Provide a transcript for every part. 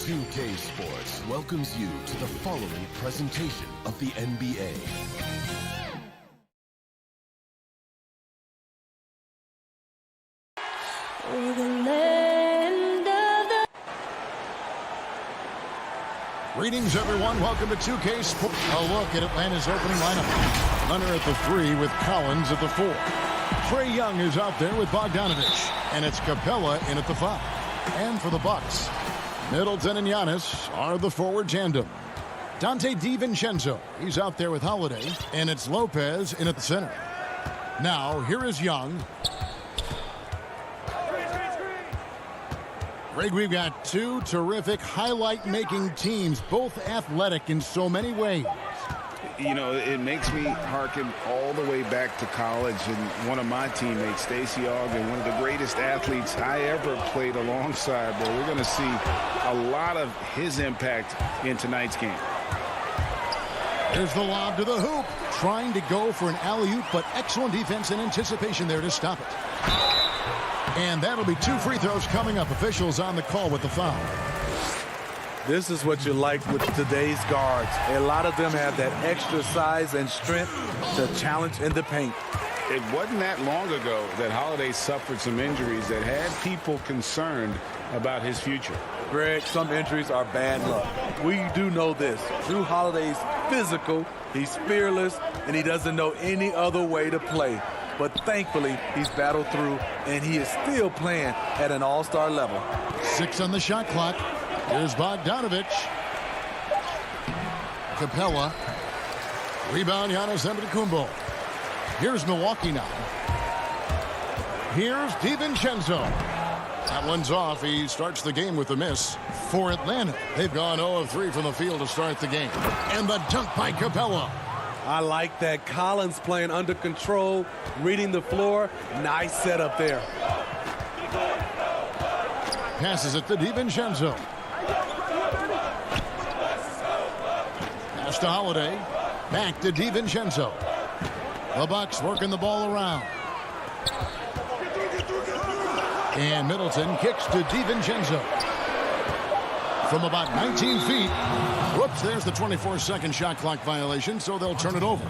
2K Sports welcomes you to the following presentation of the NBA. Greetings, everyone. Welcome to 2K Sports. A look at Atlanta's opening lineup. Leonard at the 3 with Collins at the 4. Trae Young is out there with Bogdanovich. And it's Capella in at the 5. And for the Bucks, Middleton and Giannis are the forward tandem. Dante DiVincenzo, he's out there with Holiday. And it's Lopez in at the center. Now, here is Young. Greg, we've got two terrific highlight-making teams, both athletic in so many ways. You know, it makes me hearken all the way back to college, and one of my teammates, Stacey Ogden, one of the greatest athletes I ever played alongside. But we're going to see a lot of his impact in tonight's game. There's the lob to the hoop, trying to go for an alley-oop, but excellent defense and anticipation there to stop it. And that'll be 2 free throws coming up. Officials on the call with the foul. This is what you like with today's guards. A lot of them have that extra size and strength to challenge in the paint. It wasn't that long ago that Holiday suffered some injuries that had people concerned about his future. Greg, some injuries are bad luck. We do know this. Drew Holiday's physical, he's fearless, and he doesn't know any other way to play. But thankfully, he's battled through, and he is still playing at an all-star level. 6 on the shot clock. Here's Bogdanovich. Capella. Rebound, Giannis Antetokounmpo. Here's Milwaukee now. Here's DiVincenzo. That one's off. He starts the game with a miss. For Atlanta, they've gone 0 of 3 from the field to start the game. And the dunk by Capella. I like that. Collins playing under control, reading the floor. Nice setup there. Passes it to DiVincenzo. Pass to Holiday. Back to DiVincenzo. The Bucks working the ball around. And Middleton kicks to DiVincenzo. From about 19 feet. Whoops, there's the 24-second shot clock violation, so they'll turn it over.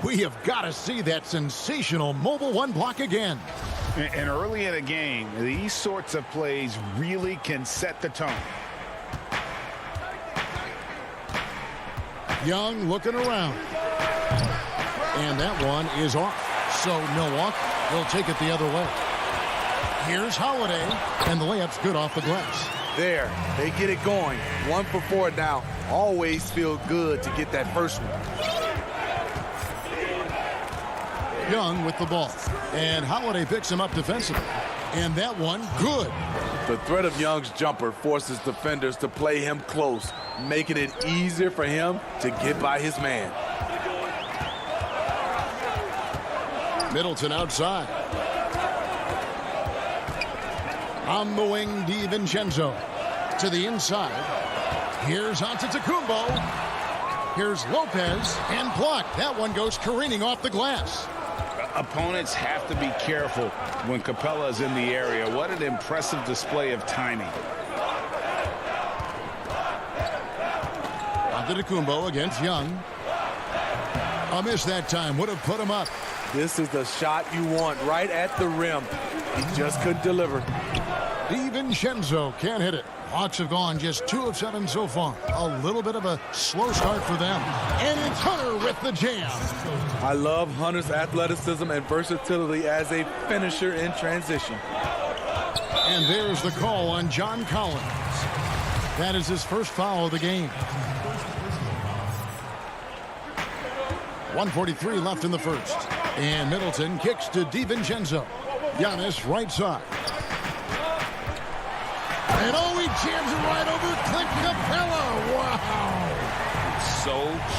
We have got to see that sensational mobile one block again. And early in a game, these sorts of plays really can set the tone. Young looking around. And that one is off. So Milwaukee will take it the other way. Here's Holiday, and the layup's good off the glass. There, they get it going. 1 for 4 now. Always feel good to get that first one. Young with the ball. And Holiday picks him up defensively. And that one, good. The threat of Young's jumper forces defenders to play him close, making it easier for him to get by his man. Middleton outside. On the wing, DiVincenzo. To the inside. Here's Antetokounmpo. Here's Lopez. And blocked. That one goes careening off the glass. Opponents have to be careful when Capella is in the area. What an impressive display of timing. Antetokounmpo against Young. A miss that time. Would have put him up. This is the shot you want right at the rim. He just couldn't deliver. DiVincenzo can't hit it. Hawks have gone just 2 of 7 so far. A little bit of a slow start for them. And it's Hunter with the jam. I love Hunter's athleticism and versatility as a finisher in transition. And there's the call on John Collins. That is his first foul of the game. 1:43 left in the first. And Middleton kicks to DiVincenzo. Giannis right side. And oh, he jams it right over Clint Capella. Wow. So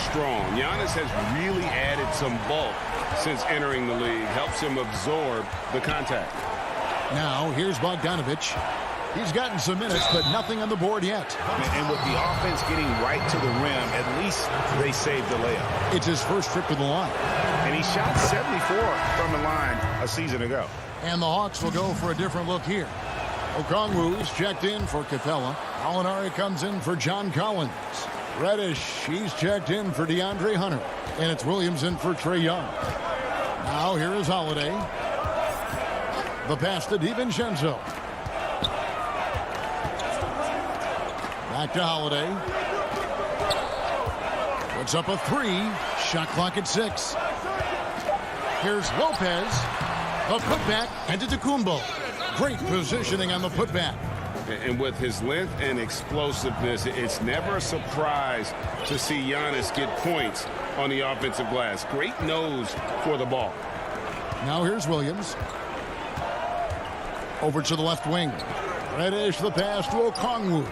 strong. Giannis has really added some bulk since entering the league. Helps him absorb the contact. Now, here's Bogdanovich. He's gotten some minutes, but nothing on the board yet. And with the offense getting right to the rim, at least they saved the layup. It's his first trip to the line. And he shot 74 from the line a season ago. And the Hawks will go for a different look here. Okongwu is checked in for Capella. Molinari comes in for John Collins. Reddish, he's checked in for DeAndre Hunter. And it's Williams in for Trae Young. Now here is Holiday. The pass to DiVincenzo. Back to Holiday. Puts up a three. Shot clock at 6. Here's Lopez. The putback and to Antetokounmpo. Great positioning on the putback. And with his length and explosiveness, it's never a surprise to see Giannis get points on the offensive glass. Great nose for the ball. Now here's Williams. Over to the left wing. Reddish the pass to Okongwu.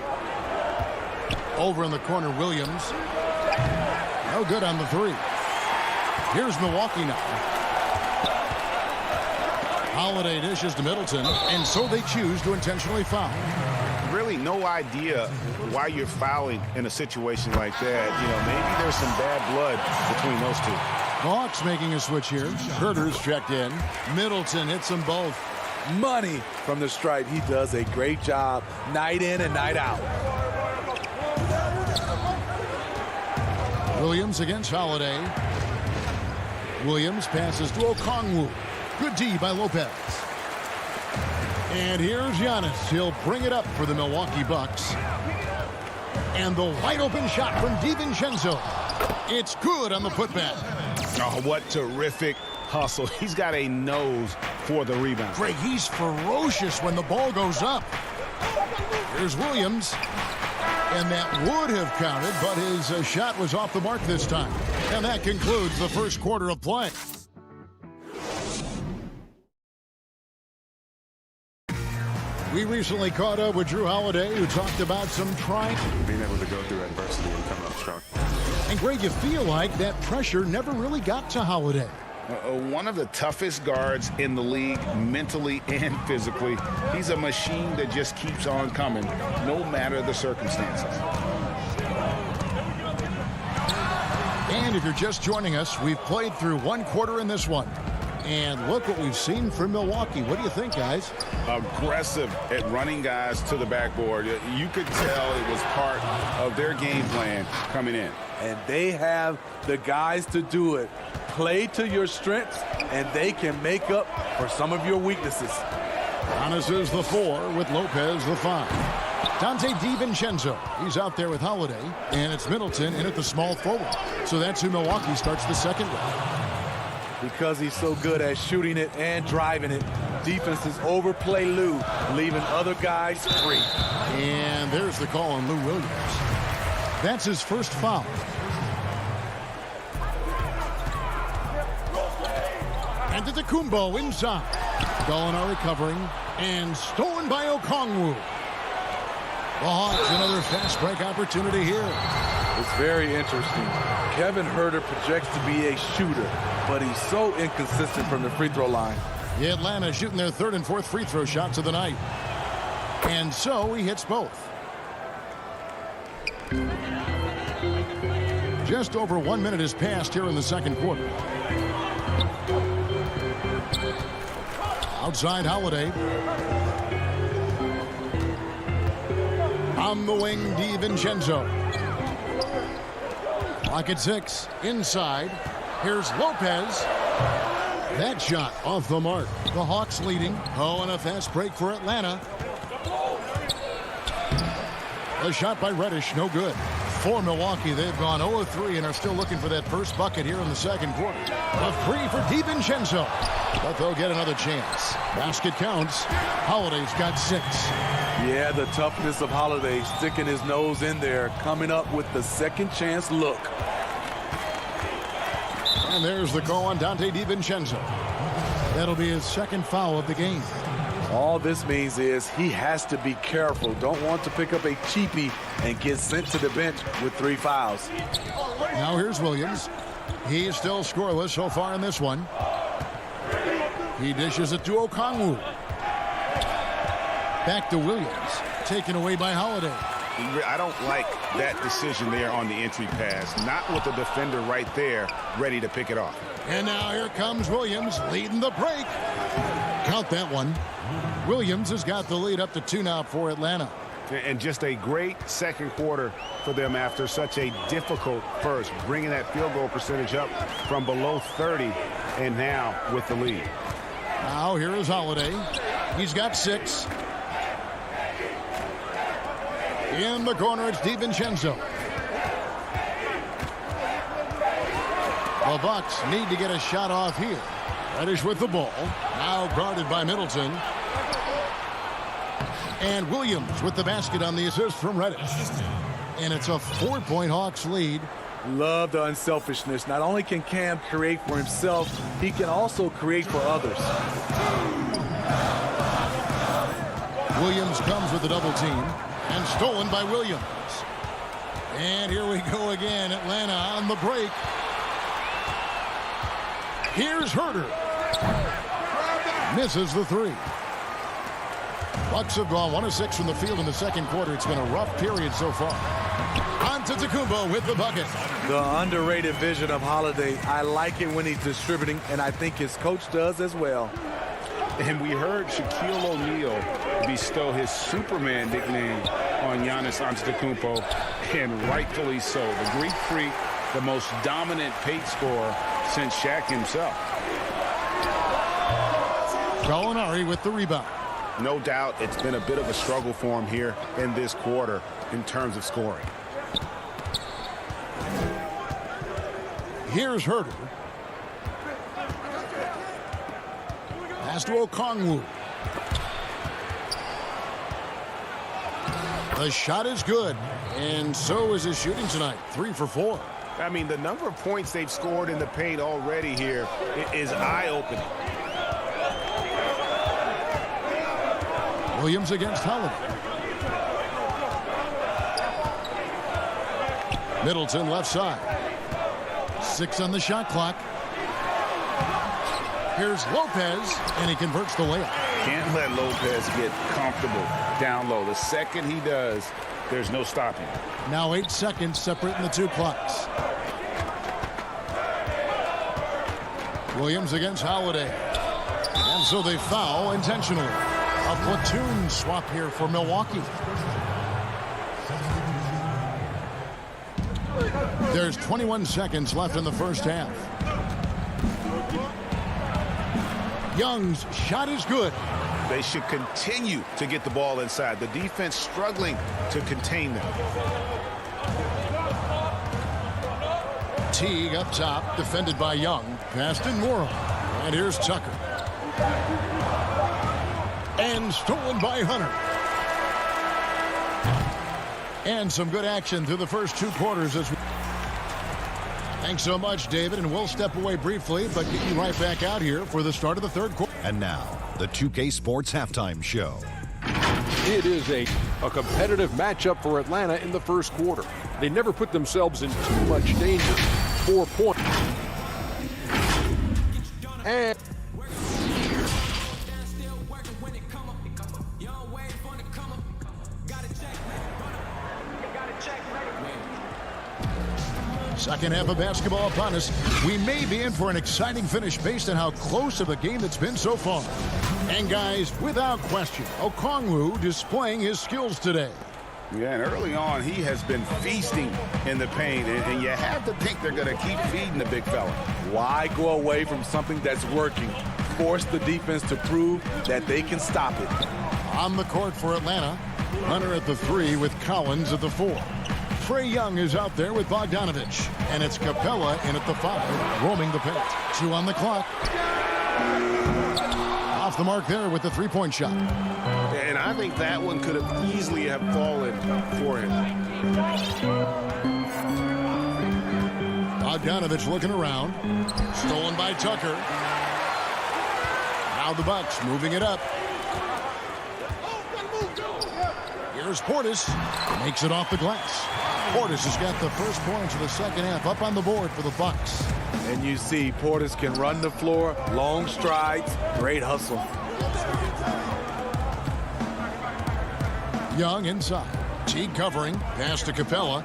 Over in the corner, Williams. No good on the three. Here's Milwaukee now. Holiday dishes to Middleton, and so they choose to intentionally foul. Really no idea why you're fouling in a situation like that. You know, maybe there's some bad blood between those two. Hawks making a switch here. Herter's checked in. Middleton hits them both. Money from the stripe. He does a great job night in and night out. Williams against Holiday. Williams passes to Okongwu. Good D by Lopez. And here's Giannis. He'll bring it up for the Milwaukee Bucks. And the wide open shot from DiVincenzo. It's good on the putback. Oh, what terrific hustle. He's got a nose for the rebound. Greg, he's ferocious when the ball goes up. Here's Williams. And that would have counted, but his shot was off the mark this time. And that concludes the first quarter of play. We recently caught up with Drew Holiday, who talked about some trying. Being able to go through adversity and come up strong. And Greg, you feel like that pressure never really got to Holiday. One of the toughest guards in the league, mentally and physically. He's a machine that just keeps on coming, no matter the circumstances. And if you're just joining us, we've played through one quarter in this one. And look what we've seen from Milwaukee. What do you think, guys? Aggressive at running guys to the backboard. You could tell it was part of their game plan coming in. And they have the guys to do it. Play to your strengths, and they can make up for some of your weaknesses. Giannis is the 4 with Lopez the 5. Dante DiVincenzo, he's out there with Holiday. And it's Middleton in at the small forward. So that's who Milwaukee starts the second with. Because he's so good at shooting it and driving it, defenses overplay Lou, leaving other guys free. And there's the call on Lou Williams. That's his first foul. And Antetokounmpo inside. Gallinari covering and stolen by Okongwu. The Hawks, another fast break opportunity here. It's very interesting. Kevin Huerter projects to be a shooter, but he's so inconsistent from the free throw line. Atlanta shooting their third and fourth free throw shots of the night. And so he hits both. Just over 1 minute has passed here in the second quarter. Outside Holiday. On the wing, DiVincenzo. Clock at 6. Inside. Here's Lopez. That shot off the mark. The Hawks leading. Oh, and a fast break for Atlanta. A shot by Reddish, no good. For Milwaukee, they've gone 0-3 and are still looking for that first bucket here in the second quarter. A free for DiVincenzo. But they'll get another chance. Basket counts. Holiday's got 6. Yeah, the toughness of Holiday, sticking his nose in there, coming up with the second chance look. And there's the call on Dante DiVincenzo. That'll be his second foul of the game. All this means is he has to be careful. Don't want to pick up a cheapie and get sent to the bench with 3 fouls. Now here's Williams. He's still scoreless so far in this one. He dishes it to Okongwu. Back to Williams. Taken away by Holiday. I don't like that decision there on the entry pass. Not with the defender right there ready to pick it off. And now here comes Williams leading the break. Count that one. Williams has got the lead up to 2 now for Atlanta. And just a great second quarter for them after such a difficult first, bringing that field goal percentage up from below 30 and now with the lead. Now here is Holiday. He's got 6. In the corner, it's DiVincenzo. The Bucks need to get a shot off here. Reddish with the ball. Now guarded by Middleton. And Williams with the basket on the assist from Reddish. And it's a 4-point Hawks lead. Love the unselfishness. Not only can Cam create for himself, he can also create for others. Williams comes with a double team. And stolen by Williams. And here we go again. Atlanta on the break. Here's Herter. Misses the 3. Bucks have gone 1 of 6 from the field in the second quarter. It's been a rough period so far. Antetokounmpo with the bucket. The underrated vision of Holiday. I like it when he's distributing, and I think his coach does as well. And we heard Shaquille O'Neal bestow his Superman nickname on Giannis Antetokounmpo, and rightfully so. The Greek Freak, the most dominant paint scorer since Shaq himself. Gallinari with the rebound. No doubt it's been a bit of a struggle for him here in this quarter in terms of scoring. Here's Herter. Pass to Okongwu. The shot is good, and so is his shooting tonight. 3 for 4. I mean, the number of points they've scored in the paint already here is eye-opening. Williams against Holiday. Middleton left side. 6 on the shot clock. Here's Lopez, and he converts the layup. Can't let Lopez get comfortable down low. The second he does, there's no stopping. Now 8 seconds separating the 2 clocks. Williams against Holiday. And so they foul intentionally. A platoon swap here for Milwaukee. There's 21 seconds left in the first half. Young's shot is good. They should continue to get the ball inside. The defense struggling to contain them. Teague up top, defended by Young. Passed in Moore. And here's Tucker. And stolen by Hunter. And some good action through the first 2 quarters as we... Thanks so much, David, and we'll step away briefly, but get you right back out here for the start of the third quarter. And now, the 2K Sports Halftime Show. It is a competitive matchup for Atlanta in the first quarter. They never put themselves in too much danger. 4 points. And second half of basketball upon us. We may be in for an exciting finish based on how close of a game it's been so far. And guys, without question, Okongwu displaying his skills today. Yeah, and early on, he has been feasting in the paint, and you have to think they're going to keep feeding the big fella. Why go away from something that's working? Force the defense to prove that they can stop it. On the court for Atlanta, Hunter at the 3 with Collins at the 4. Trae Young is out there with Bogdanovich, and it's Capella in at the 5, roaming the paint. 2 on the clock. Off the mark there with the 3-point shot. And I think that one could have easily have fallen for him. Bogdanovich looking around. Stolen by Tucker. Now the Bucks moving it up. Here's Portis. Makes it off the glass. Portis has got the first points of the second half up on the board for the Bucks. And you see Portis can run the floor, long strides, great hustle. Young inside. Teague covering. Pass to Capella.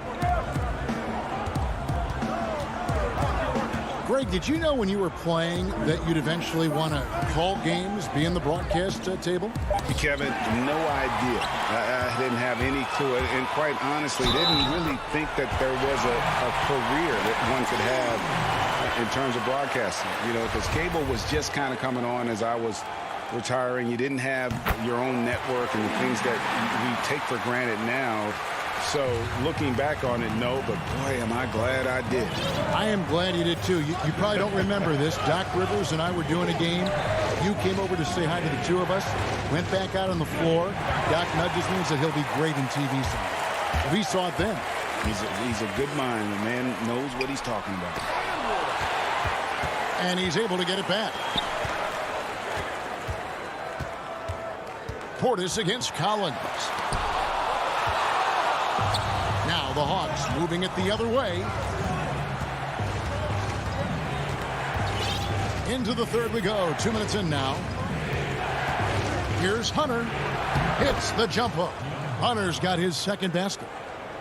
Greg, did you know when you were playing that you'd eventually want to call games, be in the broadcast table? Kevin, no idea. I didn't have any clue. And quite honestly, didn't really think that there was a career that one could have in terms of broadcasting. You know, because cable was just kind of coming on as I was retiring. You didn't have your own network and the things that we take for granted now. So looking back on it, no, but boy, am I glad I did. I am glad you did too. You probably don't remember this. Doc Rivers and I were doing a game. You came over to say hi to the two of us, went back out on the floor. Doc nudges me and said he'll be great in TV someday. We saw it then. He's a good mind. The man knows what he's talking about. And he's able to get it back. Portis against Collins. Now the Hawks moving it the other way. Into the third we go. 2 minutes in now. Here's Hunter. Hits the jump hook. Hunter's got his second basket.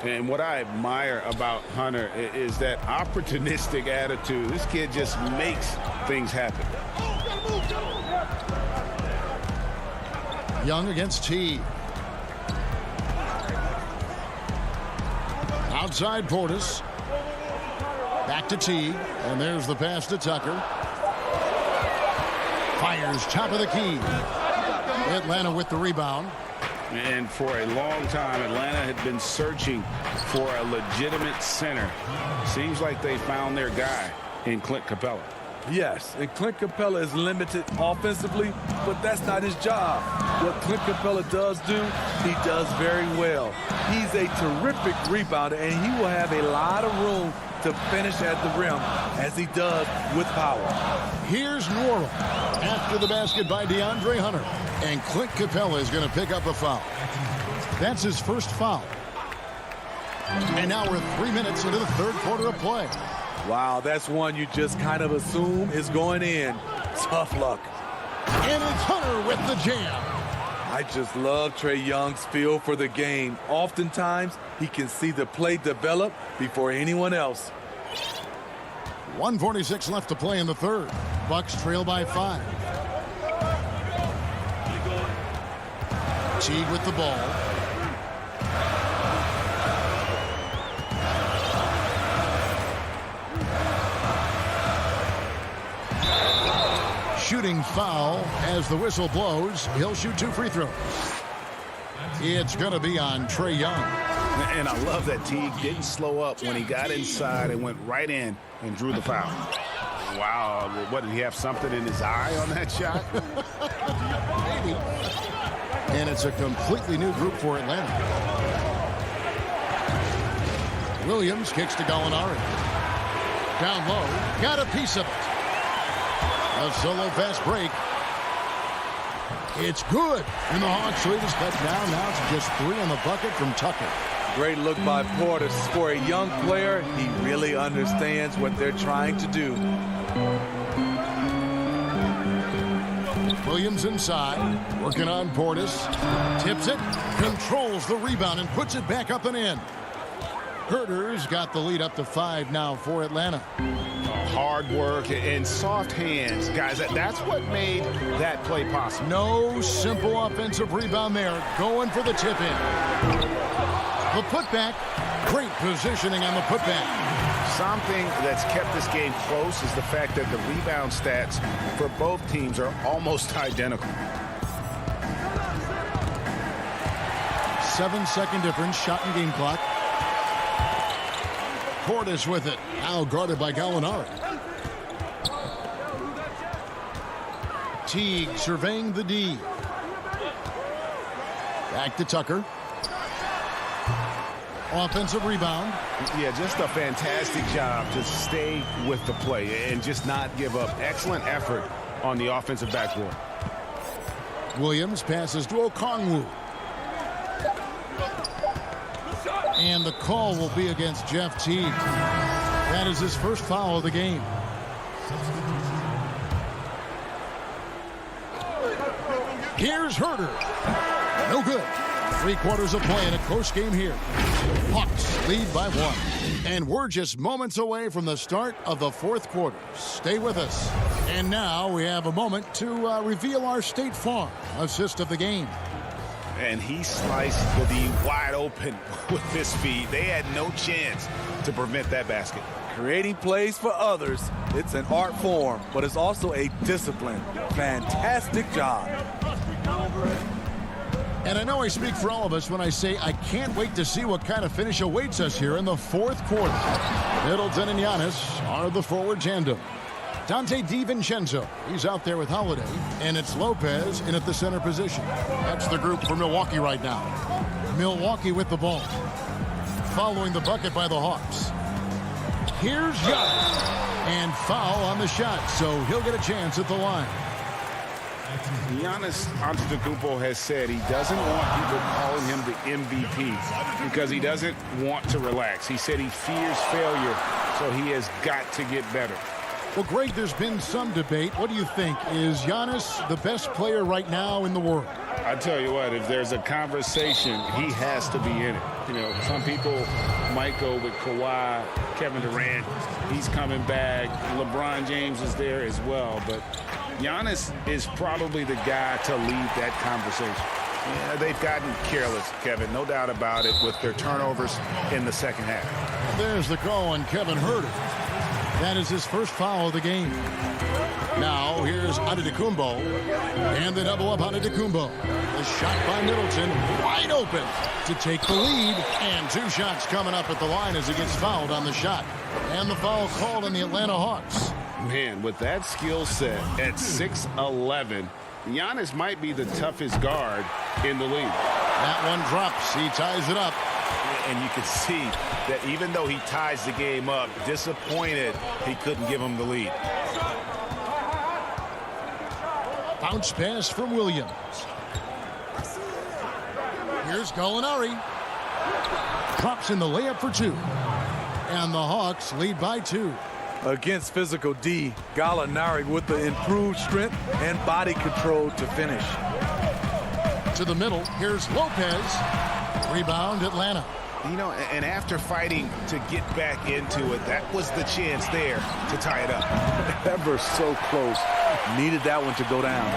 And what I admire about Hunter is that opportunistic attitude. This kid just makes things happen. Young against T. Outside Portis. Back to T. And there's the pass to Tucker. Fires top of the key. Atlanta with the rebound. And for a long time, Atlanta had been searching for a legitimate center. Seems like they found their guy in Clint Capella. Yes, and Clint Capella is limited offensively, but that's not his job. What Clint Capella does do, he does very well. He's a terrific rebounder, and he will have a lot of room to finish at the rim, as he does with power. Here's Norrell after the basket by DeAndre Hunter. And Clint Capella is going to pick up a foul. That's his first foul. And now we're 3 minutes into the third quarter of play. Wow, that's one you just kind of assume is going in. Tough luck. And it's Hunter with the jam. I just love Trae Young's feel for the game. Oftentimes, he can see the play develop before anyone else. 1:46 left to play in the third. Bucks trail by 5. Teague with the ball. Shooting foul as the whistle blows. He'll shoot 2 free throws. It's going to be on Trae Young. And I love that Teague didn't slow up when he got inside and went right in and drew the foul. Wow, what, did he have something in his eye on that shot? Maybe. And it's a completely new group for Atlanta. Williams kicks to Gallinari. Down low, got a piece of it. A solo fast break. It's good. And the Hawks lead is cut down. Now it's just 3 on the bucket from Tucker. Great look by Portis. For a young player, he really understands what they're trying to do. Williams inside, working on Portis. Tips it, controls the rebound, and puts it back up and in. Herter's got the lead up to 5 now for Atlanta. Hard work and soft hands. Guys, that's what made that play possible. No simple offensive rebound there. Going for the tip-in. The putback. Great positioning on the putback. Something that's kept this game close is the fact that the rebound stats for both teams are almost identical. 7-second difference, shot and game clock. Portis with it, now guarded by Gallinari. Teague surveying the D. Back to Tucker. Offensive rebound. Yeah, just a fantastic job to stay with the play and just not give up. Excellent effort on the offensive backboard. Williams passes to Okongwu. And the call will be against Jeff Teague. That is his first foul of the game. Here's Herter. No good. 3 quarters of play in a close game here. Hawks lead by 1. And we're just moments away from the start of the fourth quarter. Stay with us. And now we have a moment to reveal our State Farm assist of the game. And he sliced the D wide open with his feet. They had no chance to prevent that basket. Creating plays for others, it's an art form, but it's also a discipline. Fantastic job. And I know I speak for all of us when I say I can't wait to see what kind of finish awaits us here in the fourth quarter. Middleton and Giannis are the forward tandem. Dante DiVincenzo, he's out there with Holiday, and it's Lopez in at the center position. That's the group for Milwaukee right now. Milwaukee with the ball. Following the bucket by the Hawks. Here's Giannis. And foul on the shot, so he'll get a chance at the line. Giannis Antetokounmpo has said he doesn't want people calling him the MVP because he doesn't want to relax. He said he fears failure, so he has got to get better. Well, Greg, there's been some debate. What do you think? Is Giannis the best player right now in the world? I tell you what, if there's a conversation, he has to be in it. You know, some people might go with Kawhi, Kevin Durant. He's coming back. LeBron James is there as well. But Giannis is probably the guy to lead that conversation. Yeah, they've gotten careless, Kevin, no doubt about it, with their turnovers in the second half. There's the call on Kevin Huerter. That is his first foul of the game. Now, here's Antetokounmpo. And the double up Antetokounmpo. The shot by Middleton, wide open to take the lead. And two shots coming up at the line as he gets fouled on the shot. And the foul called on the Atlanta Hawks. Man, with that skill set at 6'11", Giannis might be the toughest guard in the league. That one drops. He ties it up. And you can see that even though he ties the game up, disappointed he couldn't give him the lead. Bounce pass from Williams. Here's Gallinari. Drops in the layup for two. And the Hawks lead by 2. Against physical D, Gallinari with the improved strength and body control to finish. To the middle, here's Lopez. Rebound, Atlanta. You know, and after fighting to get back into it, that was the chance there to tie it up. Ever so close. Needed that one to go down.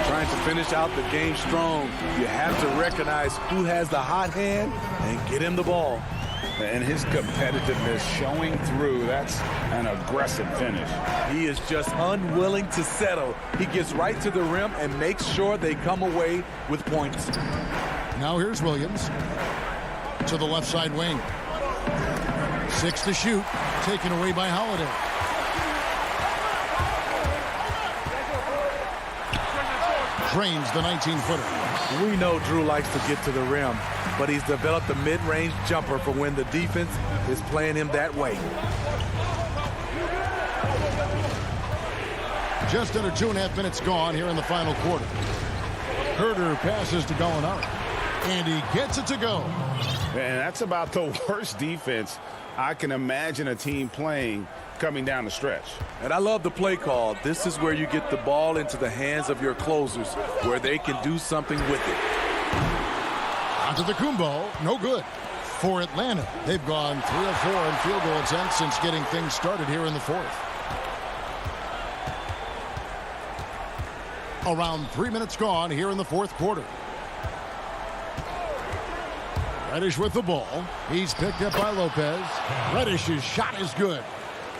Trying to finish out the game strong. You have to recognize who has the hot hand and get him the ball. And his competitiveness showing through. That's an aggressive finish. He is just unwilling to settle. He gets right to the rim and makes sure they come away with points. Now here's Williams to the left side wing. 6 to shoot, taken away by Holiday. Drains the 19-footer. We know Drew likes to get to the rim, but he's developed a mid-range jumper for when the defense is playing him that way. Just under 2.5 minutes gone here in the final quarter. Huerter passes to Gallinari, and he gets it to go. And that's about the worst defense I can imagine a team playing coming down the stretch. And I love the play call. This is where you get the ball into the hands of your closers, where they can do something with it. Antetokounmpo, no good. For Atlanta, they've gone 3 of 4 in field goal attempts since getting things started here in the fourth. Around 3 minutes gone here in the fourth quarter. Reddish with the ball. He's picked up by Lopez. Reddish's shot is good.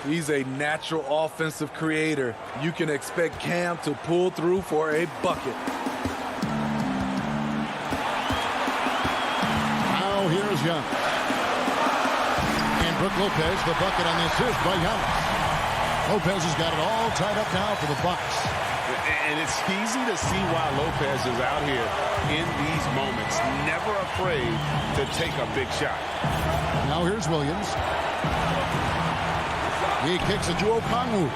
He's a natural offensive creator. You can expect Cam to pull through for a bucket. Now here's Young. And Brook Lopez, the bucket on the assist by Giannis. Lopez has got it all tied up now for the Bucks. And it's easy to see why Lopez is out here in these moments, never afraid to take a big shot. Now here's Williams. He kicks it to Okongwu.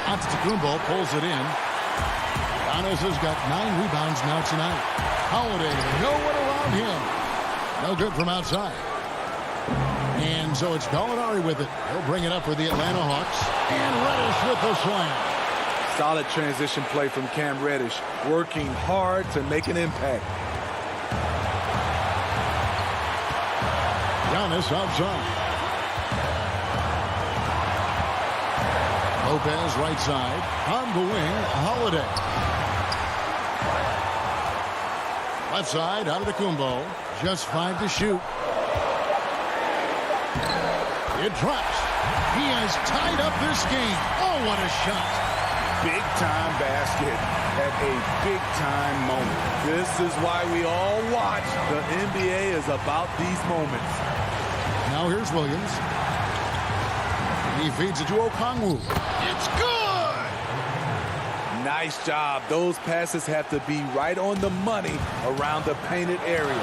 Antetokounmpo pulls it in. Giannis has got 9 rebounds now tonight. Holiday, no one around him. No good from outside. And so it's Gallinari with it. He'll bring it up for the Atlanta Hawks. And Reddish with the slam. Solid transition play from Cam Reddish, working hard to make an impact. Giannis outside. Lopez right side. On the wing, Holiday. Left side, Antetokounmpo. Just 5 to shoot. It drops. He has tied up this game. Oh, what a shot. Big-time basket at a big-time moment. This is why we all watch. The NBA is about these moments. Now here's Williams. He feeds it to Okongwu. It's good! Nice job. Those passes have to be right on the money around the painted area.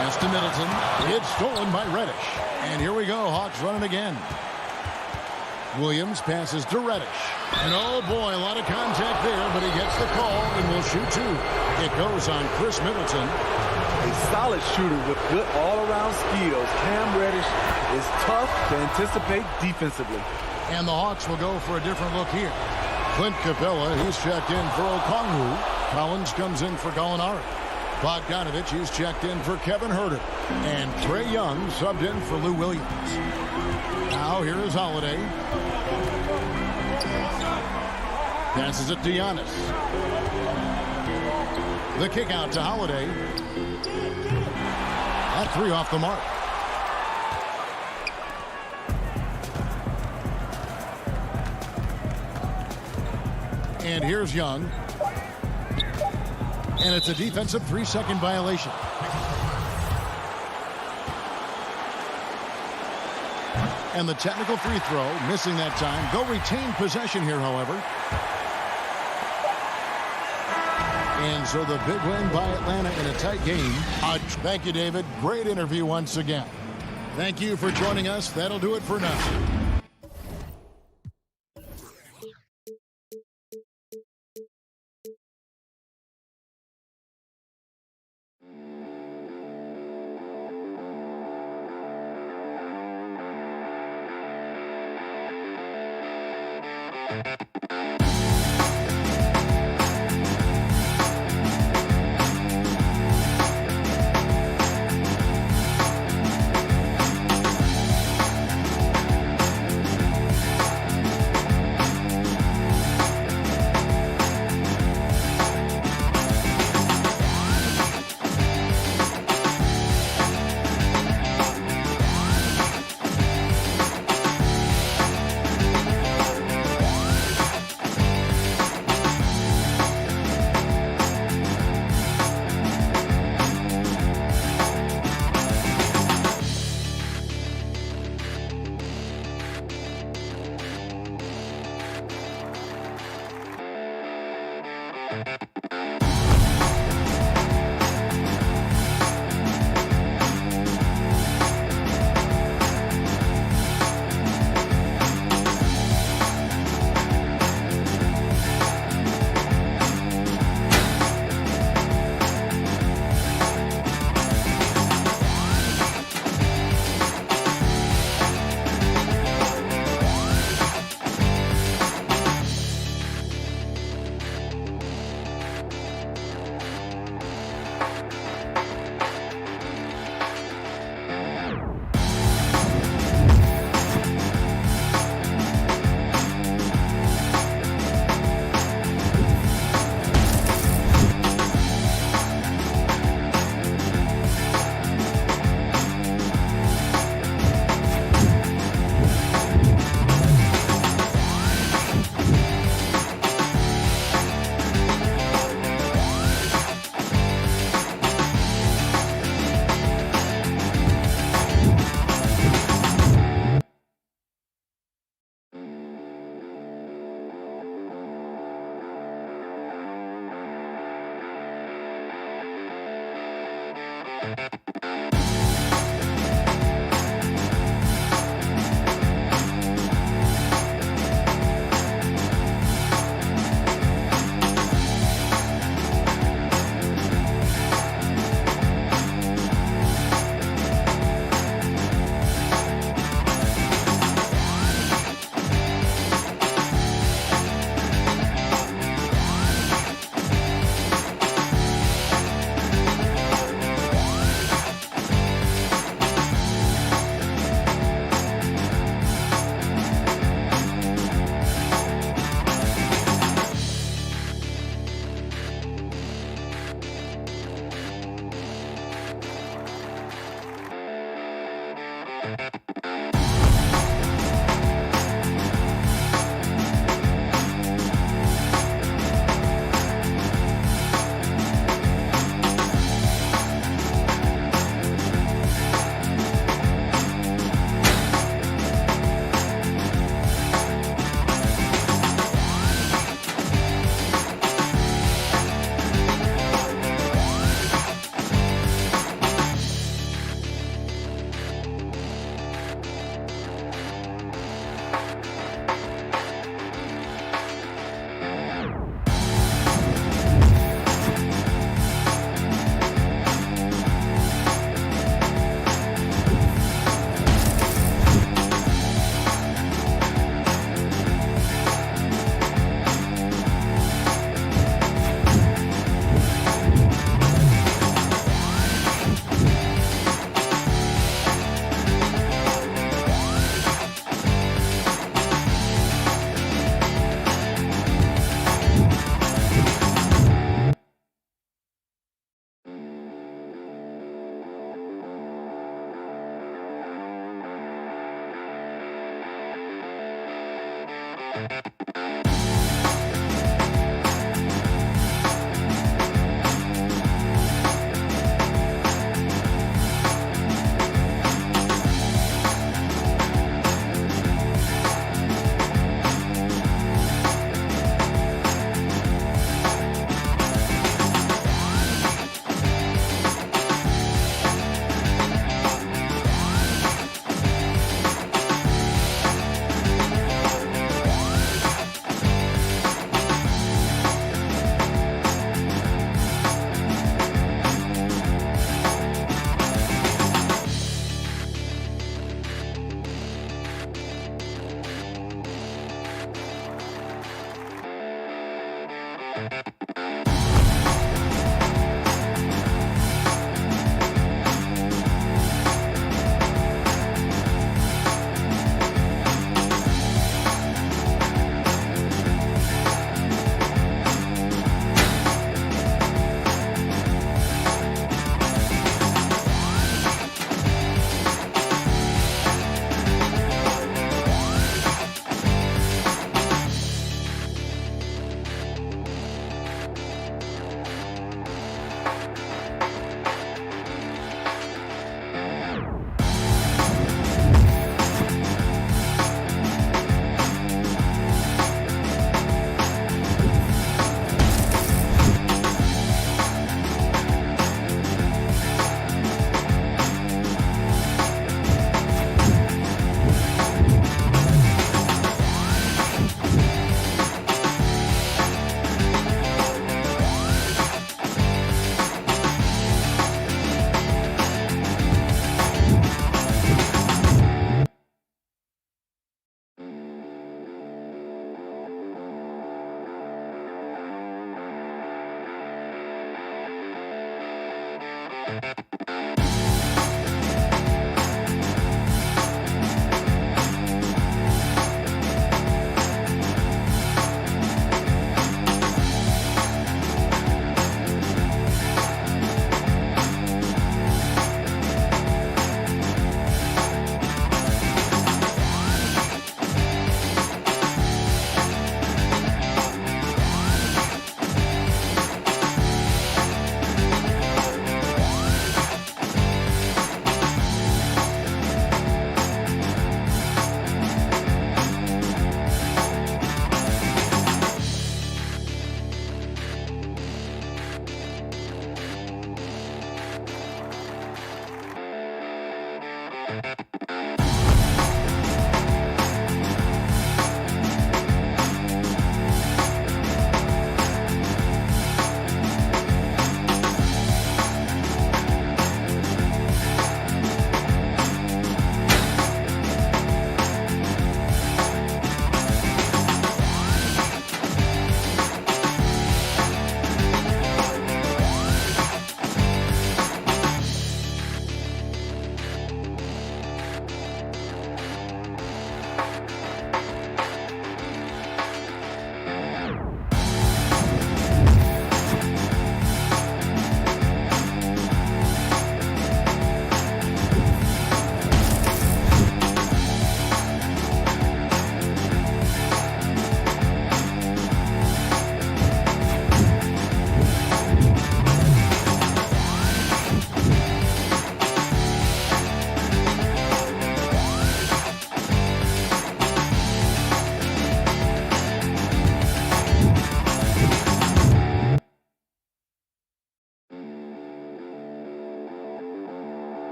Pass to Middleton. It's stolen by Reddish. And here we go. Hawks running again. Williams passes to Reddish. And oh boy, a lot of contact there, but he gets the call and will shoot 2. It goes on Chris Middleton. A solid shooter with good all-around skills. Cam Reddish is tough to anticipate defensively. And the Hawks will go for a different look here. Clint Capella, he's checked in for Okongwu. Collins comes in for Gallinari. Bogdanovich, he's checked in for Kevin Huerter. And Trae Young subbed in for Lou Williams. Now here is Holiday. Passes it to Giannis. The kick out to Holiday. That 3 off the mark. And here's Young. And it's a defensive 3-second violation. And the technical free throw, missing that time. They'll retain possession here, however. And so the big win by Atlanta in a tight game. Thank you, David. Great interview once again. Thank you for joining us. That'll do it for now.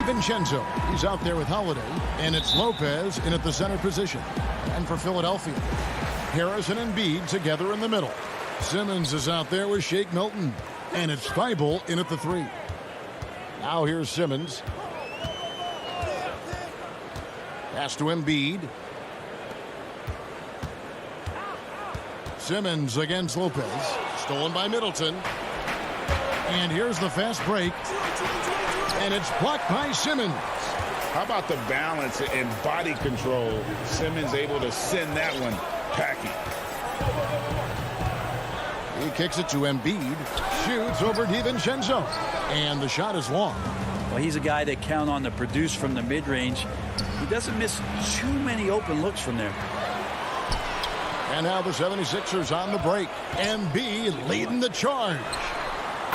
Vincenzo, he's out there with Holiday, and it's Lopez in at the center position. And for Philadelphia, Harris and Embiid together in the middle. Simmons is out there with Shake Milton, and it's Thibault in at the 3. Now here's Simmons. Pass to Embiid. Simmons against Lopez. Stolen by Middleton. And here's the fast break. And it's blocked by Simmons. How about the balance and body control? Simmons able to send that one packing. He kicks it to Embiid. Shoots over DiVincenzo. And the shot is long. Well, he's a guy that count on to produce from the mid-range. He doesn't miss too many open looks from there. And now the 76ers on the break. Embiid leading the charge.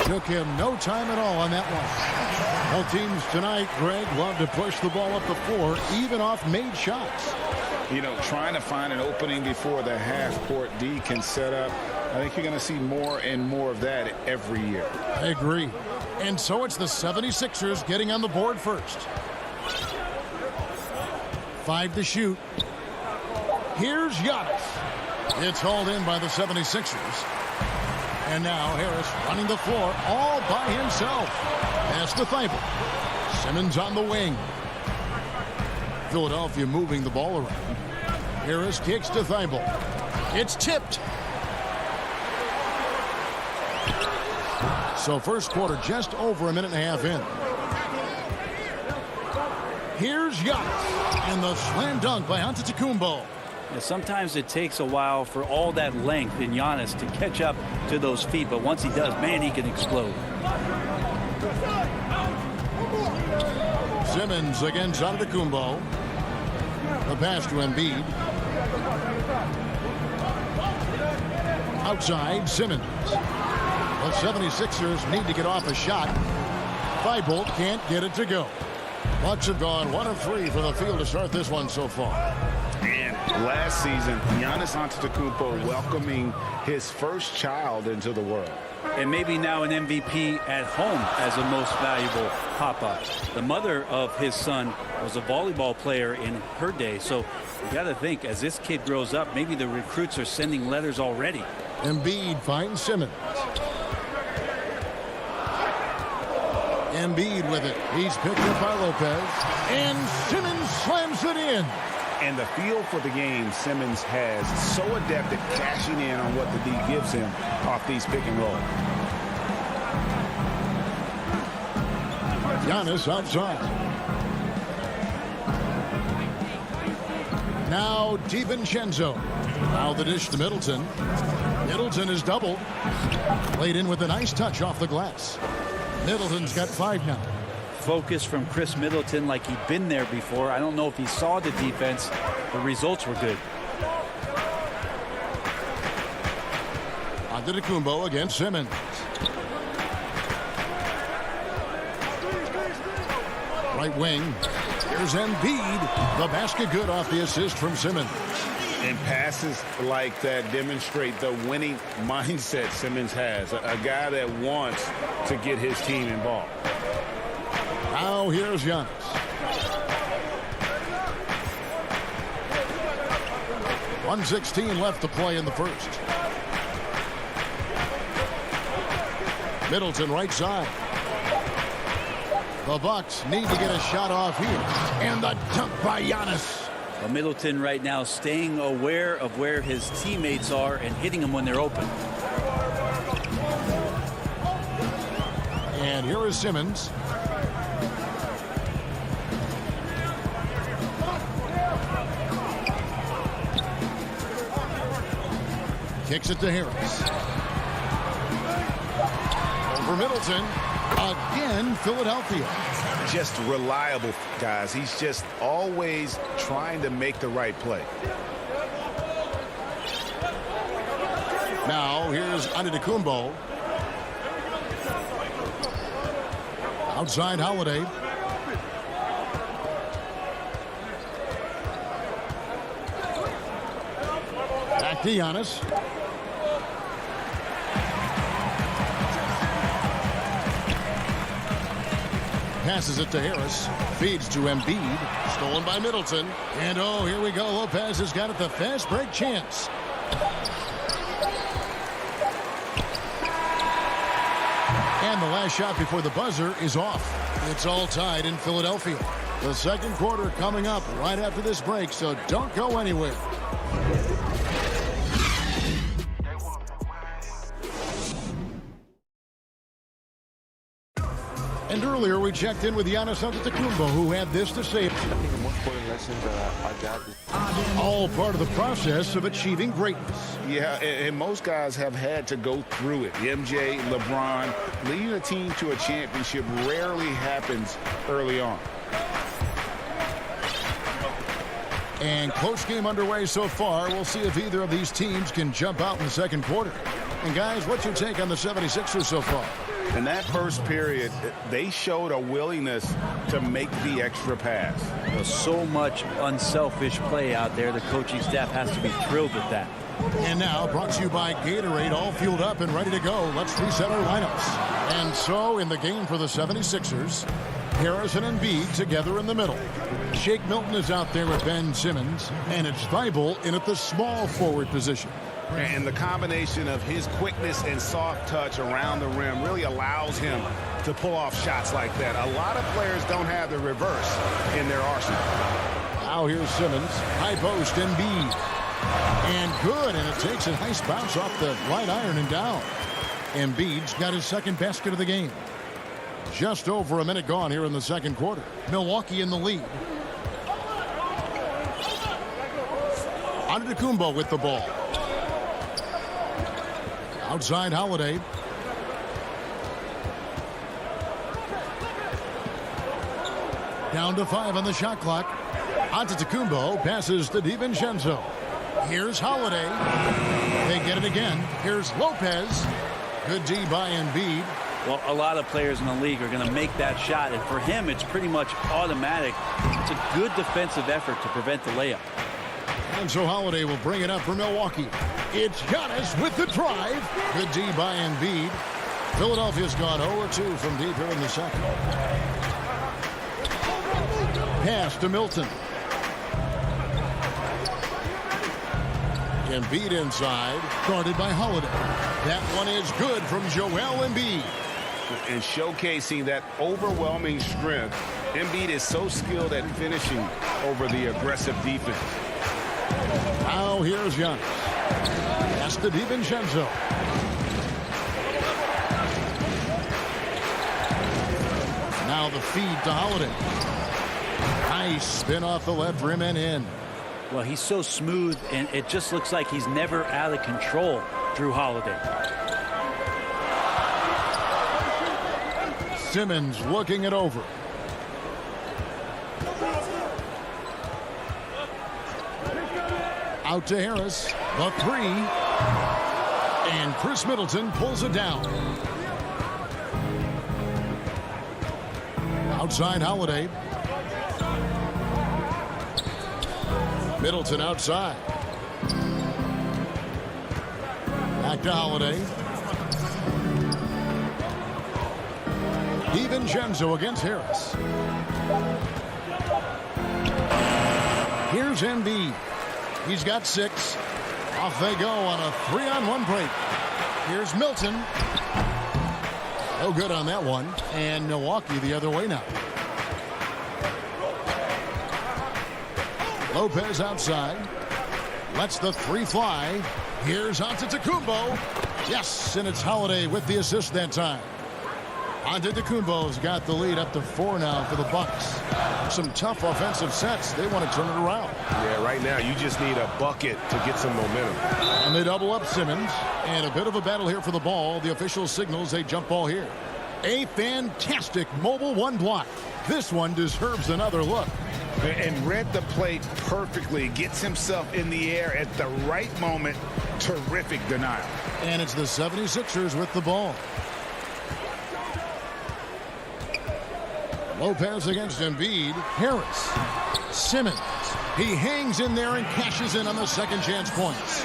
Took him no time at all on that one. Both teams tonight, Greg, love to push the ball up the floor, even off made shots. You know, trying to find an opening before the half-court D can set up. I think you're going to see more and more of that every year. I agree. And so it's the 76ers getting on the board first. 5 to shoot. Here's Giannis. It's hauled in by the 76ers. And now Harris running the floor all by himself. Pass to Thibault. Simmons on the wing. Philadelphia moving the ball around. Harris kicks to Thibault. It's tipped. So first quarter just over a minute and a half in. Here's Giannis. And the slam dunk by Antetokounmpo. Yeah, sometimes it takes a while for all that length in Giannis to catch up to those feet. But once he does, man, he can explode. Simmons against Antetokounmpo. The pass to Embiid. Outside, Simmons. The 76ers need to get off a shot. Thibault can't get it to go. Bucks have gone 1 of 3 for the field to start this one so far. And last season, Giannis Antetokounmpo welcoming his first child into the world. And maybe now an MVP at home as a most valuable pop-up. The mother of his son was a volleyball player in her day. So you got to think, as this kid grows up, maybe the recruits are sending letters already. Embiid finds Simmons. Embiid with it. He's picked up by Lopez. And Simmons slams it in. And the feel for the game Simmons has, so adept at cashing in on what the D gives him off these pick and roll. Giannis outside. Now DiVincenzo. Now the dish to Middleton. Middleton is doubled. Played in with a nice touch off the glass. Middleton's got 5 now. Focus from Chris Middleton like he'd been there before. I don't know if he saw the defense. The results were good. Antetokounmpo against Simmons. Right wing. Here's Embiid. The basket good off the assist from Simmons. And passes like that demonstrate the winning mindset Simmons has. A guy that wants to get his team involved. Now here's Giannis. .116 left to play in the first. Middleton right side. The Bucks need to get a shot off here. And the dunk by Giannis. Well, Middleton right now staying aware of where his teammates are and hitting them when they're open. And here is Simmons. Kicks it to Harris. Over Middleton. Again, Philadelphia. Just reliable, guys. He's just always trying to make the right play. Now, here's Antetokounmpo. Outside Holiday. Back to Giannis. Passes it to Harris. Feeds to Embiid. Stolen by Middleton. And oh, here we go. Lopez has got it. The fast break chance. And the last shot before the buzzer is off. It's all tied in Philadelphia. The second quarter coming up right after this break, so don't go anywhere. And earlier we checked in with Giannis Antetokounmpo, who had this to say. I think the most important lesson that I got is all part of the process of achieving greatness. Yeah, and most guys have had to go through it. MJ, LeBron, leading a team to a championship rarely happens early on. And close game underway so far. We'll see if either of these teams can jump out in the second quarter. And guys, what's your take on the 76ers so far? In that first period, they showed a willingness to make the extra pass. There's so much unselfish play out there. The coaching staff has to be thrilled with that. And now, brought to you by Gatorade, all fueled up and ready to go. Let's reset our lineups. And so, in the game for the 76ers, Harris and Embiid together in the middle. Shake Milton is out there with Ben Simmons, and it's Thibault in at the small forward position. And the combination of his quickness and soft touch around the rim really allows him to pull off shots like that. A lot of players don't have the reverse in their arsenal. Now here's Simmons. High post, Embiid. And good, and it takes a nice bounce off the right iron and down. Embiid's got his second basket of the game. Just over a minute gone here in the second quarter. Milwaukee in the lead. Antetokounmpo with the ball. Outside Holiday. Down to 5 on the shot clock. Antetokounmpo passes to DiVincenzo. Here's Holiday. They get it again. Here's Lopez. Good D by Embiid. Well, a lot of players in the league are going to make that shot, and for him, it's pretty much automatic. It's a good defensive effort to prevent the layup. And so Holiday will bring it up for Milwaukee. It's Giannis with the drive. Good D by Embiid. Philadelphia's gone 0-2 from deep here in the second. Pass to Milton. Embiid inside, guarded by Holiday. That one is good from Joel Embiid. And showcasing that overwhelming strength, Embiid is so skilled at finishing over the aggressive defense. Now here's Giannis. Pass to DiVincenzo. Now the feed to Holiday. Nice spin off the left rim and in. Well, he's so smooth, and it just looks like he's never out of control, Drew Holiday. Simmons looking it over. Out to Harris. The three. And Chris Middleton pulls it down. Outside Holiday. Middleton outside. Back to Holiday. DiVincenzo against Harris. Here's Embiid. He's got 6. Off they go on a 3-on-1 break. Here's Milton. No good on that one. And Milwaukee the other way now. Lopez outside. Lets the 3 fly. Here's Antetokounmpo. Yes, and it's Holiday with the assist that time. Antetokounmpo's got the lead up to 4 now for the Bucks. Some tough offensive sets. They want to turn it around. Yeah, right now you just need a bucket to get some momentum. And they double up Simmons. And a bit of a battle here for the ball. The official signals a jump ball here. A fantastic mobile 1 block. This one deserves another look. And read the play perfectly. Gets himself in the air at the right moment. Terrific denial. And it's the 76ers with the ball. Lopez against Embiid. Harris. Simmons. He hangs in there and cashes in on the second chance points.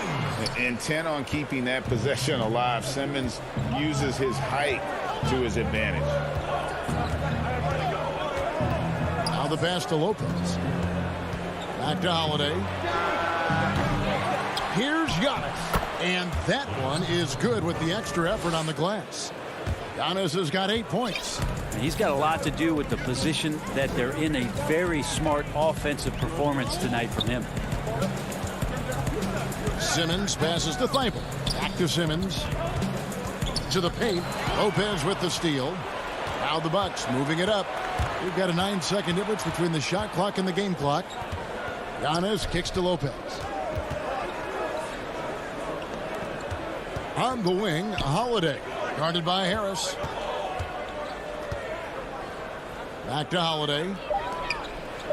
Intent on keeping that possession alive. Simmons uses his height to his advantage. Now the pass to Lopez. Back to Holiday. Here's Giannis. And that one is good with the extra effort on the glass. Giannis has got 8 points. And he's got a lot to do with the position that they're in. A very smart offensive performance tonight from him. Simmons passes to Thibault. Back to Simmons. To the paint. Lopez with the steal. Now the Bucks moving it up. We've got a 9-second difference between the shot clock and the game clock. Giannis kicks to Lopez. On the wing, Holiday. Guarded by Harris. Back to Holiday.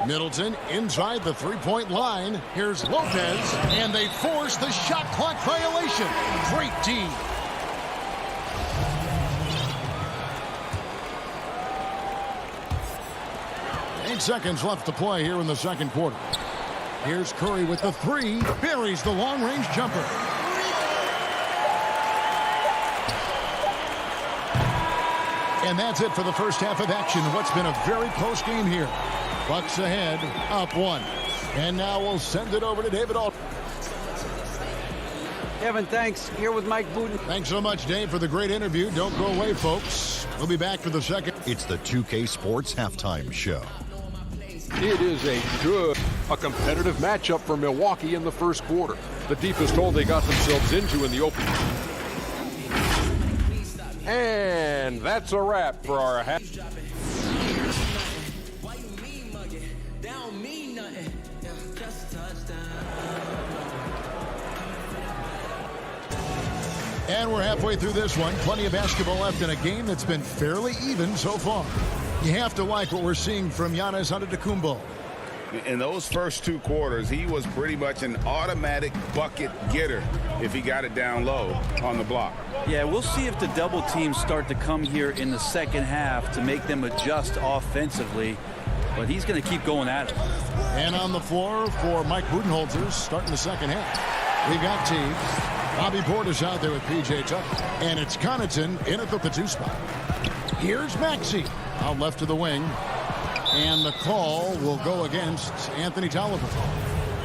Middleton inside the 3-point line. Here's Lopez. And they force the shot clock violation. Great D. Seconds left to play here in the second quarter. Here's Curry with the 3. Buries the long-range jumper. And that's it for the first half of action. What's been a very close game here. Bucks ahead, up 1. And now we'll send it over to David Alt. Kevin, thanks. Here with Mike Booten. Thanks so much, Dave, for the great interview. Don't go away, folks. We'll be back for the second. It's the 2K Sports Halftime Show. It is a competitive matchup for Milwaukee in the first quarter. The deepest hole they got themselves into in the opening. And that's a wrap for our half. And we're halfway through this one. Plenty of basketball left in a game that's been fairly even so far. You have to like what we're seeing from Giannis Antetokounmpo. In those first 2 quarters, he was pretty much an automatic bucket getter if he got it down low on the block. Yeah, we'll see if the double teams start to come here in the second half to make them adjust offensively. But he's going to keep going at it. And on the floor for Mike Budenholzer starting the second half. We've got Teague. Bobby Portis out there with P.J. Tucker. And it's Connaughton in at the 2 spot. Here's Maxey out left to the wing. And the call will go against Anthony Tolliver.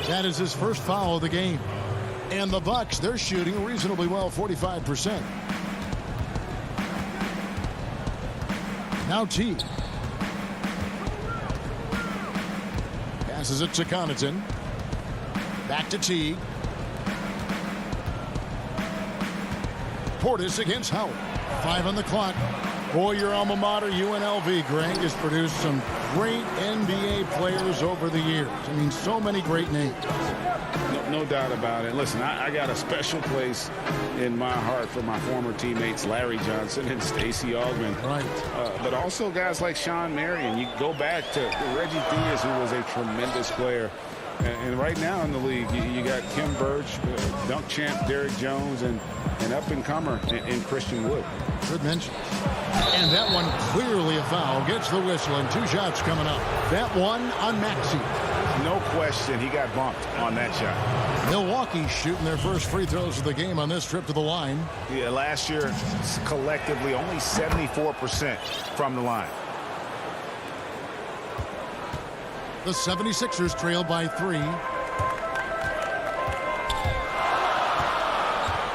That is his first foul of the game. And the Bucks, they're shooting reasonably well, 45%. Now Teague. Passes it to Connaughton. Back to Teague. Portis against Howard. 5 on the clock. Boy, your alma mater, UNLV, Greg, has produced some great NBA players over the years. I mean, so many great names. No doubt about it. Listen, I got a special place in my heart for my former teammates Larry Johnson and Stacey Augmon. Right. But also guys like Sean Marion. You go back to Reggie Theus, who was a tremendous player. And right now in the league, you got Kim Birch, dunk champ Derrick Jones, and an up-and-comer in Christian Wood. Good mention. And that one clearly a foul. Gets the whistle, and 2 shots coming up. That one on Maxey. No question he got bumped on that shot. Milwaukee shooting their first free throws of the game on this trip to the line. Yeah, last year, collectively, only 74% from the line. The 76ers trail by 3.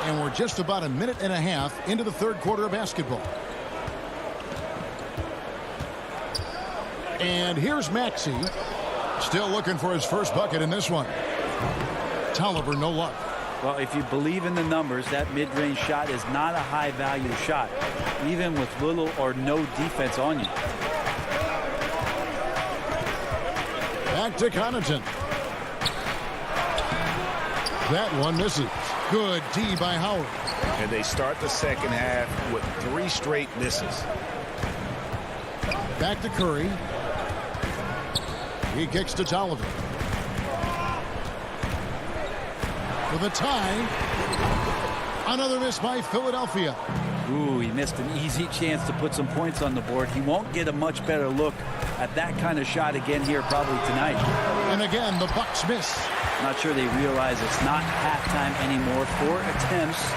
And we're just about a minute and a half into the third quarter of basketball. And here's Maxey. Still looking for his first bucket in this one. Tolliver, no luck. Well, if you believe in the numbers, that mid-range shot is not a high-value shot, even with little or no defense on you. Back to Connaughton. That one misses. Good D by Howard. And they start the second half with 3 straight misses. Back to Curry. He kicks to Tolliver. For the tie. Another miss by Philadelphia. Ooh, he missed an easy chance to put some points on the board. He won't get a much better look at that kind of shot again here probably tonight. And again, the Bucks miss. Not sure they realize it's not halftime anymore. 4 attempts,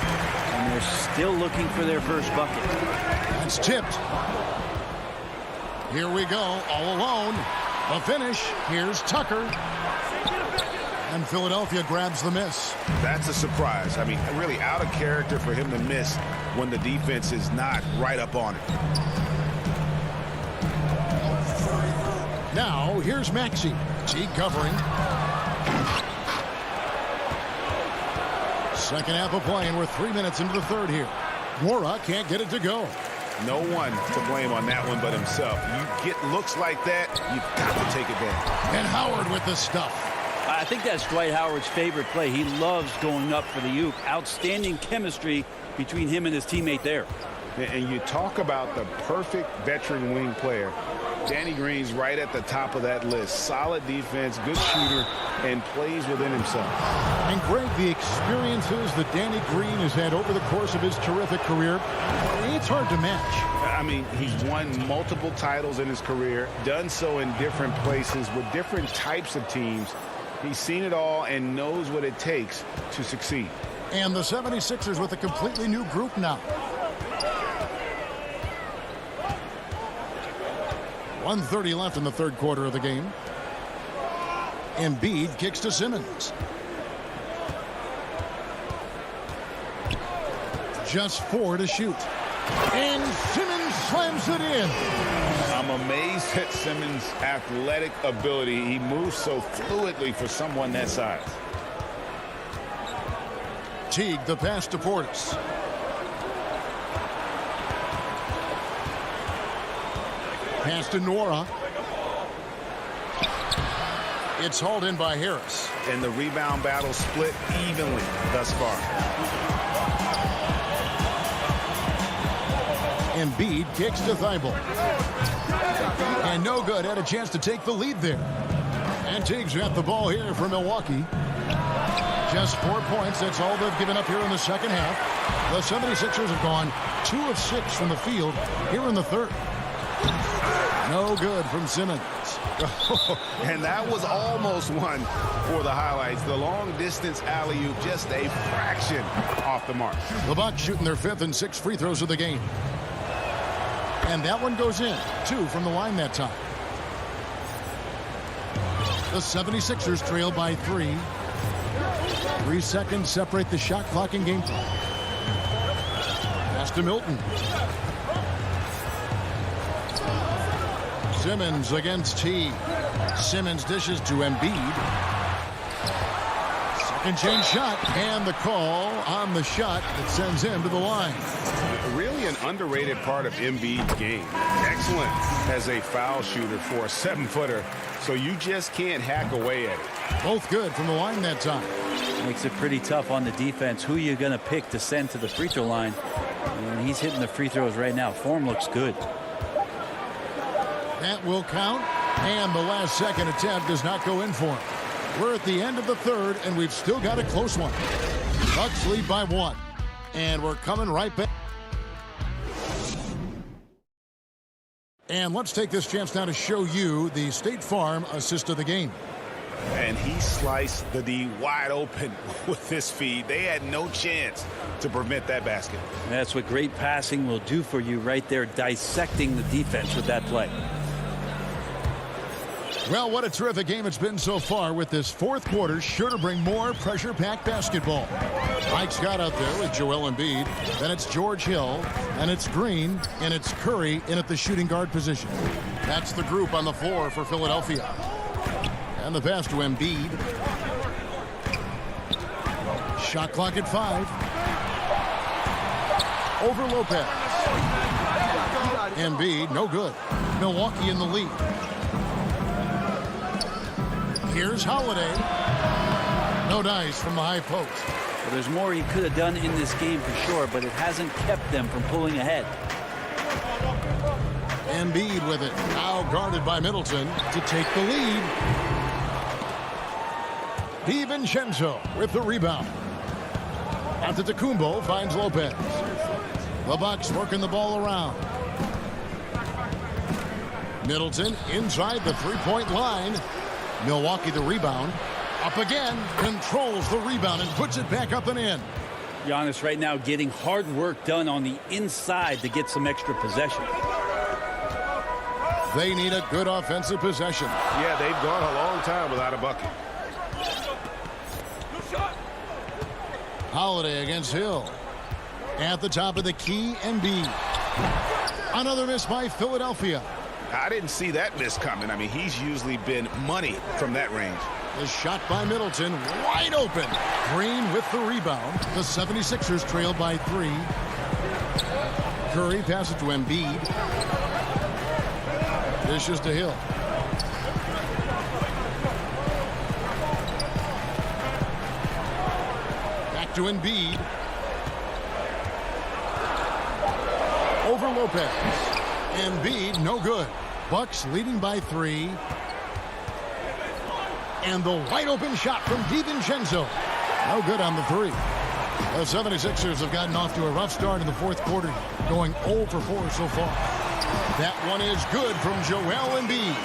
and they're still looking for their first bucket. That's tipped. Here we go, all alone. The finish. Here's Tucker. And Philadelphia grabs the miss. That's a surprise. I mean, really out of character for him to miss when the defense is not right up on it. Now, here's Maxey. Teague covering. Second half of play, and we're 3 minutes into the third here. Mora can't get it to go. No one to blame on that one but himself. You get looks like that, you've got to take it down. And Howard with the stuff. I think that's Dwight Howard's favorite play. He loves going up for the Uke. Outstanding chemistry between him and his teammate there. And you talk about the perfect veteran wing player. Danny Green's right at the top of that list. Solid defense, good shooter, and plays within himself. And Greg, the experiences that Danny Green has had over the course of his terrific career, it's hard to match. I mean, he's won multiple titles in his career, done so in different places with different types of teams. He's seen it all and knows what it takes to succeed. And the 76ers with a completely new group now. 1:30 left in the third quarter of the game. Embiid kicks to Simmons. Just 4 to shoot. And Simmons slams it in. I'm amazed at Simmons' athletic ability. He moves so fluidly for someone that size. Teague the pass to Portis. Pass to Nora. It's hauled in by Harris. And the rebound battle split evenly thus far. Embiid kicks to Thibault. And no good. Had a chance to take the lead there. And Teague's got the ball here for Milwaukee. Just 4 points. That's all they've given up here in the second half. The 76ers have gone 2 of 6 from the field here in the third. No good from Simmons. And that was almost one for the highlights. The long-distance alley-oop, just a fraction off the mark. The Bucks shooting their 5th and 6th free throws of the game. And that one goes in. 2 from the line that time. The 76ers trail by 3. 3 seconds separate the shot clock and game clock. Pass to Milton. Simmons against T. Simmons dishes to Embiid. Second change shot. And the call on the shot that sends him to the line. Really an underrated part of Embiid's game. Excellent as a foul shooter for a 7-footer. So you just can't hack away at it. Both good from the line that time. Makes it pretty tough on the defense. Who you're going to pick to send to the free throw line. And he's hitting the free throws right now. Form looks good. That will count. And the last second attempt does not go in for him. We're at the end of the third, and we've still got a close one. Bucks lead by 1. And we're coming right back. And let's take this chance now to show you the State Farm assist of the game. And he sliced the D wide open with this feed. They had no chance to prevent that basket. And that's what great passing will do for you right there, dissecting the defense with that play. Well, what a terrific game it's been so far, with this fourth quarter sure to bring more pressure-packed basketball. Mike Scott out there with Joel Embiid. Then it's George Hill, and it's Green, and it's Curry in at the shooting guard position. That's the group on the floor for Philadelphia. And the pass to Embiid. Shot clock at 5. Over Lopez. Embiid, no good. Milwaukee in the lead. Here's Holiday. No dice from the high post. Well, there's more he could have done in this game for sure, but it hasn't kept them from pulling ahead. Embiid with it. Now guarded by Middleton to take the lead. DiVincenzo with the rebound. Antetokounmpo finds Lopez. The Bucks working the ball around. Middleton inside the three-point line. Milwaukee the rebound. Up again, controls the rebound and puts it back up and in. Giannis right now getting hard work done on the inside to get some extra possession. They need a good offensive possession. Yeah, they've gone a long time without a bucket. Holiday against Hill. At the top of the key, Embiid. Another miss by Philadelphia. I didn't see that miss coming. I mean, he's usually been money from that range. The shot by Middleton, wide open. Green with the rebound. The 76ers trail by 3. Curry passes to Embiid. Dishes to Hill. Back to Embiid. Over Lopez. Embiid, no good. Bucks leading by 3. And the wide open shot from DiVincenzo. No good on the 3. The 76ers have gotten off to a rough start in the fourth quarter, going 0 for 4 so far. That one is good from Joel Embiid.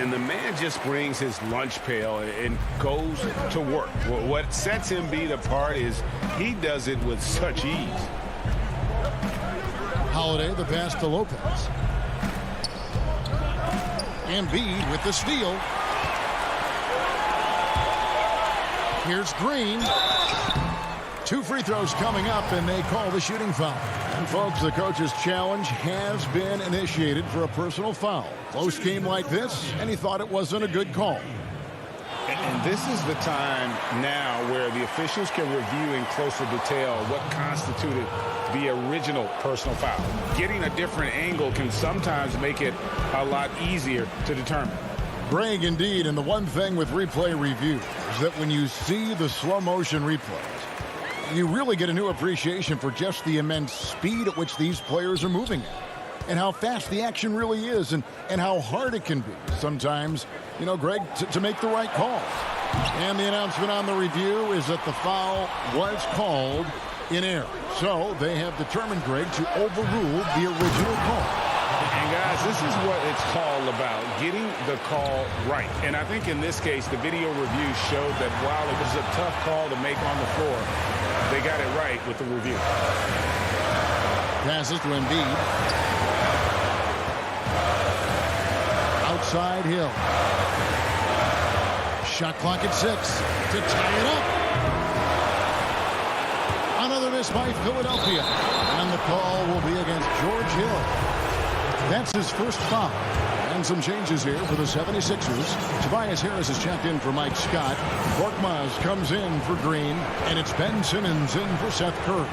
And the man just brings his lunch pail and goes to work. What sets Embiid apart is he does it with such ease. Holiday, the pass to Lopez. Embiid with the steal. Here's Green. 2 free throws coming up, and they call the shooting foul. And, folks, the coach's challenge has been initiated for a personal foul. Close game like this, and he thought it wasn't a good call. And this is the time now where the officials can review in closer detail what constituted the original personal foul. Getting a different angle can sometimes make it a lot easier to determine. Greg, indeed, and the one thing with replay review is that when you see the slow motion replays, you really get a new appreciation for just the immense speed at which these players are moving at, and how fast the action really is, and how hard it can be sometimes, you know, Greg, to make the right call. And the announcement on the review is that the foul was called in error. So they have determined, Greg, to overrule the original call. And, guys, this is what it's all about, getting the call right. And I think in this case, the video review showed that while it was a tough call to make on the floor, they got it right with the review. Passes to Embiid. Outside Hill. Shot clock at 6 to tie it up. Another miss by Philadelphia. And the call will be against George Hill. That's his first foul. And some changes here for the 76ers. Tobias Harris is checked in for Mike Scott. Korkmaz comes in for Green. And it's Ben Simmons in for Seth Curry.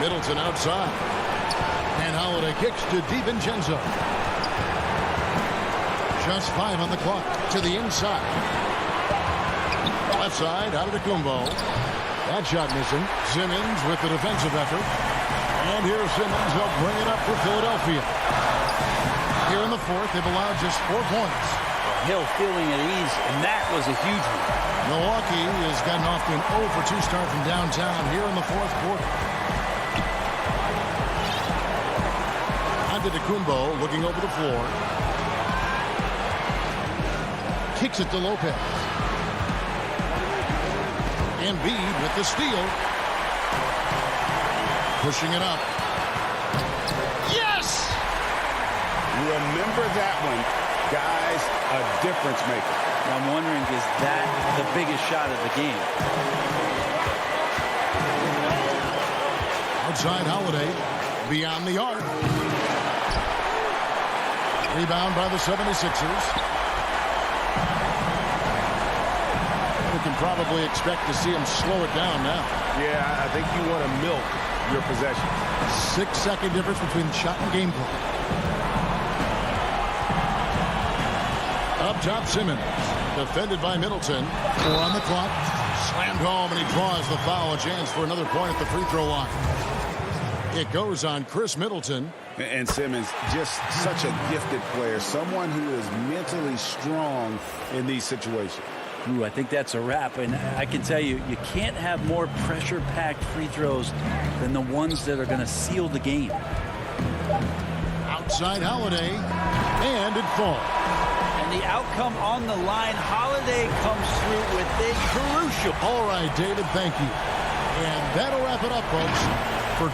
Middleton outside. And Holiday kicks to DiVincenzo. Just 5 on the clock. To the inside. Left side, out of the Kumbo. That shot missing. Simmons with the defensive effort. And here's Simmons. They'll bring it up for Philadelphia. Here in the fourth, they've allowed just 4 points. Hill feeling at ease, and that was a huge one. Milwaukee has gotten off to an 0 for 2 start from downtown here in the fourth quarter. Antetokounmpo looking over the floor. Kicks it to Lopez. Embiid with the steal. Pushing it up. Yes! Remember that one. Guys, a difference maker. I'm wondering, is that the biggest shot of the game? Outside Holiday. Beyond the arc. Rebound by the 76ers. We can probably expect to see him slow it down now. Yeah, I think you want to milk your possession. 6-second difference between shot and game play. Up top, Simmons. Defended by Middleton. 4 on the clock. Slammed home, and he draws the foul. A chance for another point at the free throw line. It goes on Chris Middleton. And Simmons, just such a gifted player. Someone who is mentally strong in these situations. Ooh, I think that's a wrap. And I can tell you, you can't have more pressure-packed free throws than the ones that are going to seal the game. Outside Holiday. And it falls. And the outcome on the line, Holiday comes through with a crucial. All right, David, thank you. And that'll wrap it up, folks. For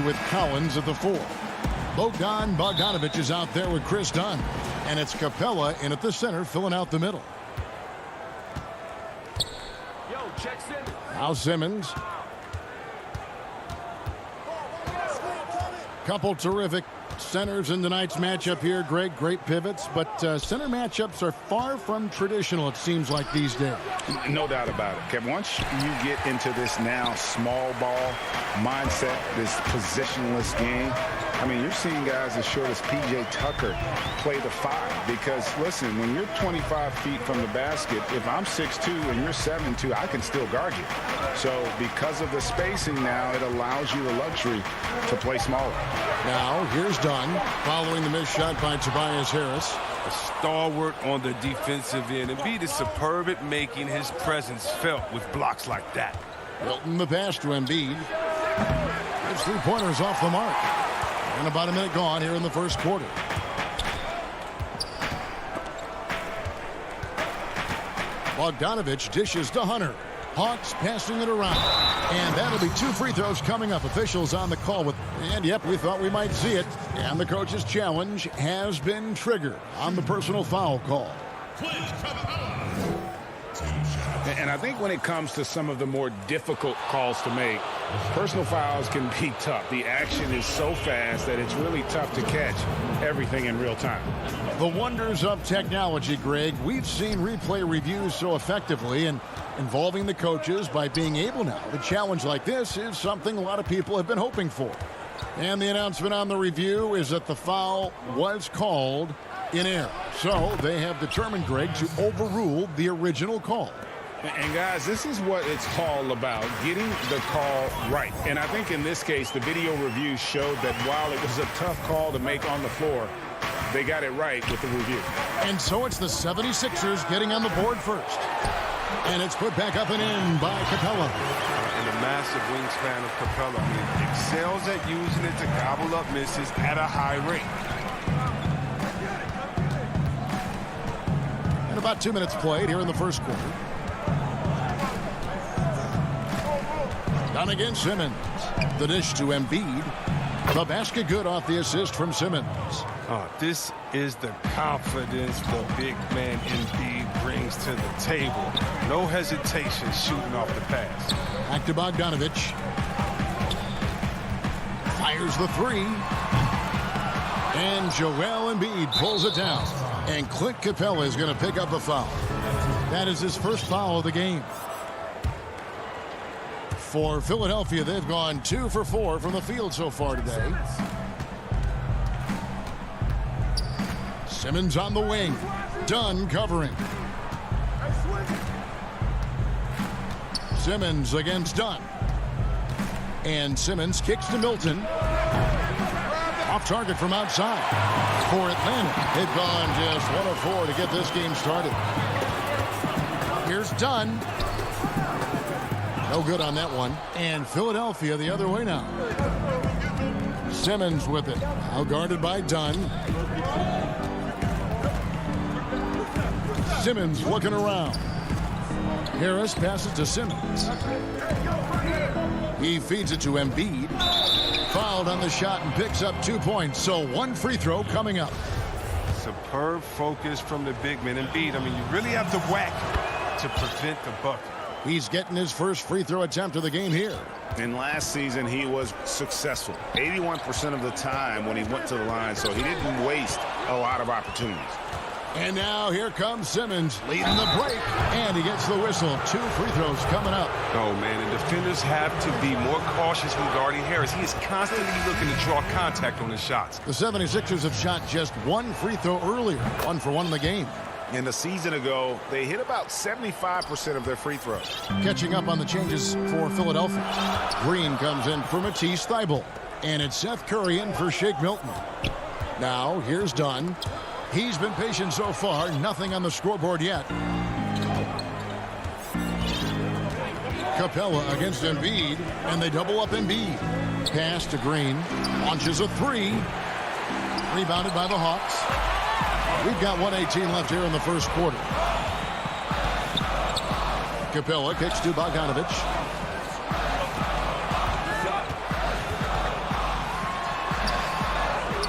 With Collins at the 4. Bogdanovich is out there with Chris Dunn. And it's Capella in at the center, filling out the middle. Now Simmons. Couple terrific centers in tonight's matchup here, Greg. Great pivots, but center matchups are far from traditional, it seems like, these days. No doubt about it, Kev. Once you get into this now small ball mindset, this positionless game, I mean, you're seeing guys as short as P.J. Tucker play the 5. Because, listen, when you're 25 feet from the basket, if I'm 6'2" and you're 7'2", I can still guard you. So because of the spacing now, it allows you the luxury to play smaller. Now, here's Dunn, following the missed shot by Tobias Harris. A stalwart on the defensive end. Embiid is superb at making his presence felt with blocks like that. Milton the pass to Embiid. His 3-pointers off the mark. And about a minute gone here in the first quarter. Bogdanovich dishes to Hunter. Hawks passing it around. And that'll be 2 free throws coming up. Officials on the call with, and yep, we thought we might see it. And the coach's challenge has been triggered on the personal foul call. And I think when it comes to some of the more difficult calls to make, personal fouls can be tough. The action is so fast that it's really tough to catch everything in real time. The wonders of technology, Greg. We've seen replay reviews so effectively, and involving the coaches by being able now to challenge like this is something a lot of people have been hoping for. And the announcement on the review is that the foul was called in error. So they have determined, Greg, to overrule the original call. And guys, this is what it's all about, getting the call right. And I think in this case, the video review showed that while it was a tough call to make on the floor, they got it right with the review. And so it's the 76ers getting on the board first. And it's put back up and in by Capella. And the massive wingspan of Capella. He excels at using it to gobble up misses at a high rate. And about 2 minutes played here in the first quarter. Down again, Simmons. The dish to Embiid. The basket good off the assist from Simmons. This is the confidence the big man Embiid brings to the table. No hesitation shooting off the pass. Back to Bogdanovich. Fires the 3. And Joel Embiid pulls it down. And Clint Capella is going to pick up a foul. That is his first foul of the game. For Philadelphia, they've gone 2 for 4 from the field so far today. Simmons on the wing. Dunn covering. Simmons against Dunn. And Simmons kicks to Milton. Off target from outside. For Atlanta, they've gone just 1 of 4 to get this game started. Here's Dunn. No good on that one. And Philadelphia the other way now. Simmons with it. Now guarded by Dunn. Simmons looking around. Harris passes to Simmons. He feeds it to Embiid. Fouled on the the shot and picks up 2 points. So one free throw coming up. Superb focus from the big man. Embiid, I mean, you really have to whack to prevent the bucket. He's getting his first free throw attempt of the game here. And last season, he was successful 81% of the time when he went to the line, so he didn't waste a lot of opportunities. And now here comes Simmons leading the break, and he gets the whistle. 2 free throws coming up. Oh, man, and defenders have to be more cautious when guarding Harris. He is constantly looking to draw contact on his shots. The 76ers have shot just 1 free throw earlier, 1 for 1 in the game. And a season ago, they hit about 75% of their free throws. Catching up on the changes for Philadelphia. Green comes in for Matisse Thybulle. And it's Seth Curry in for Shake Milton. Now, here's Dunn. He's been patient so far. Nothing on the scoreboard yet. Capella against Embiid. And they double up Embiid. Pass to Green. Launches a 3. Rebounded by the Hawks. We've got 1:18 left here in the first quarter. Capella kicks to Bogdanovich.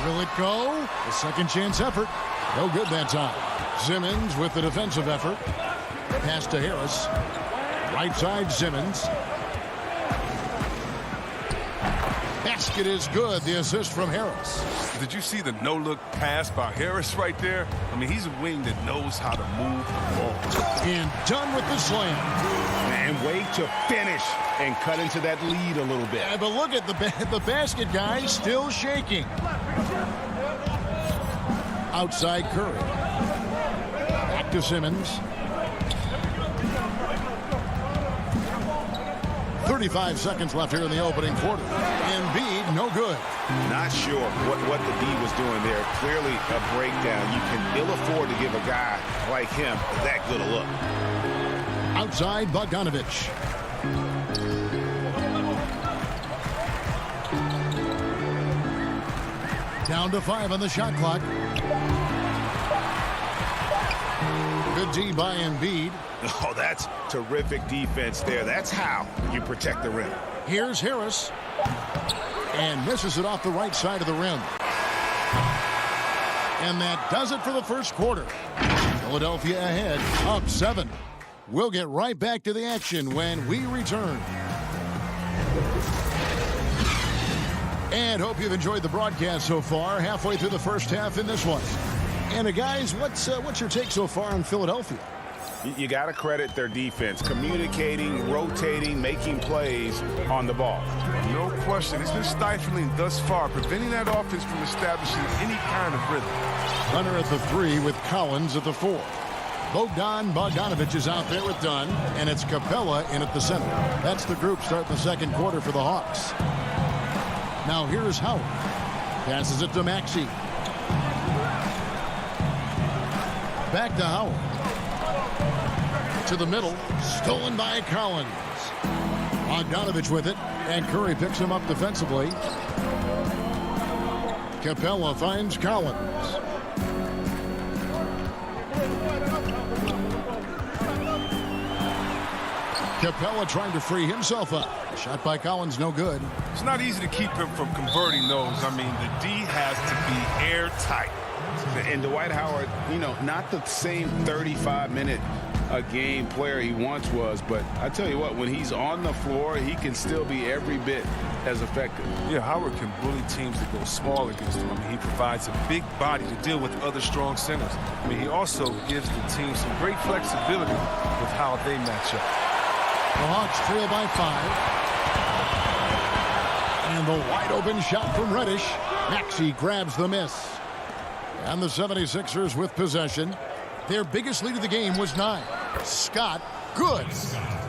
Will it go? A second chance effort. No good that time. Simmons with the defensive effort. Pass to Harris. Right side Simmons. Basket is good. The assist from Harris. Did you see the no-look pass by Harris right there? I mean, he's a wing that knows how to move the ball. And done with the slam. And wait to finish and cut into that lead a little bit. Yeah, but look at the basket guy still shaking. Outside Curry. Back to Simmons. 35 seconds left here in the opening quarter. Embiid, no good. Not sure what the D was doing there. Clearly a breakdown. You can ill afford to give a guy like him that good a look. Outside Bogdanovich. Down to 5 on the shot clock. Good D by Embiid. Oh, that's terrific defense there. That's how you protect the rim. Here's Harris. And misses it off the right side of the rim. And that does it for the first quarter. Philadelphia ahead, up 7. We'll get right back to the action when we return. And hope you've enjoyed the broadcast so far. Halfway through the first half in this one. And guys, what's your take so far on Philadelphia? You got to credit their defense, communicating, rotating, making plays on the ball. No question. It's been stifling thus far, preventing that offense from establishing any kind of rhythm. Hunter at the 3 with Collins at the 4. Bogdanovich is out there with Dunn, and it's Capella in at the center. That's the group starting the second quarter for the Hawks. Now here's Howard. Passes it to Maxey. Back to Howard. To the middle. Stolen by Collins. Bogdanovich with it. And Curry picks him up defensively. Capella finds Collins. Capella trying to free himself up. Shot by Collins, no good. It's not easy to keep him from converting those. I mean, the D has to be airtight. And Dwight Howard, not the same 35-minute a game player he once was, but I tell you what, when he's on the floor, he can still be every bit as effective. Yeah, Howard can bully teams that go small against him. I mean, he provides a big body to deal with other strong centers. I mean, he also gives the team some great flexibility with how they match up. The Hawks trail by 5. And the wide open shot from Reddish. Maxey grabs the miss. And the 76ers with possession. Their biggest lead of the game was 9. Scott, good.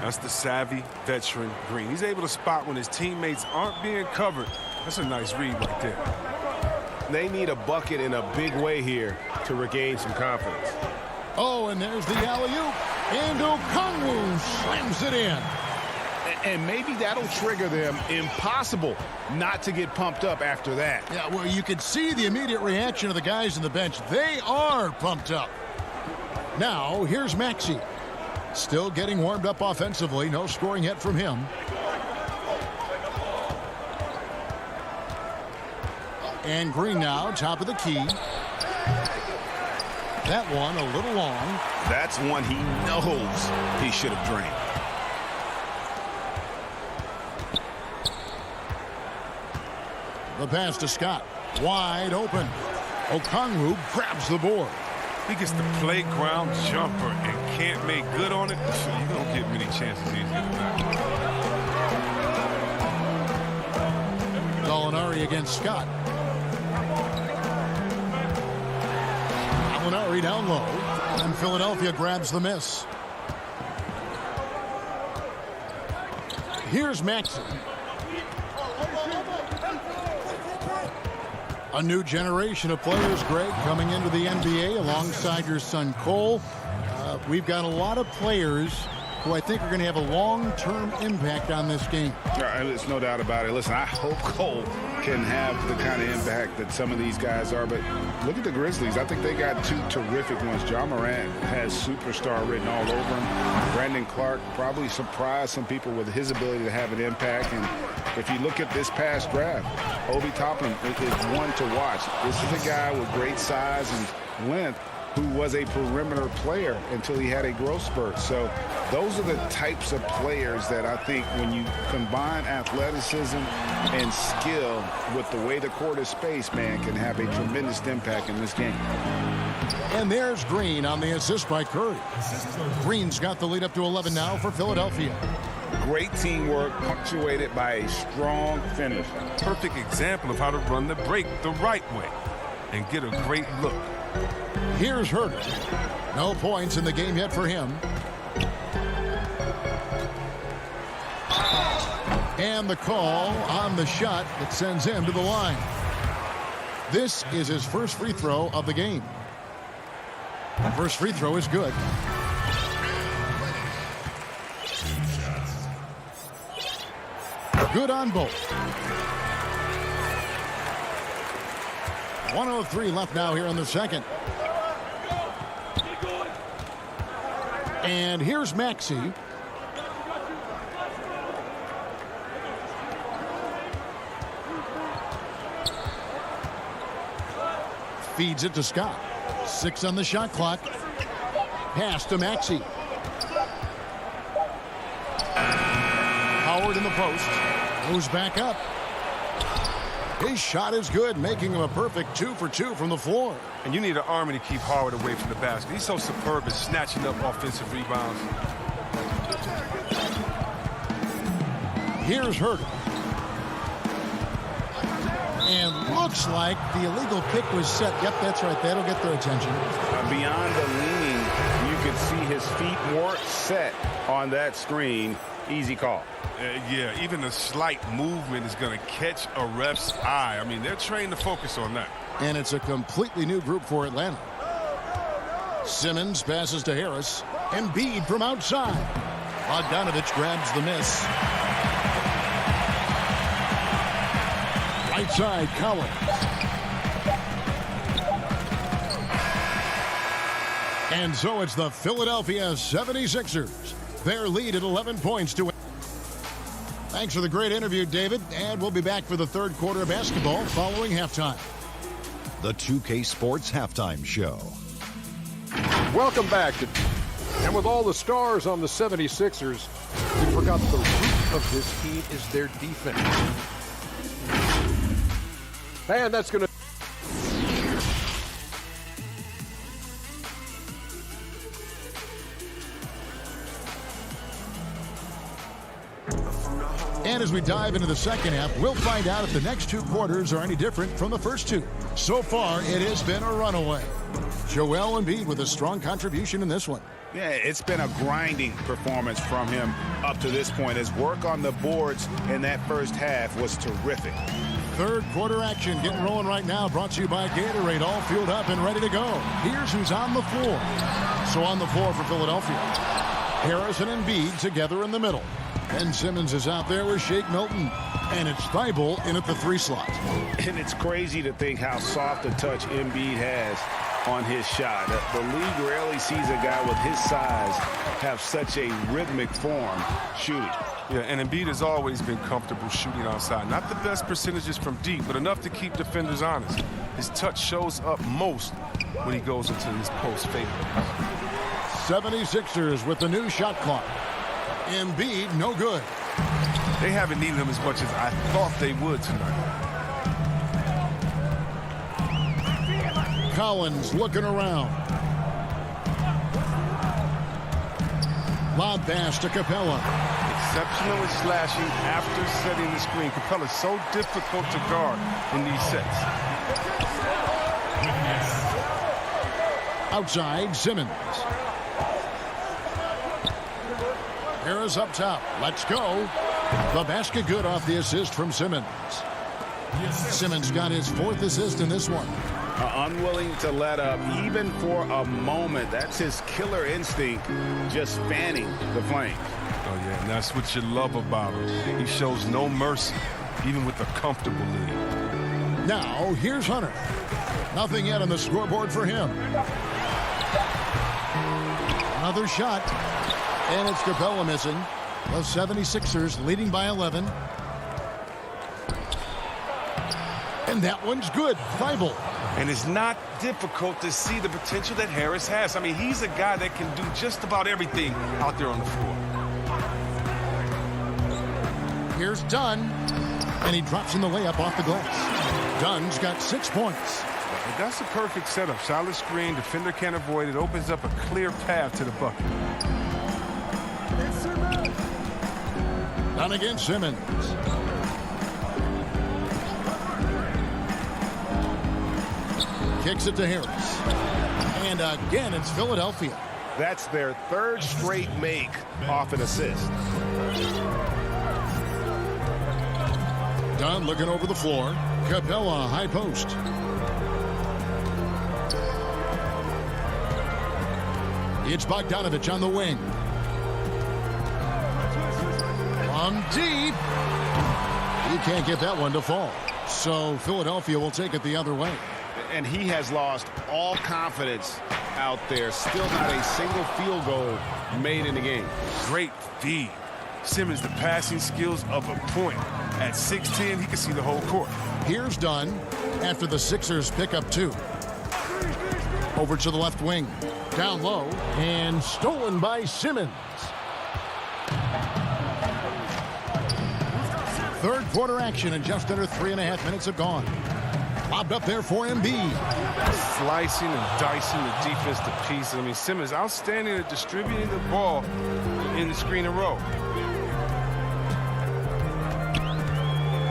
That's the savvy veteran Green. He's able to spot when his teammates aren't being covered. That's a nice read right there. They need a bucket in a big way here to regain some confidence. Oh, and there's the alley-oop. And Okongwu slams it in. And maybe that'll trigger them. Impossible not to get pumped up after that. Yeah, well, you can see the immediate reaction of the guys on the bench. They are pumped up. Now, here's Maxey. Still getting warmed up offensively. No scoring yet from him. And Green now, top of the key. That one a little long. That's one he knows he should have drained. The pass to Scott. Wide open. Okongwu grabs the board. He gets the playground jumper and can't make good on it. You don't get many chances easy as that. Gallinari against Scott. Gallinari down low. And Philadelphia grabs the miss. Here's Maxey. A new generation of players, Greg, coming into the NBA alongside your son Cole. We've got a lot of players who I think are going to have a long-term impact on this game. There's no doubt about it. Listen, I hope Cole can have the kind of impact that some of these guys are, but look at the Grizzlies. I think they got two terrific ones. Ja Morant has superstar written all over him. Brandon Clark probably surprised some people with his ability to have an impact. And if you look at this past draft, Obi Toppin is one to watch. This is a guy with great size and length who was a perimeter player until he had a growth spurt. So those are the types of players that I think when you combine athleticism and skill with the way the court is spaced, man, can have a tremendous impact in this game. And there's Green on the assist by Curry. Green's got the lead up to 11 now for Philadelphia. Great teamwork punctuated by a strong finish. Perfect example of how to run the break the right way and get a great look. Here's Herter. No points in the game yet for him. And the call on the shot that sends him to the line. This is his first free throw of the game. The first free throw is good. Good on both. 1:03 left now here in the second. And here's Maxey. Feeds it to Scott. 6 on the shot clock. Pass to Maxey. Howard in the post. Goes back up. His shot is good, making him a perfect 2 for 2 from the floor. And you need an army to keep Howard away from the basket. He's so superb at snatching up offensive rebounds. Here's Herter. And looks like the illegal pick was set. Yep, that's right. That'll get their attention. Beyond the leaning, you could see his feet more set on that screen. Easy call. Yeah, even a slight movement is going to catch a ref's eye. I mean, they're trained to focus on that. And it's a completely new group for Atlanta. Simmons passes to Harris. Embiid from outside. Bogdanovich grabs the miss. Right side, Collins. And so it's the Philadelphia 76ers. Their lead at 11 points to... Thanks for the great interview, David. And we'll be back for the third quarter of basketball following halftime. The 2K Sports Halftime Show. Welcome back. And with all the stars on the 76ers, we forgot the root of this team is their defense. Man, that's going to... And as we dive into the second half, we'll find out if the next 2 quarters are any different from the first 2. So far, it has been a runaway. Joel Embiid with a strong contribution in this one. Yeah, it's been a grinding performance from him up to this point. His work on the boards in that first half was terrific. Third quarter action getting rolling right now, brought to you by Gatorade, all fueled up and ready to go. Here's who's on the floor. So on the floor for Philadelphia, Harris and Embiid together in the middle. Ben Simmons is out there with Shake Milton. And it's Thibault in at the 3 slot. And it's crazy to think how soft a touch Embiid has. on his shot. The league rarely sees a guy with his size have such a rhythmic form shooting. Yeah, and Embiid has always been comfortable shooting outside. Not the best percentages from deep, but enough to keep defenders honest. His touch shows up most when he goes into his post fade. 76ers with the new shot clock. Embiid, no good. They haven't needed him as much as I thought they would tonight. Collins looking around. Lob pass to Capella. Exceptional at slashing after setting the screen. Capella's so difficult to guard in these sets. Outside, Simmons. Harris up top. Let's go. The basket good off the assist from Simmons. Simmons got his 4th assist in this one. Unwilling to let up even for a moment. That's his killer instinct, just fanning the flames. Oh, yeah, and that's what you love about him. He shows no mercy, even with a comfortable lead. Now, here's Hunter. Nothing yet on the scoreboard for him. Another shot. And it's Capella missing. The 76ers leading by 11. And that one's good. Thibault. And it's not difficult to see the potential that Harris has. I mean, he's a guy that can do just about everything out there on the floor. Here's Dunn. And he drops in the layup off the glass. Dunn's got 6 points. And that's a perfect setup. Solid screen. Defender can't avoid it. Opens up a clear path to the bucket. Dunn against Simmons. Kicks it to Harris. And again, it's Philadelphia. That's their 3rd straight make off an assist. Dunn looking over the floor. Capella, high post. It's Bogdanovich on the wing. From deep. He can't get that one to fall. So Philadelphia will take it the other way. And he has lost all confidence out there. Still not a single field goal made in the game. Great feed. Simmons, the passing skills of a point. At 6'10", he can see the whole court. Here's Dunn after the Sixers pick up 2. Over to the left wing. Down low. And stolen by Simmons. 3rd quarter action and just under 3.5 minutes have gone. Lobbed up there for Embiid. Slicing and dicing the defense to pieces. I mean, Simmons outstanding at distributing the ball in the screen and roll.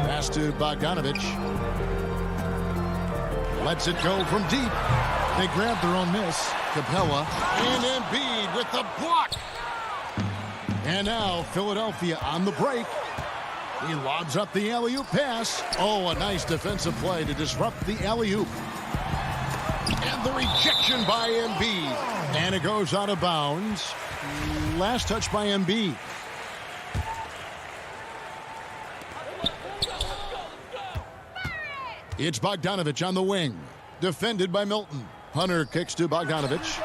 Pass to Bogdanovich. Lets it go from deep. They grab their own miss. Capella and Embiid with the block. And now Philadelphia on the break. He lobs up the alley-oop pass. Oh, a nice defensive play to disrupt the alley-oop. And the rejection by Embiid. And it goes out of bounds. Last touch by Embiid. It's Bogdanovich on the wing. Defended by Milton. Hunter kicks to Bogdanovich.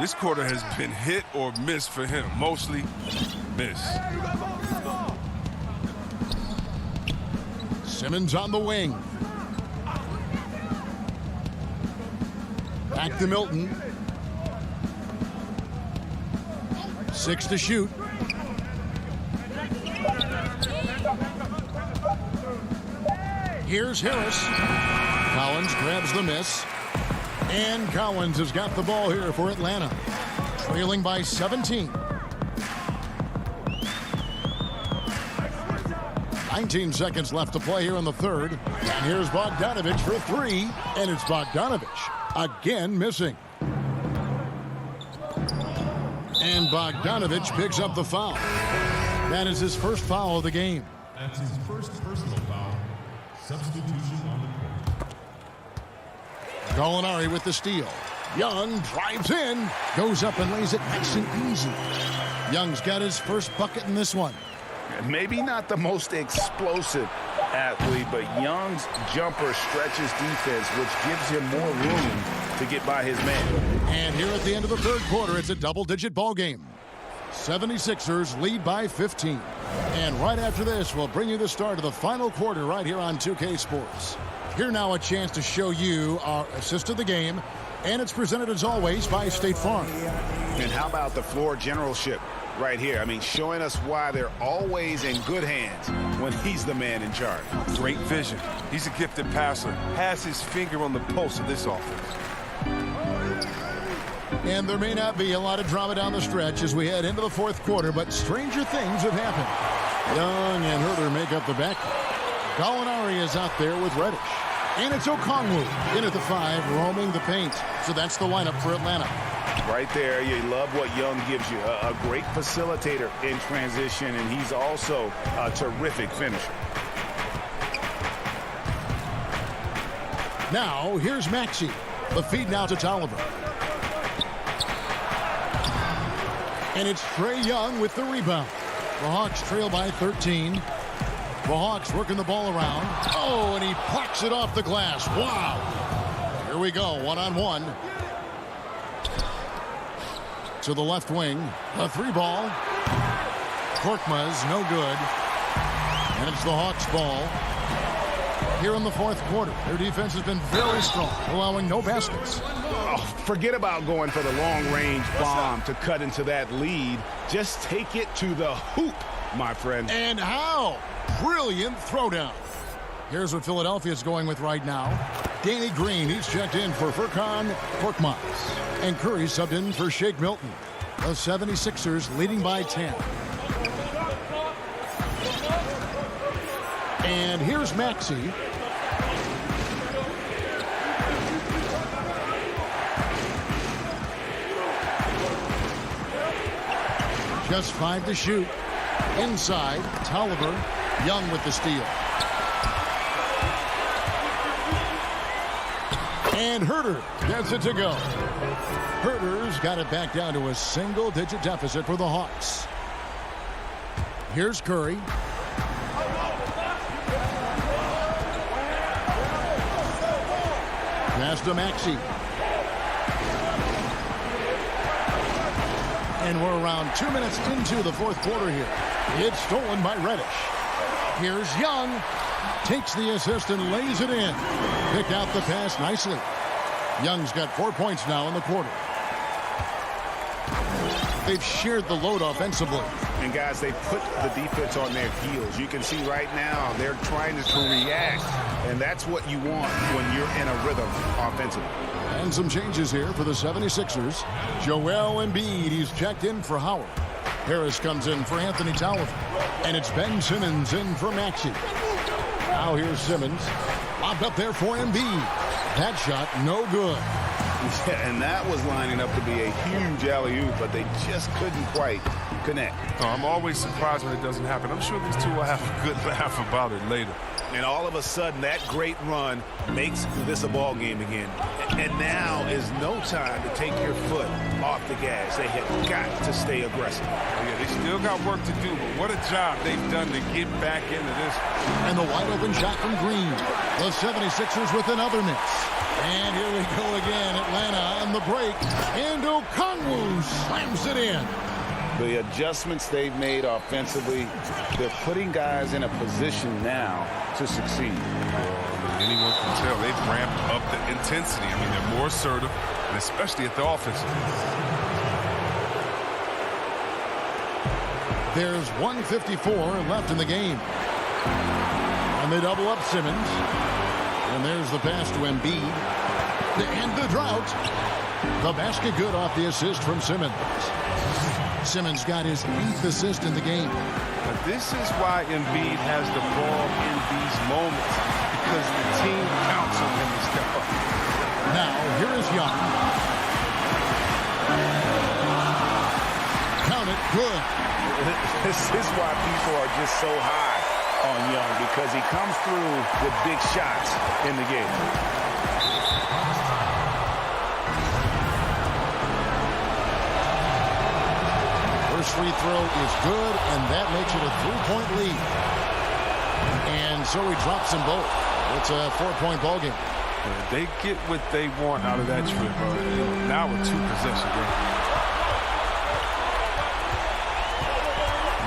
This quarter has been hit or miss for him. Mostly miss. Simmons on the wing. Back to Milton. 6 to shoot. Here's Harris. Collins grabs the miss. And Collins has got the ball here for Atlanta. Trailing by 17. 19 seconds left to play here in the 3rd. And here's Bogdanovich for 3. And it's Bogdanovich again missing. And Bogdanovich picks up the foul. That is his first foul of the game. That's his first personal foul. Substitution on the court. Gallinari with the steal. Young drives in. Goes up and lays it nice and easy. Young's got his first bucket in this one. Maybe not the most explosive athlete, but Young's jumper stretches defense, which gives him more room to get by his man. And here at the end of the third quarter, it's a double-digit ball game. 76ers lead by 15. And right after this, we'll bring you the start of the final quarter right here on 2K Sports. Here now a chance to show you our assist of the game, and it's presented as always by State Farm. And how about the floor generalship right here? I mean, showing us why they're always in good hands when he's the man in charge. Great vision. He's a gifted passer. Has his finger on the pulse of this offense. And there may not be a lot of drama down the stretch as we head into the fourth quarter, but stranger things have happened. Young and Herter make up the back. Gallinari is out there with Reddish. And it's Okongwu in at the 5, roaming the paint. So that's the lineup for Atlanta. Right there, you love what Young gives you. A great facilitator in transition, and he's also a terrific finisher. Now, here's Maxey. The feed now to Tolliver. And it's Trey Young with the rebound. The Hawks trail by 13. The Hawks working the ball around. Oh, and he plucks it off the glass. Wow. Here we go, one-on-one. To the left wing. A 3-ball. Korkmaz, no good. And it's the Hawks' ball. Here in the fourth quarter, their defense has been very strong, allowing no baskets. Oh, forget about going for the long-range bomb to cut into that lead. Just take it to the hoop, my friend. And how? Brilliant throwdown. Here's what Philadelphia's going with right now. Danny Green, he's checked in for Furkan Korkmaz. And Curry subbed in for Shake Milton. The 76ers leading by 10. And here's Maxey. Just 5 to shoot. Inside, Tolliver. Young with the steal. And Herter gets it to go. Herter's got it back down to a single-digit deficit for the Hawks. Here's Curry. Pass to Maxey. And we're around 2 minutes into the fourth quarter here. It's stolen by Reddish. Here's Young. Takes the assist and lays it in. Picked out the pass nicely. Young's got 4 points now in the quarter. They've shared the load offensively. And guys, they put the defense on their heels. You can see right now they're trying to react. And that's what you want when you're in a rhythm offensively. And some changes here for the 76ers. Joel Embiid, he's checked in for Howard. Harris comes in for Anthony Tolliver. And it's Ben Simmons in for Maxey. Now here's Simmons. Lobbed up there for Embiid. That shot, no good. Yeah, and that was lining up to be a huge alley-oop, but they just couldn't quite connect. Oh, I'm always surprised when it doesn't happen. I'm sure these two will have a good laugh about it later. And all of a sudden, that great run makes this a ball game again. And now is no time to take your foot off the gas. They have got to stay aggressive. Yeah, they still got work to do, but what a job they've done to get back into this. And the wide-open shot from Green. The 76ers with another miss. And here we go again, Atlanta on the break. And Okongwu slams it in. The adjustments they've made offensively, they're putting guys in a position now to succeed. Anyone can tell they've ramped up the intensity. I mean, they're more assertive, and especially at the offensive end. There's 1:54 left in the game. And they double up Simmons. And there's the pass to Embiid. To end the drought. The basket good off the assist from Simmons. Simmons got his 8th assist in the game. But this is why Embiid has the ball in these moments, because the team counts on him to step up. Now, here is Young. Count it, good. This is why people are just so high on Young, because he comes through with big shots in the game. First free throw is good, and that makes it a 3-point lead. And and so he drops them both. It's a 4-point ball game. They get what they want out of that trip. Now a 2-possession game.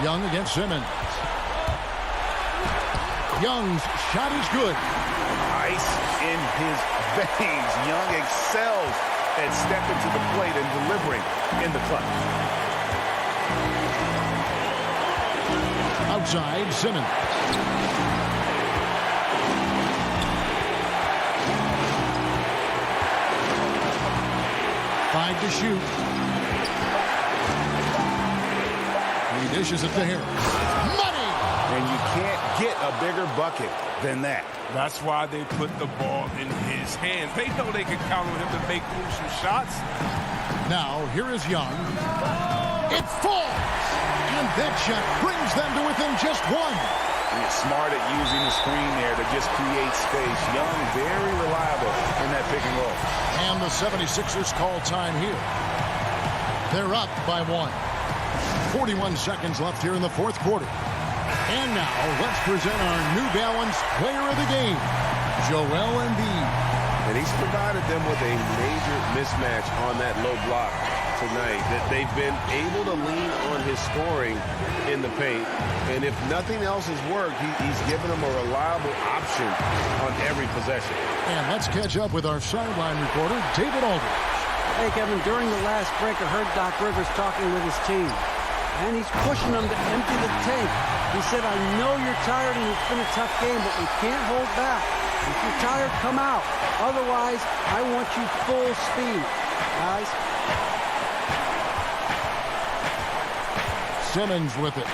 Young against Simmons. Young's shot is good. Ice in his veins. Young excels at stepping to the plate and delivering in the clutch. Outside, Simmons. Five to shoot. He dishes it to Harris. Money! And you can't get a bigger bucket than that. That's why they put the ball in his hands. They know they can count on him to make crucial shots. Now, here is Young. It falls! And that shot brings them to within just one. He's smart at using the screen there to just create space. Young, very reliable in that pick and roll. And the 76ers call time here. They're up by 1. 41 seconds left here in the fourth quarter. And now, let's present our New Balance player of the game, Joel Embiid. And he's provided them with a major mismatch on that low block tonight. That they've been able to lean on his scoring in the paint. And if nothing else has worked, he's given them a reliable option on every possession. And let's catch up with our sideline reporter, David Aldridge. Hey, Kevin, during the last break, I heard Doc Rivers talking with his team. And he's pushing them to empty the tank. He said, I know you're tired and it's been a tough game, but we can't hold back. If you're tired, come out. Otherwise, I want you full speed, guys. Simmons with it.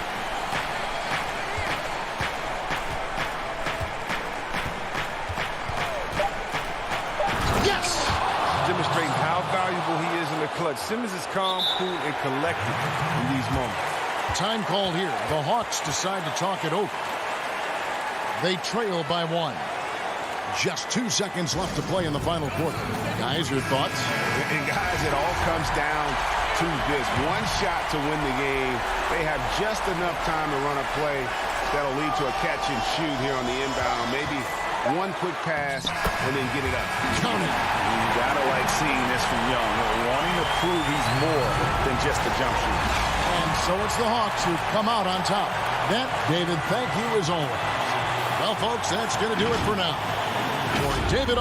Yes! Demonstrating how valuable he is in the clutch. Simmons is calm, cool, and collected in these moments. Time called here. The Hawks decide to talk it over. They trail by 1. Just 2 seconds left to play in the final quarter. Guys, your thoughts? And guys, it all comes down to this one shot to win the game. They have just enough time to run a play that'll lead to a catch and shoot here on the inbound. Maybe one quick pass and then get it up. Tony. You gotta like seeing this from Young, wanting to prove he's more than just a jump shooter. And so it's the Hawks who come out on top. That, David, thank you as always. Well, folks, that's going to do it for now. For David...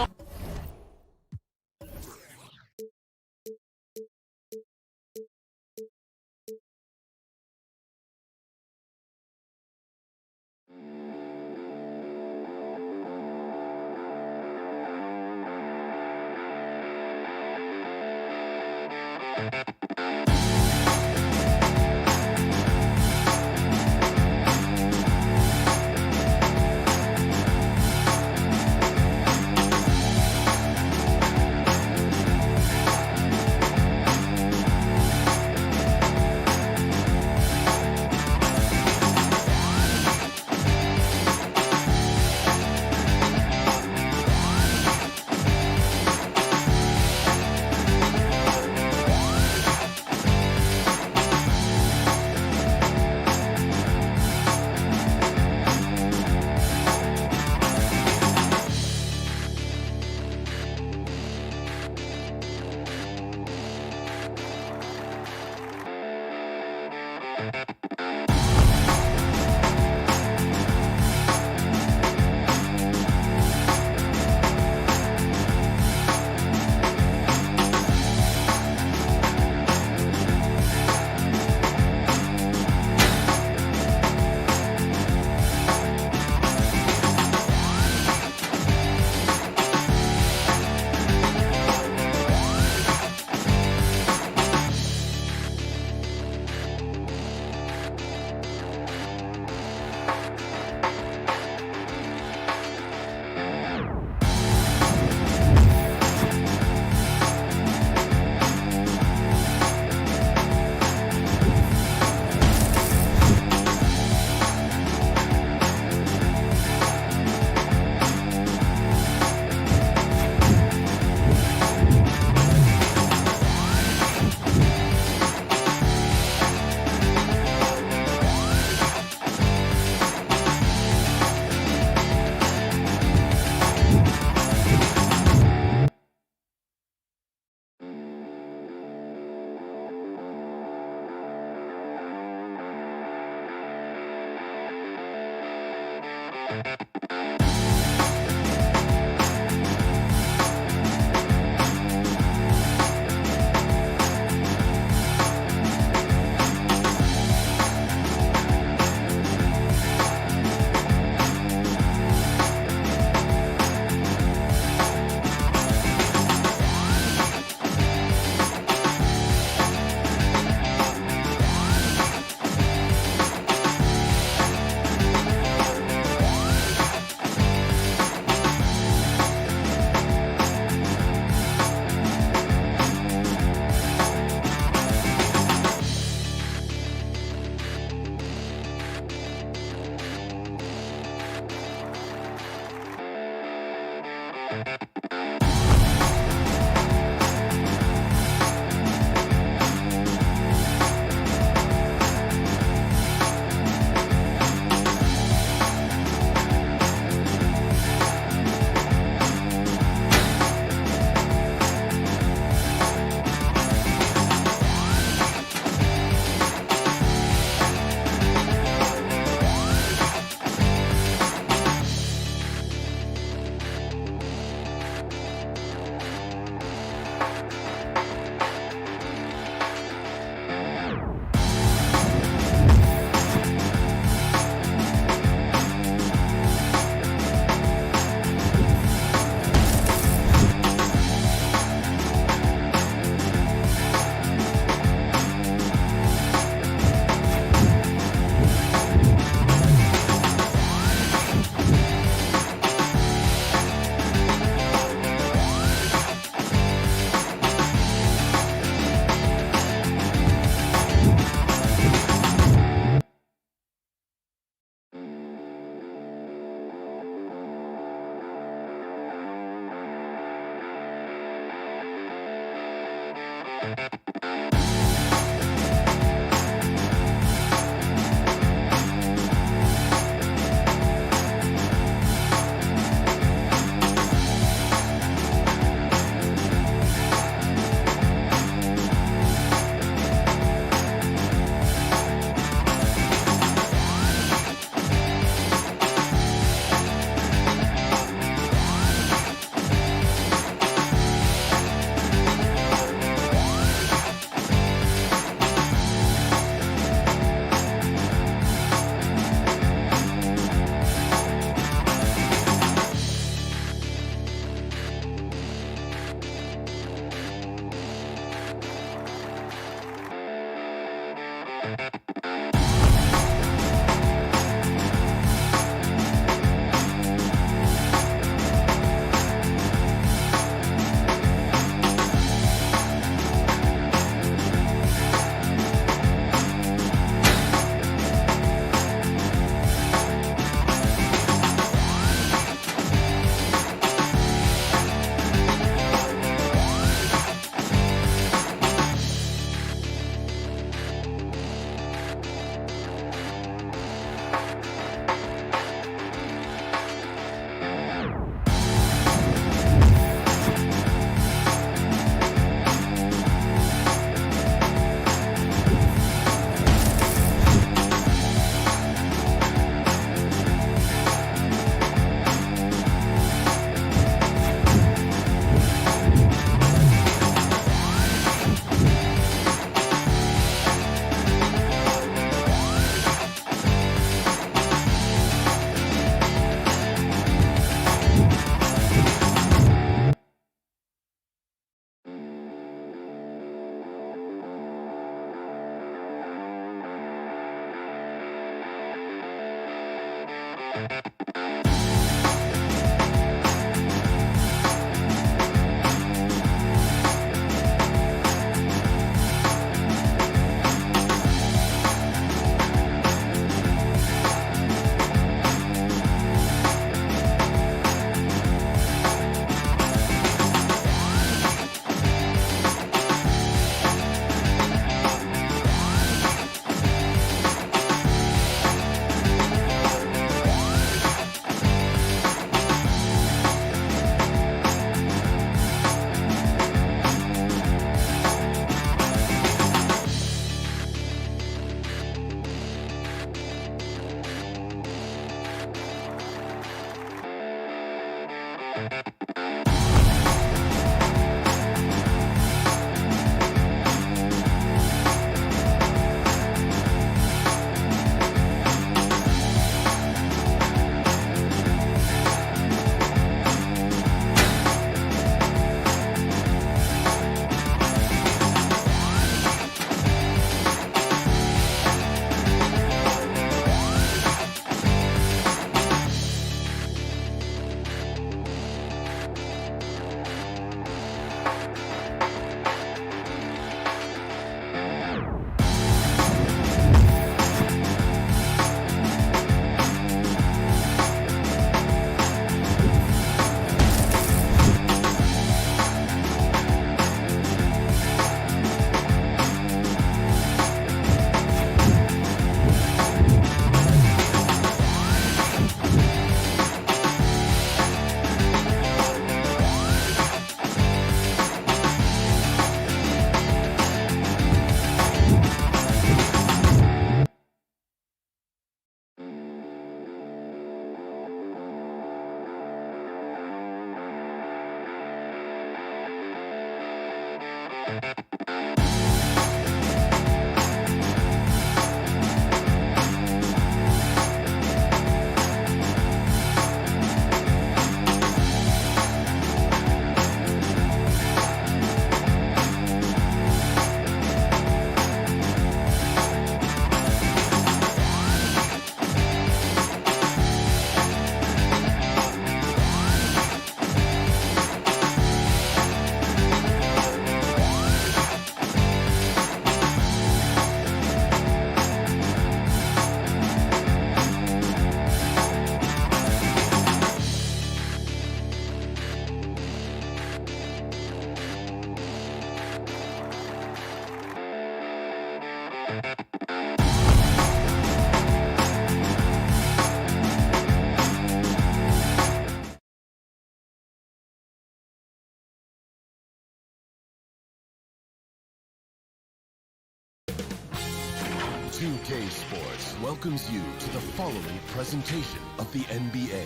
2K Sports welcomes you to the following presentation of the NBA.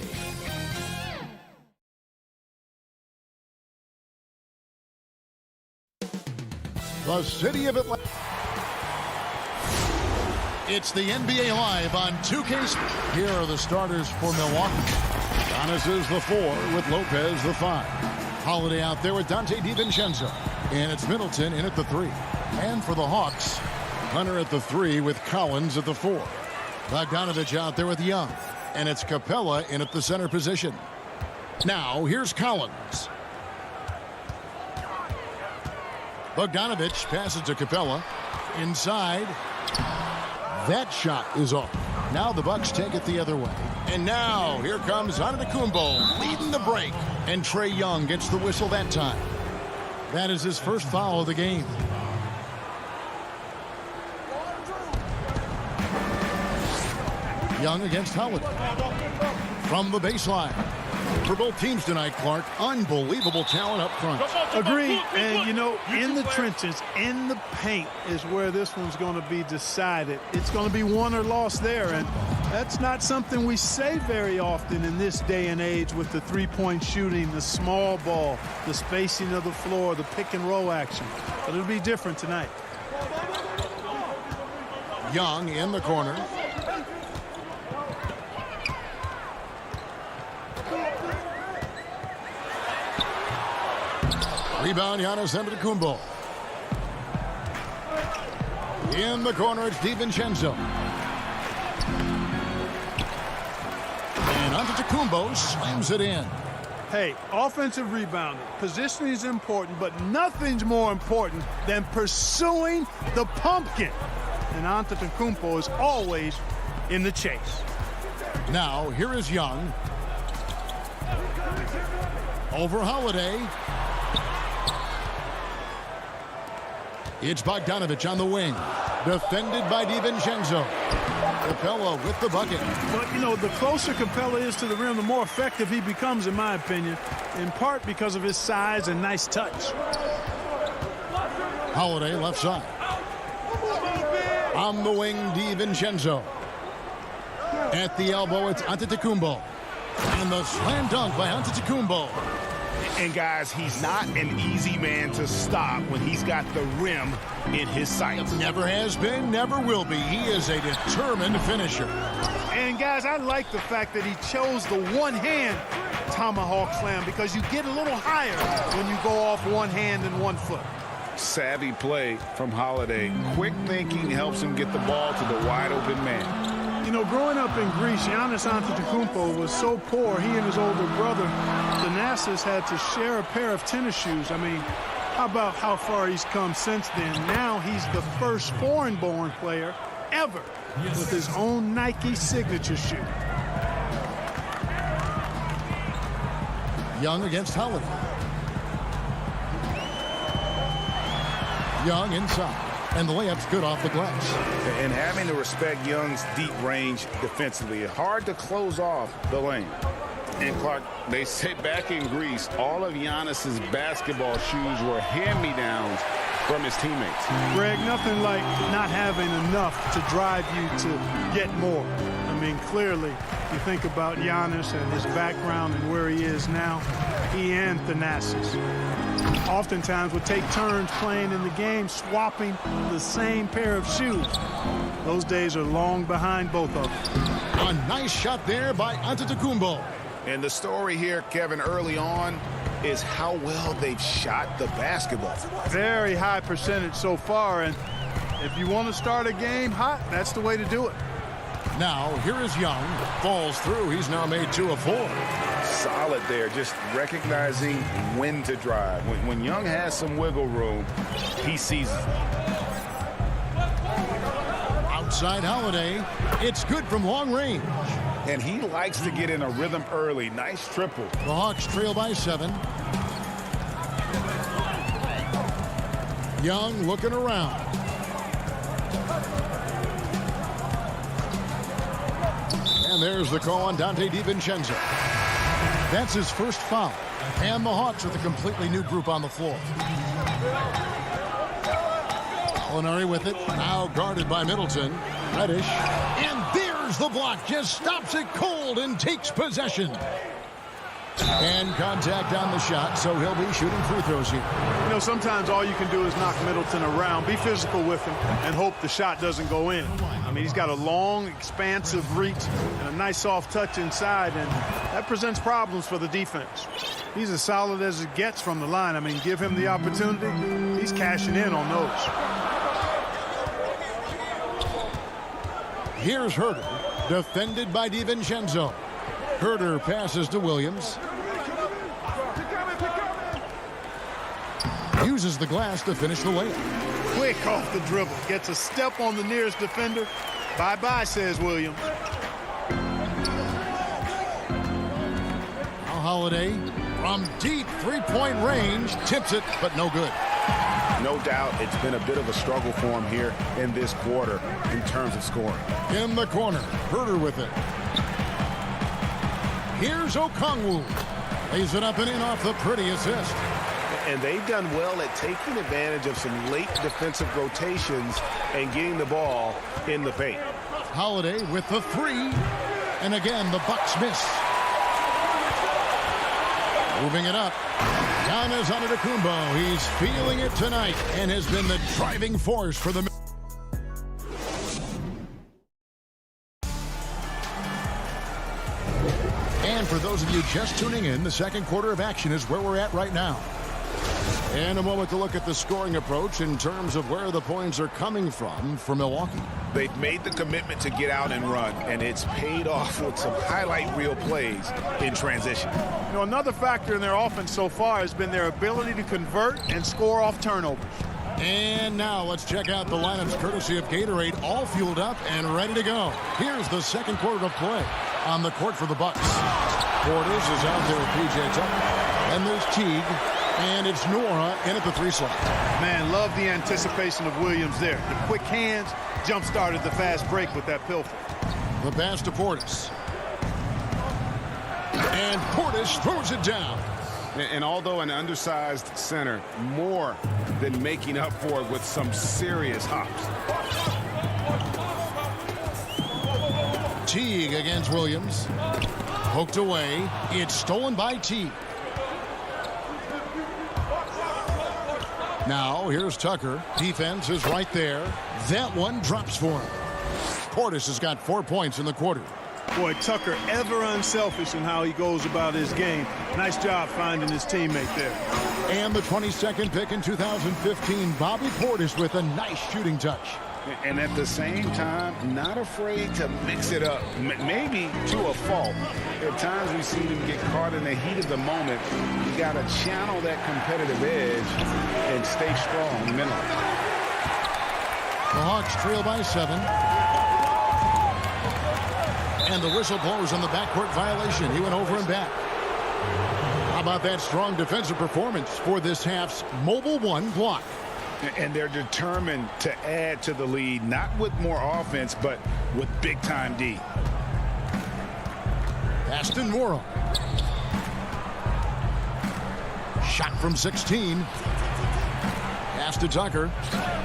The city of Atlanta. It's the NBA Live on 2K Sports. Here are the starters for Milwaukee. Giannis is the 4 with Lopez the 5. Holiday out there with Dante DiVincenzo. And it's Middleton in at the 3. And for the Hawks, Hunter at the 3 with Collins at the 4. Bogdanovich out there with Young. And it's Capella in at the center position. Now, here's Collins. Bogdanovich passes to Capella. Inside. That shot is off. Now the Bucks take it the other way. And now, here comes Antetokounmpo leading the break. And Trae Young gets the whistle that time. That is his first foul of the game. Young against Holiday. From the baseline. For both teams tonight, Clark, unbelievable talent up front. Agreed. And, you know, in the trenches, in the paint is where this one's going to be decided. It's going to be won or lost there. And that's not something we say very often in this day and age with the three-point shooting, the small ball, the spacing of the floor, the pick-and-roll action. But it'll be different tonight. Young in the corner. Rebound, Giannis Antetokounmpo. In the corner, it's DiVincenzo. And Antetokounmpo slams it in. Hey, offensive rebounding. Positioning is important, but nothing's more important than pursuing the pumpkin. And Antetokounmpo is always in the chase. Now, here is Young. Over Holiday. It's Bogdanovich on the wing. Defended by DiVincenzo. Capella with the bucket. But, you know, the closer Capella is to the rim, the more effective he becomes, in my opinion, in part because of his size and nice touch. Holiday left side. On the wing, DiVincenzo. At the elbow, it's Antetokounmpo. And the slam dunk by Antetokounmpo. And guys, he's not an easy man to stop when he's got the rim in his sights. Never has been, never will be. He is a determined finisher. And guys, I like the fact that he chose the one-hand tomahawk slam because you get a little higher when you go off one hand and 1 foot. Savvy play from Holiday. Quick thinking helps him get the ball to the wide-open man. You know, growing up in Greece, Giannis Antetokounmpo was so poor, he and his older brother, Thanasis, had to share a pair of tennis shoes. I mean, how about how far he's come since then? Now he's the first foreign-born player ever with his own Nike signature shoe. Young against Holiday. Young inside. And the layup's good off the glass. And having to respect Young's deep range defensively, it's hard to close off the lane. And Clark, they say back in Greece, all of Giannis's basketball shoes were hand-me-downs from his teammates. Greg, nothing like not having enough to drive you to get more. I I mean, clearly, you think about Giannis and his background and where he is now, he and Thanasis oftentimes would take turns playing in the game, swapping the same pair of shoes. Those days are long behind both of them. A nice shot there by Antetokounmpo. And the story here, Kevin, early on is how well they've shot the basketball. Very high percentage so far, and if you want to start a game hot, that's the way to do it. Now, here is Young. Falls through. He's now made 2 of 4. Solid there, just recognizing when to drive. When Young has some wiggle room, he sees it. Outside Holiday. It's good from long range. And he likes to get in a rhythm early. Nice triple. The Hawks trail by 7. Young looking around. And there's the call on Dante DiVincenzo. That's his first foul. And the Hawks with a completely new group on the floor. Molinari with it. Now guarded by Middleton. Reddish. And there's the block. Just stops it cold and takes possession. And contact on the shot, so he'll be shooting free throws here. You know, sometimes all you can do is knock Middleton around, be physical with him, and hope the shot doesn't go in. I mean, he's got a long, expansive reach and a nice soft touch inside, and that presents problems for the defense. He's as solid as it gets from the line. I mean, give him the opportunity, he's cashing in on those. Here's Herter, defended by DiVincenzo. Herter passes to Williams. Uses the glass to finish the layup. Quick off the dribble. Gets a step on the nearest defender. Bye-bye, says Williams. Now Holiday from deep three-point range. Tips it, but no good. No doubt it's been a bit of a struggle for him here in this quarter in terms of scoring. In the corner, Herter with it. Here's Okongwu. Lays it up and in off the pretty assist. And they've done well at taking advantage of some late defensive rotations and getting the ball in the paint. Holiday with the 3. And again, the Bucks miss. Moving it up. Giannis Antetokounmpo. He's feeling it tonight and has been the driving force for the... And for those of you just tuning in, the second quarter of action is where we're at right now. And a moment to look at the scoring approach in terms of where the points are coming from for Milwaukee. They've made the commitment to get out and run, and it's paid off with some highlight reel plays in transition. You know, another factor in their offense so far has been their ability to convert and score off turnovers. And now let's check out the lineups courtesy of Gatorade, all fueled up and ready to go. Here's the second quarter of play on the court for the Bucks. Portis is out there with P.J. Tucker. And there's Teague. And it's Nora in at the 3 slot. Man, love the anticipation of Williams there. The quick hands jump-started the fast break with that pilfer. The pass to Portis. And Portis throws it down. And although an undersized center, more than making up for it with some serious hops. Teague against Williams. Poked away. It's stolen by Teague. Now, here's Tucker. Defense is right there. That one drops for him. Portis has got 4 points in the quarter. Boy, Tucker ever unselfish in how he goes about his game. Nice job finding his teammate there. And the 22nd pick in 2015, Bobby Portis with a nice shooting touch. And at the same time, not afraid to mix it up, maybe to a fault. At times we see him get caught in the heat of the moment. You got to channel that competitive edge and stay strong mentally. The Hawks trail by 7. And the whistle blows on the backcourt violation. He went over and back. How about that strong defensive performance for this half's Mobile 1 block? And they're determined to add to the lead, not with more offense, but with big-time D. Aston Morrow. Shot from 16. Pass to Tucker.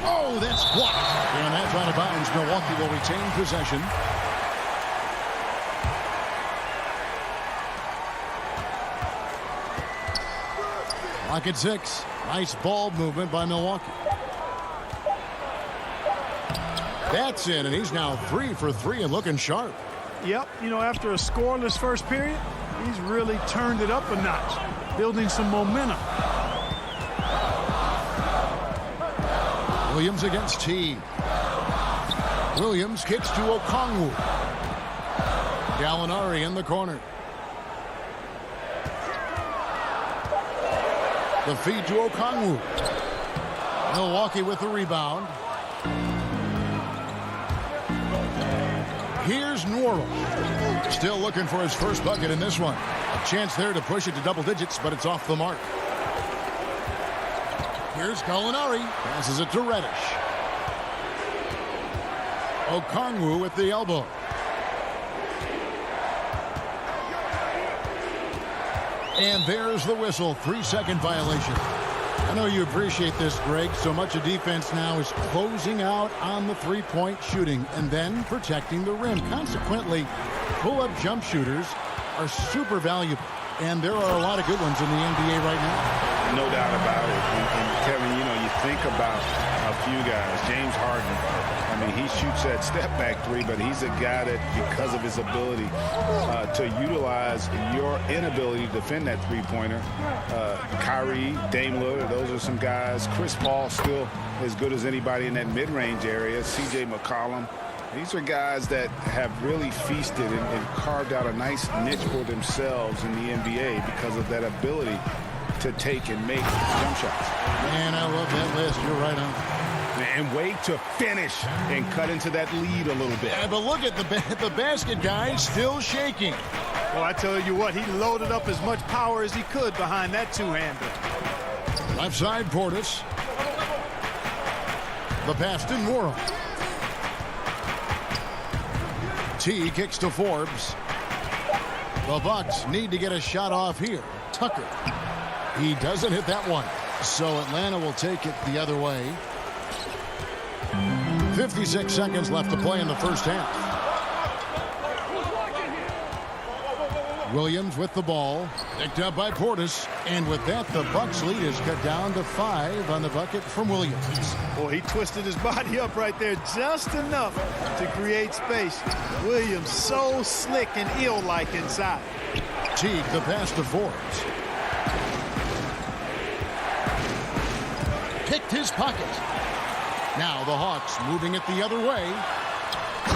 Oh, that's blocked. And that's out of bounds. Milwaukee will retain possession. Clock at 6. Nice ball movement by Milwaukee. That's in, and he's now 3 for 3 and looking sharp. Yep, you know, after a scoreless first period, he's really turned it up a notch, building some momentum. Williams against T. Williams kicks to Okongwu. Gallinari in the corner. The feed to Okongwu. Milwaukee with the rebound. Here's Nworl. Still looking for his first bucket in this one. A chance there to push it to double digits, but it's off the mark. Here's Gallinari. Passes it to Reddish. Okongwu with the elbow. And there's the whistle. 3-second violation. I know you appreciate this, Greg. So much of defense now is closing out on the three-point shooting and then protecting the rim. Consequently, pull-up jump shooters are super valuable. And there are a lot of good ones in the NBA right now. No doubt about it. And Kevin, you know, you think about a few guys. James Harden. I mean, he shoots that step-back three, but he's a guy that, because of his ability to utilize your inability to defend that three-pointer. Kyrie, Dame Lillard, those are some guys. Chris Paul still as good as anybody in that mid-range area. C.J. McCollum. These are guys that have really feasted and carved out a nice niche for themselves in the NBA because of that ability to take and make jump shots. Man, I love that list. You're right on. And wait to finish and cut into that lead a little bit. Yeah, but look at the basket guy still shaking. Well, I tell you what, he loaded up as much power as he could behind that two-hander. Left side, Portis. The pass to Nworl. T kicks to Forbes. The Bucks need to get a shot off here. Tucker. He doesn't hit that one. So Atlanta will take it the other way. 56 seconds left to play in the first half. Williams with the ball. Picked up by Portis. And with that, the Bucks lead is cut down to 5 on the bucket from Williams. Boy, he twisted his body up right there just enough to create space. Williams so slick and ill-like inside. Teague, the pass to Forbes. Picked his pocket. Now the Hawks moving it the other way.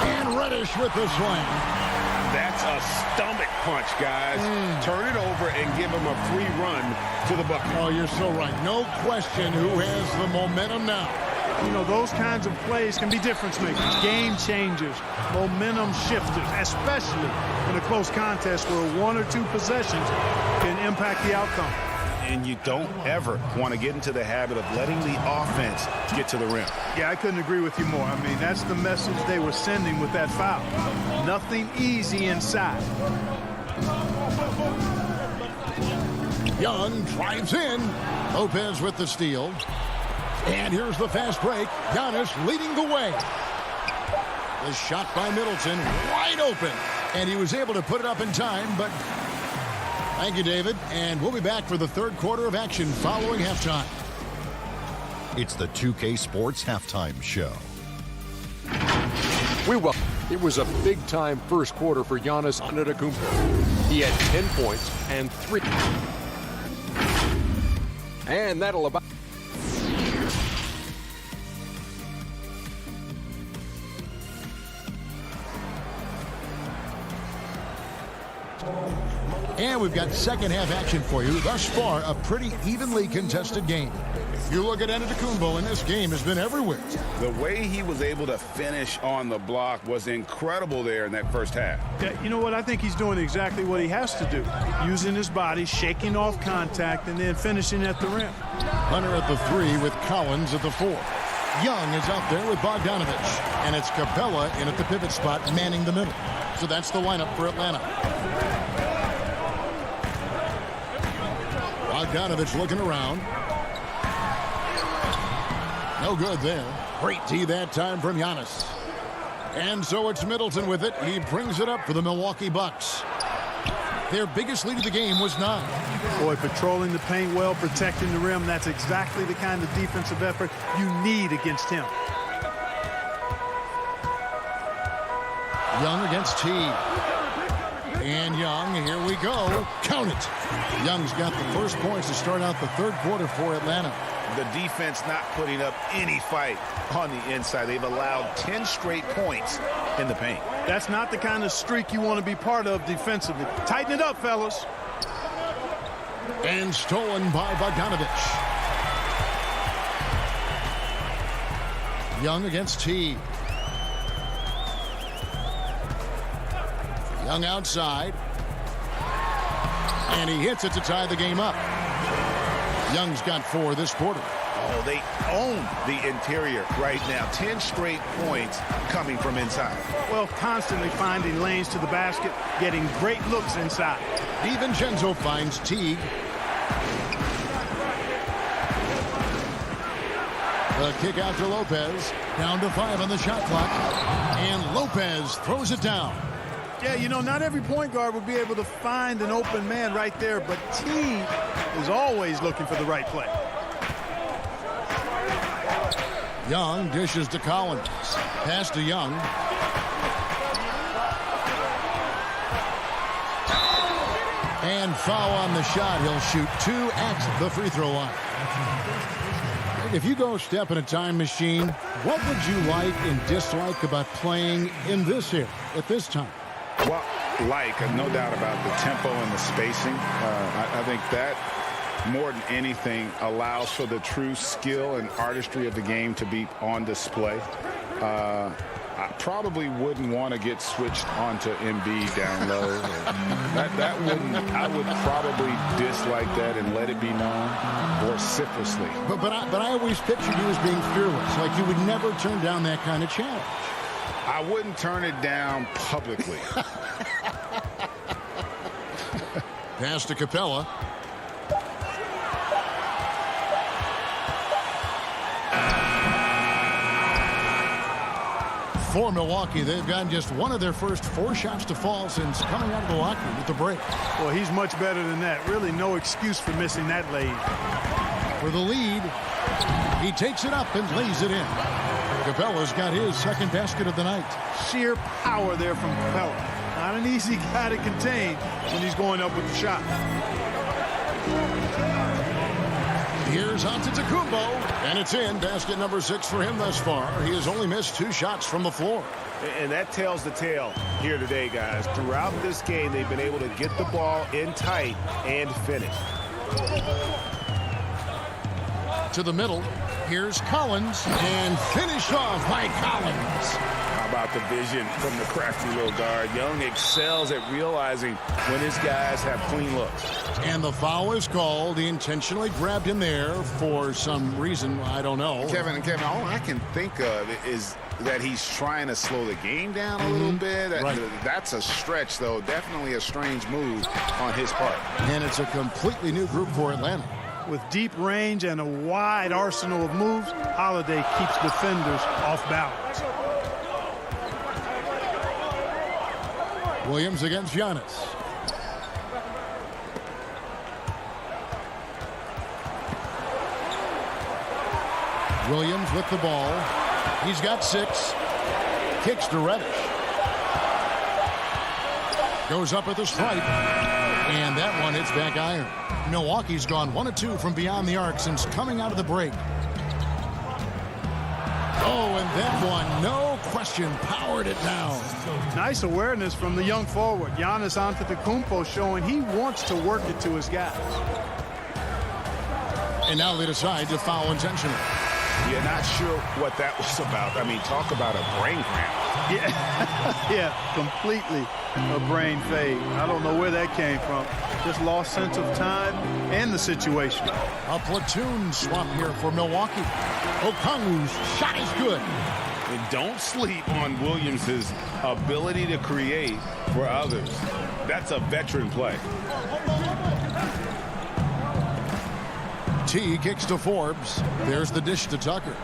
And Reddish with the swing. That's a stomach punch, guys. Turn it over and give him a free run to the bucket. Oh, you're so right. No question who has the momentum now. You know, those kinds of plays can be difference makers, game changers, momentum shifters, especially in a close contest where 1 or 2 possessions can impact the outcome. And you don't ever want to get into the habit of letting the offense get to the rim. Yeah, I couldn't agree with you more. I mean, that's the message they were sending with that foul. Nothing easy inside. Young drives in. Lopez with the steal. And here's the fast break. Giannis leading the way. The shot by Middleton, wide open. And he was able to put it up in time, but... Thank you, David. And we'll be back for the third quarter of action following halftime. It's the 2K Sports Halftime Show. It was a big-time first quarter for Giannis Antetokounmpo. He had 10 points and 3. And that'll about... And we've got second half action for you. Thus far, a pretty evenly contested game. You look at Antetokounmpo, and this game has been everywhere. The way he was able to finish on the block was incredible there in that first half. Yeah, you know what? I think he's doing exactly what he has to do. Using his body, shaking off contact, and then finishing at the rim. Hunter at the 3 with Collins at the 4. Young is out there with Bogdanovich. And it's Capella in at the pivot spot, manning the middle. So that's the lineup for Atlanta. Bogdanovich looking around. No good there. Great D that time from Giannis. And so it's Middleton with it. He brings it up for the Milwaukee Bucks. Their biggest lead of the game was 9. Boy, patrolling the paint well, protecting the rim. That's exactly the kind of defensive effort you need against him. Young against T. And Young, here we go. Count it. Young's got the first points to start out the third quarter for Atlanta. The defense not putting up any fight on the inside. They've allowed 10 straight points in the paint. That's not the kind of streak you want to be part of defensively. Tighten it up, fellas. And stolen by Bogdanovich. Young against T. Young outside. And he hits it to tie the game up. Young's got 4 this quarter. Oh, they own the interior right now. 10 straight points coming from inside. Well, constantly finding lanes to the basket, getting great looks inside. DiVincenzo finds Teague. The kick out to Lopez. Down to 5 on the shot clock. And Lopez throws it down. Yeah, you know, not every point guard would be able to find an open man right there, but T is always looking for the right play. Young dishes to Collins. Pass to Young. And foul on the shot. He'll shoot 2 at the free throw line. If you go step in a time machine, what would you like and dislike about playing in this era at this time? Well, no doubt about the tempo and the spacing. I think that more than anything allows for the true skill and artistry of the game to be on display. I probably wouldn't want to get switched onto Embiid down low. I would probably dislike that and let it be known vociferously. But I always pictured you as being fearless, like you would never turn down that kind of challenge. I wouldn't turn it down publicly. Pass to Capella. For Milwaukee, they've gotten just one of their first 4 shots to fall since coming out of the locker room with the break. Well, he's much better than that. Really no excuse for missing that lane. For the lead, he takes it up and lays it in. Capella's got his second basket of the night. Sheer power there from Capella. Not an easy guy to contain when he's going up with the shot. Here's Antetokounmpo, and it's in. Basket number 6 for him thus far. He has only missed 2 shots from the floor. And that tells the tale here today, guys. Throughout this game, they've been able to get the ball in tight and finish. To the middle. Here's Collins, and finished off by Collins. How about the vision from the crafty little guard? Young excels at realizing when his guys have clean looks. And the foul is called. He intentionally grabbed him there for some reason. I don't know. Kevin, all I can think of is that he's trying to slow the game down a little bit. Right. That's a stretch, though. Definitely a strange move on his part. And it's a completely new group for Atlanta. With deep range and a wide arsenal of moves, Holiday keeps defenders off balance. Williams against Giannis. Williams with the ball. He's got 6. Kicks to Reddish. Goes up at the stripe. And that one hits back iron. Milwaukee's gone 1 of 2 from beyond the arc since coming out of the break. Oh, and that one, no question, powered it down. Nice awareness from the young forward. Giannis Antetokounmpo showing he wants to work it to his guys. And now they decide to foul intentionally. You're not sure what that was about. I mean, talk about a brain cramp. Yeah, completely a brain fade. I don't know where that came from. Just lost sense of time and the situation. A platoon swap here for Milwaukee. Okongwu's shot is good. And don't sleep on Williams' ability to create for others. That's a veteran play. T kicks to Forbes. There's the dish to Tucker.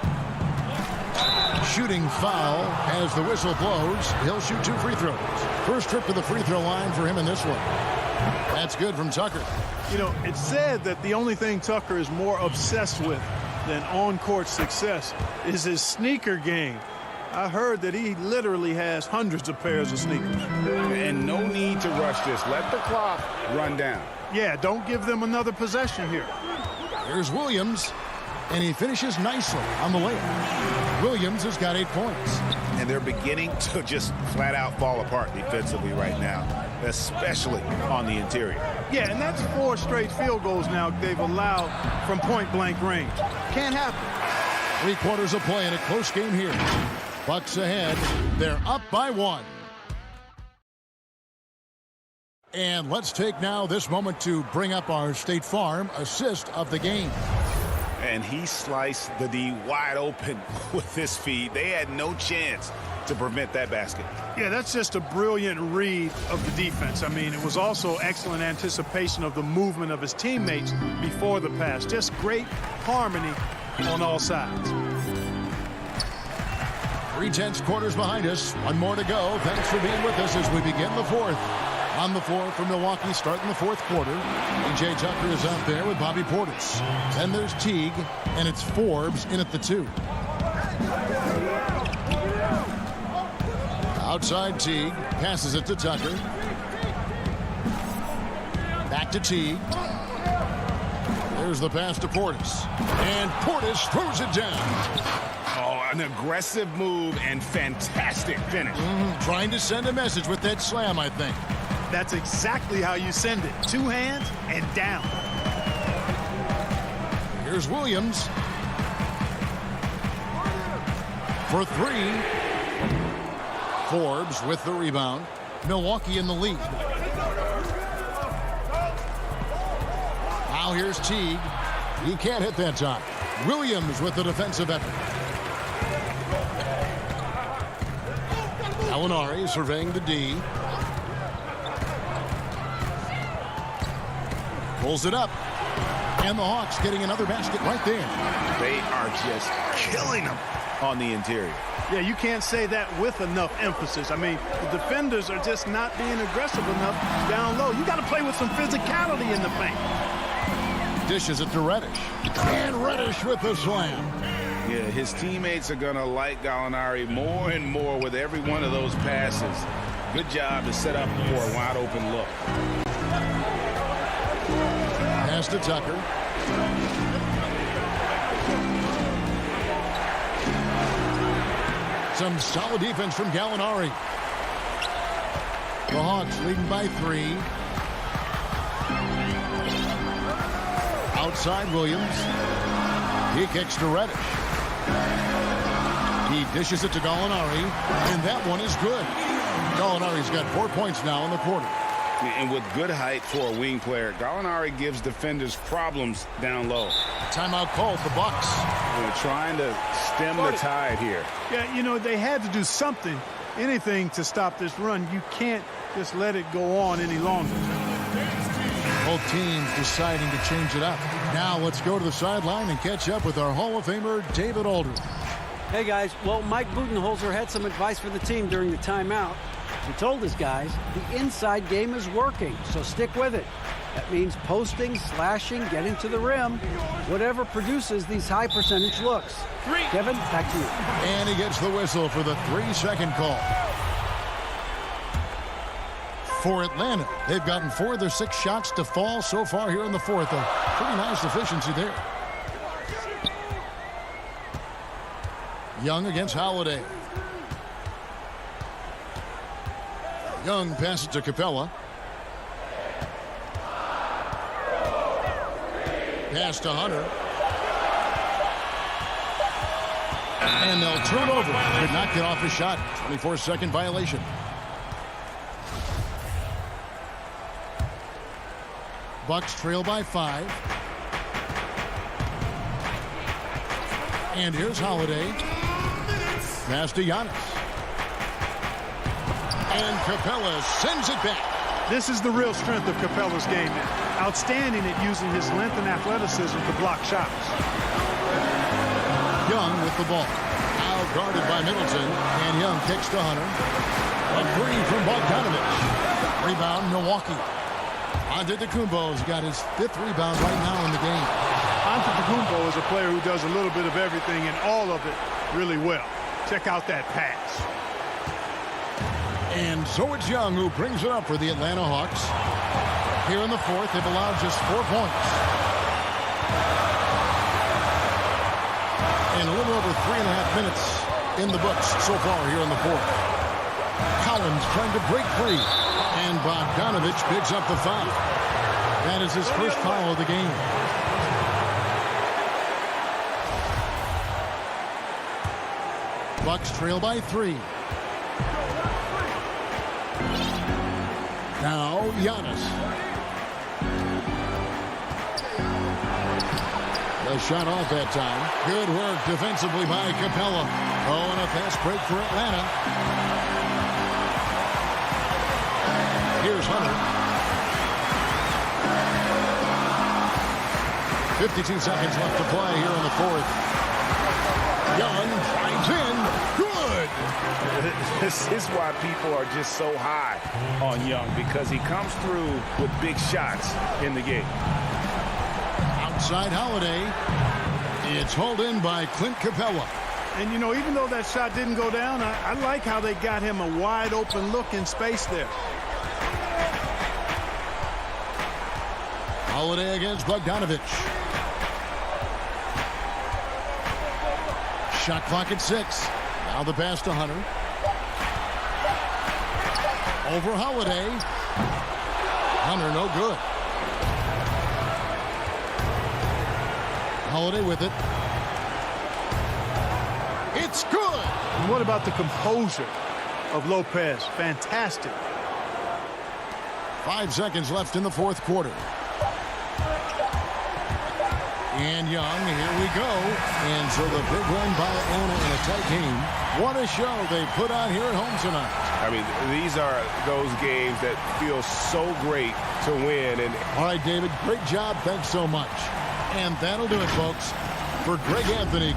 Shooting foul as the whistle blows. He'll shoot 2 free throws. First trip to the free throw line for him in this one. That's good from Tucker. You know, it's said that the only thing Tucker is more obsessed with than on-court success is his sneaker game. I heard that he literally has hundreds of pairs of sneakers. And no need to rush this. Let the clock run down. Yeah, don't give them another possession here. Here's Williams, and he finishes nicely on the layup. Williams has got 8 points. And they're beginning to just flat out fall apart defensively right now, especially on the interior. Yeah, and that's 4 straight field goals now they've allowed from point-blank range. Can't happen. 3 quarters of play in a close game here. Bucks ahead. They're up by 1. And let's take now this moment to bring up our State Farm assist of the game. And he sliced the D wide open with this feed. They had no chance to prevent that basket. Yeah, that's just a brilliant read of the defense. I mean, it was also excellent anticipation of the movement of his teammates before the pass. Just great harmony on all sides. 3/10 quarters behind us. 1 more to go. Thanks for being with us as we begin the 4th. On the floor for Milwaukee starting the 4th quarter. P.J. Tucker is out there with Bobby Portis. Then there's Teague, and it's Forbes in at the 2. Outside Teague, passes it to Tucker. Back to Teague. There's the pass to Portis. And Portis throws it down. Oh, an aggressive move and fantastic finish. Trying to send a message with that slam, I think. That's exactly how you send it. 2 hands and down. Here's Williams. For 3. Forbes with the rebound. Milwaukee in the lead. Now here's Teague. He can't hit that time. Williams with the defensive effort. Gallinari surveying the D. Pulls it up. And the Hawks getting another basket right there. They are just killing them on the interior. Yeah, you can't say that with enough emphasis. I mean, the defenders are just not being aggressive enough down low. You got to play with some physicality in the paint. Dishes it to Reddish. And Reddish with the slam. Yeah, his teammates are going to like Gallinari more and more with every one of those passes. Good job to set up for a wide open look. Pass to Tucker. Some solid defense from Gallinari. The Hawks leading by 3. Outside Williams. He kicks to Reddish. He dishes it to Gallinari, and that one is good. Gallinari's got 4 points now in the quarter. And with good height for a wing player, Gallinari gives defenders problems down low. Timeout called the Bucks. They're trying to stem the tide here. Yeah, you know, they had to do something, anything to stop this run. You can't just let it go on any longer. Both teams deciding to change it up. Now let's go to the sideline and catch up with our Hall of Famer, David Aldridge. Hey, guys. Well, Mike Budenholzer had some advice for the team during the timeout. He told his guys the inside game is working, so stick with it. That means posting, slashing, getting to the rim, whatever produces these high percentage looks. Kevin, back to you. And he gets the whistle for the 3-second call. For Atlanta, they've gotten 4 of their 6 shots to fall so far here in the 4th. A pretty nice efficiency there. Young against Holiday. Young passes to Capella. Pass to Hunter. And they'll turn over. Could not get off his shot. 24-second violation. Bucks trail by 5. And here's Holiday. Pass to Giannis. And Capella sends it back. This is the real strength of Capella's game. Outstanding at using his length and athleticism to block shots. Young with the ball. Now guarded by Middleton. And Young kicks to Hunter. A 3 from Bogdanovich. Rebound, Milwaukee. Antetokounmpo's got his 5th rebound right now in the game. Antetokounmpo is a player who does a little bit of everything and all of it really well. Check out that pass. And so it's Young who brings it up for the Atlanta Hawks. Here in the 4th, they've allowed just 4 points. And a little over 3.5 minutes in the books so far here in the 4th. Collins trying to break free. And Bogdanovich picks up the foul. That is his first foul of the game. Bucks trail by 3. Now Giannis. The shot off that time. Good work defensively by Capella. Oh, and a fast break for Atlanta. Here's Hunter. 52 seconds left to play here in the 4th. Young drives in. Good. This is why people are just so high on Young, because he comes through with big shots in the game. Outside Holiday. It's hauled in by Clint Capella. And, you know, even though that shot didn't go down, I like how they got him a wide open look in space there. Holiday against Bogdanovich. Shot clock at 6. Now the pass to Hunter. Over Holiday. Hunter no good. Holiday with it. It's good. And what about the composure of Lopez? Fantastic. 5 seconds left in the 4th quarter. And Young, here we go. And so the big win by Atlanta in a tight game. What a show they put on here at home tonight. I mean, these are those games that feel so great to win. And all right, David, great job. Thanks so much. And that'll do it, folks. For Greg Anthony.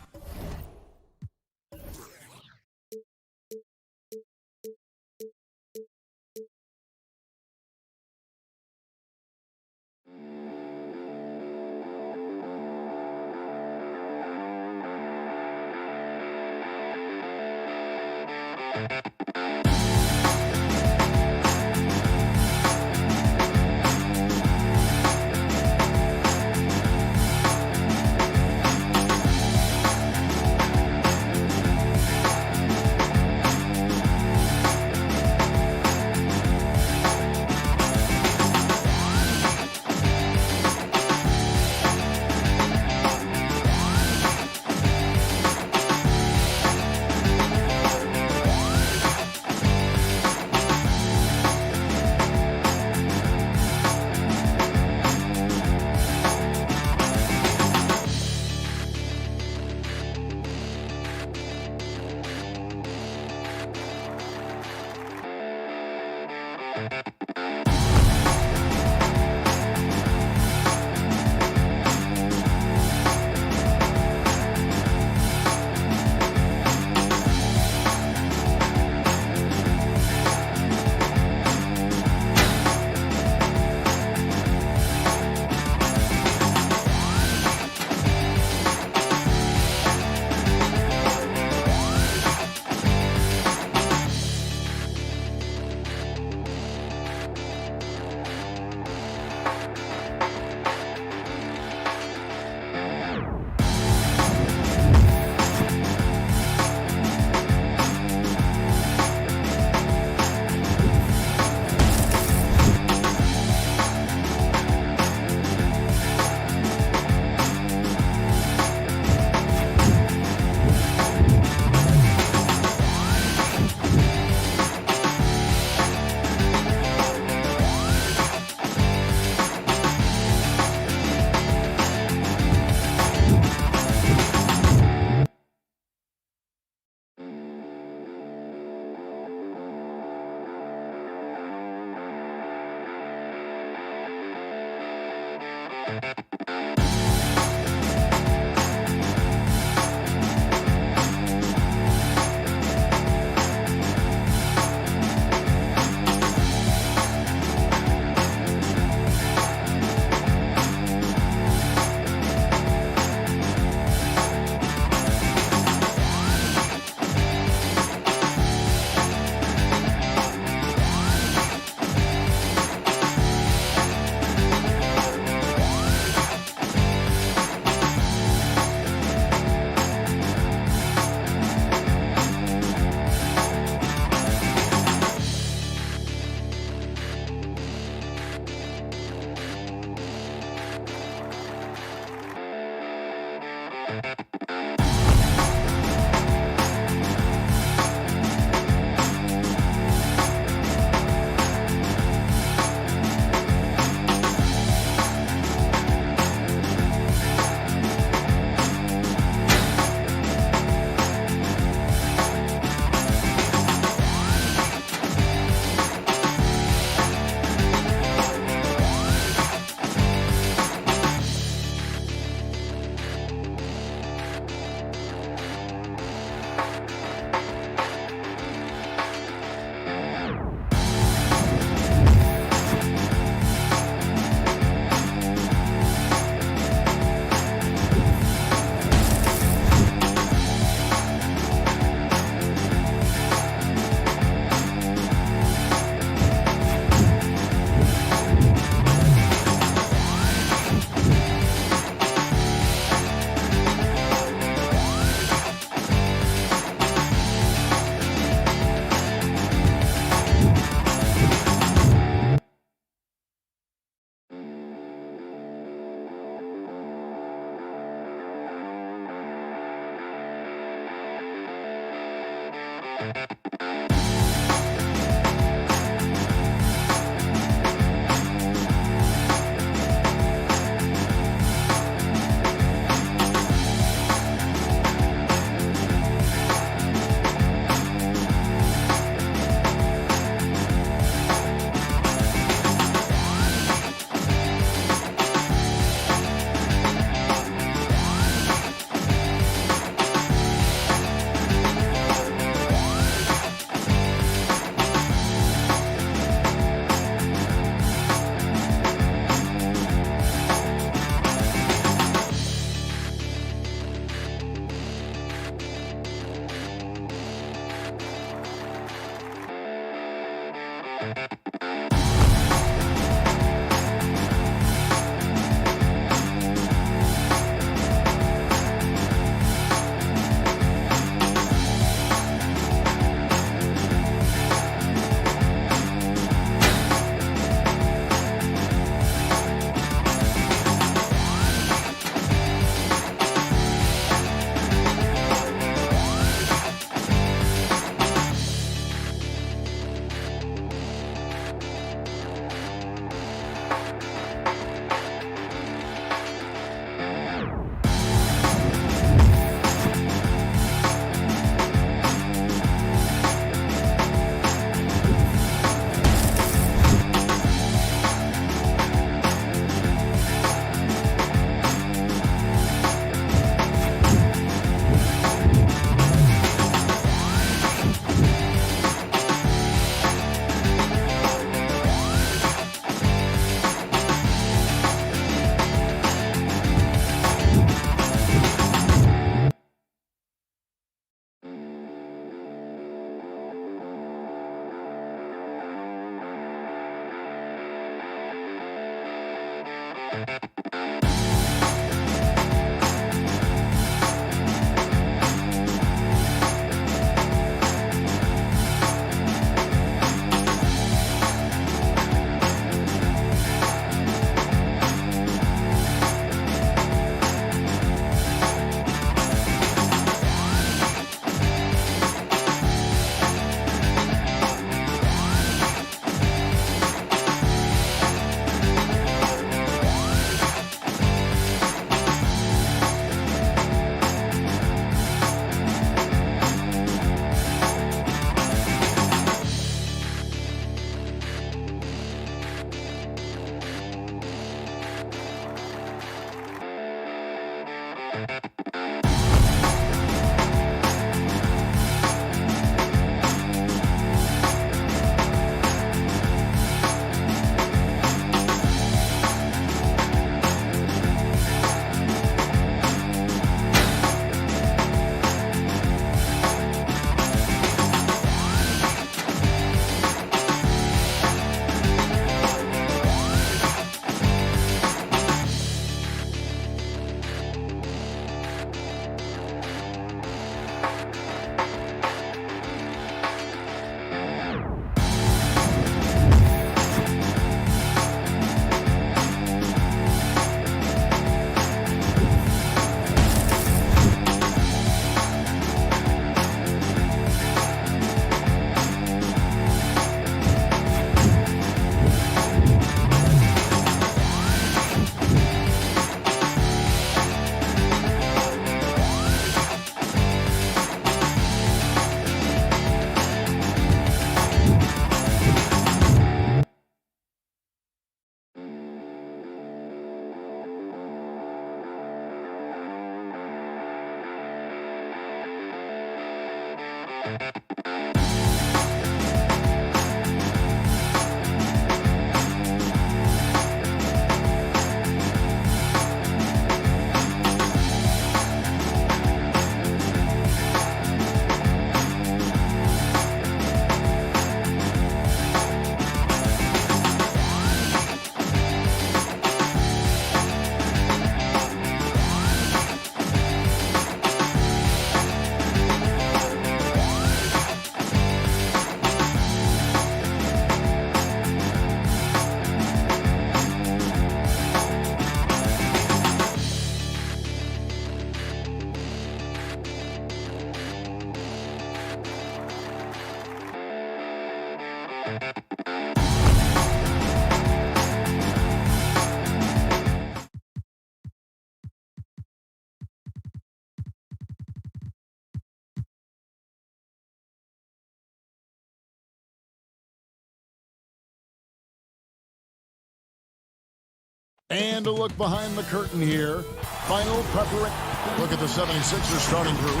And a look behind the curtain here. Final preparation. Look at the 76ers starting group.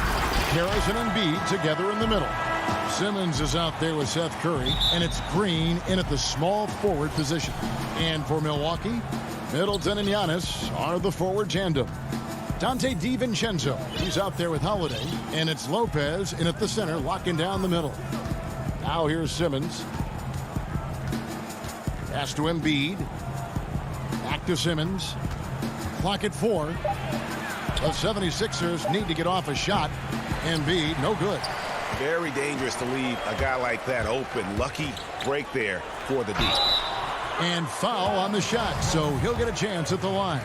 Harris and Embiid together in the middle. Simmons is out there with Seth Curry, and it's Green in at the small forward position. And for Milwaukee, Middleton and Giannis are the forward tandem. Dante DiVincenzo, he's out there with Holiday, and it's Lopez in at the center, locking down the middle. Now here's Simmons. Pass to Embiid. Back to Simmons. Clock at 4. The 76ers need to get off a shot. Embiid, no good. Very dangerous to leave a guy like that open. Lucky break there for the D. And foul on the shot, so he'll get a chance at the line.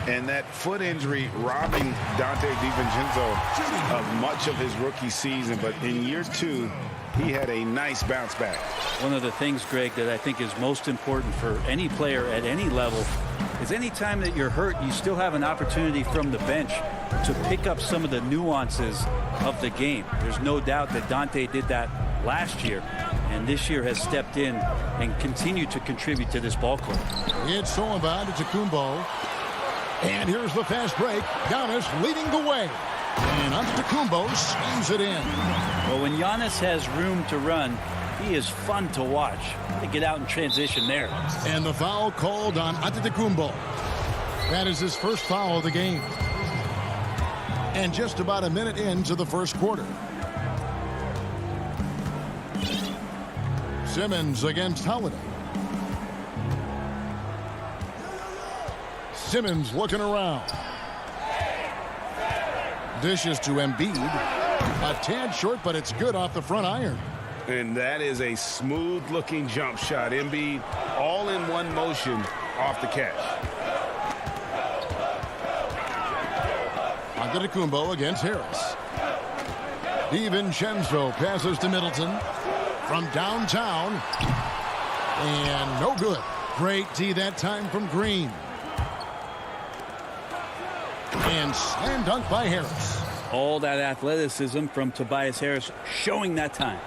And that foot injury robbing Dante DiVincenzo of much of his rookie season. But in year 2, he had a nice bounce back. One of the things, Greg, that I think is most important for any player at any level is any time that you're hurt, you still have an opportunity from the bench to pick up some of the nuances of the game. There's no doubt that Dante did that last year, and this year has stepped in and continued to contribute to this ball club. It's so about Antetokounmpo. And here's the fast break. Giannis leading the way. And Antetokounmpo slams it in. Well, when Giannis has room to run, he is fun to watch. They get out in transition there. And the foul called on Antetokounmpo. That is his first foul of the game. And just about a minute into the first quarter. Simmons against Holiday. Simmons looking around. Dishes to Embiid. A tad short, but it's good off the front iron. And that is a smooth-looking jump shot. Embiid all in one motion off the catch. Antetokounmpo against Harris. DiVincenzo passes to Middleton from downtown. And no good. Great D that time from Green. And slam dunk by Harris. All that athleticism from Tobias Harris showing that time.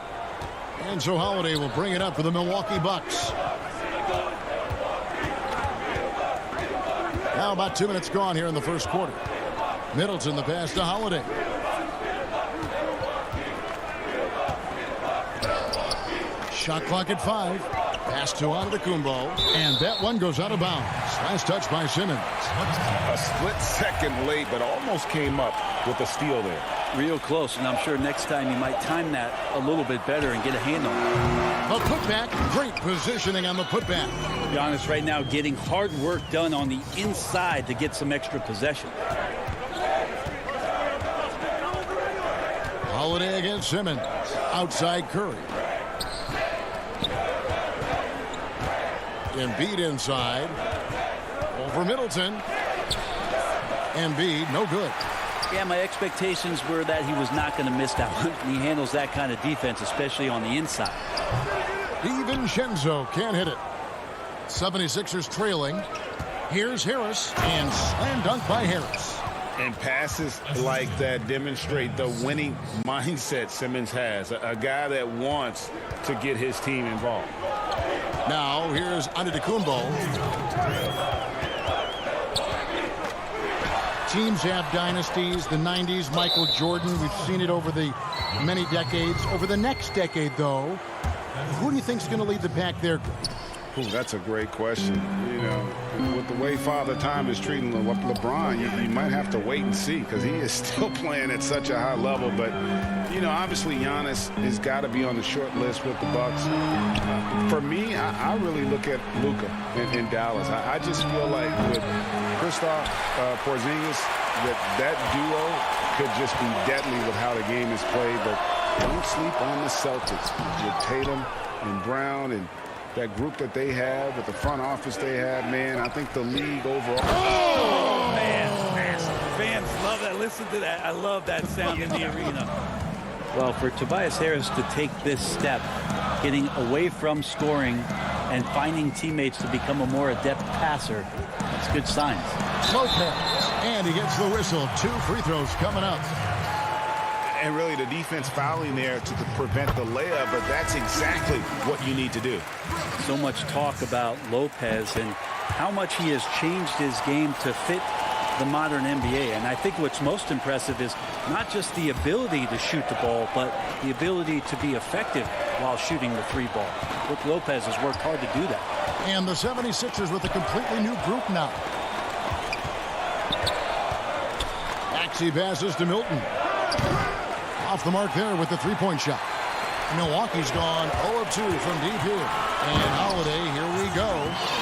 And so Holiday will bring it up for the Milwaukee Bucks. Now about 2 minutes gone here in the first quarter. Middleton the pass to Holiday. Shot clock at 5. Pass to Antetokounmpo. And that one goes out of bounds. Last touch by Simmons. A split second late, but almost came up with a steal there. Real close, and I'm sure next time you might time that a little bit better and get a handle. A putback. Great positioning on the putback. Giannis right now getting hard work done on the inside to get some extra possession. Holiday against Simmons. Outside Curry. Embiid inside. Over Middleton. Embiid, no good. Yeah, my expectations were that he was not going to miss that one. He handles that kind of defense, especially on the inside. DiVincenzo can't hit it. 76ers trailing. Here's Harris, and slam dunk by Harris. And passes like that demonstrate the winning mindset Simmons has. A guy that wants to get his team involved. Now, here's Antetokounmpo. Teams have dynasties. The 90s, Michael Jordan. We've seen it over the many decades. Over the next decade, though, who do you think is going to lead the pack there? Ooh, that's a great question. You know, with the way Father Time is treating LeBron, you might have to wait and see because he is still playing at such a high level. But, you know, obviously Giannis has got to be on the short list with the Bucks. For me, I really look at Luka in Dallas. I just feel like with Kristaps Porzingis, that duo could just be deadly with how the game is played. But don't sleep on the Celtics with Tatum and Brown and that group that they have, with the front office they have, man. I think the league overall. Oh, man. Fans love that. Listen to that. I love that sound in the arena. Well, for Tobias Harris to take this step, getting away from scoring and finding teammates to become a more adept passer, that's good signs. Lopez, and he gets the whistle. 2 free throws coming up. And really the defense fouling there to prevent the layup, but that's exactly what you need to do. So much talk about Lopez and how much he has changed his game to fit the modern NBA. And I think what's most impressive is not just the ability to shoot the ball, but the ability to be effective while shooting the 3 ball. Brook Lopez has worked hard to do that. And the 76ers with a completely new group now. Maxey passes to Milton. Off the mark there with the 3-point shot. Milwaukee's gone 0 of 2 from deep here. And Holiday, here we go.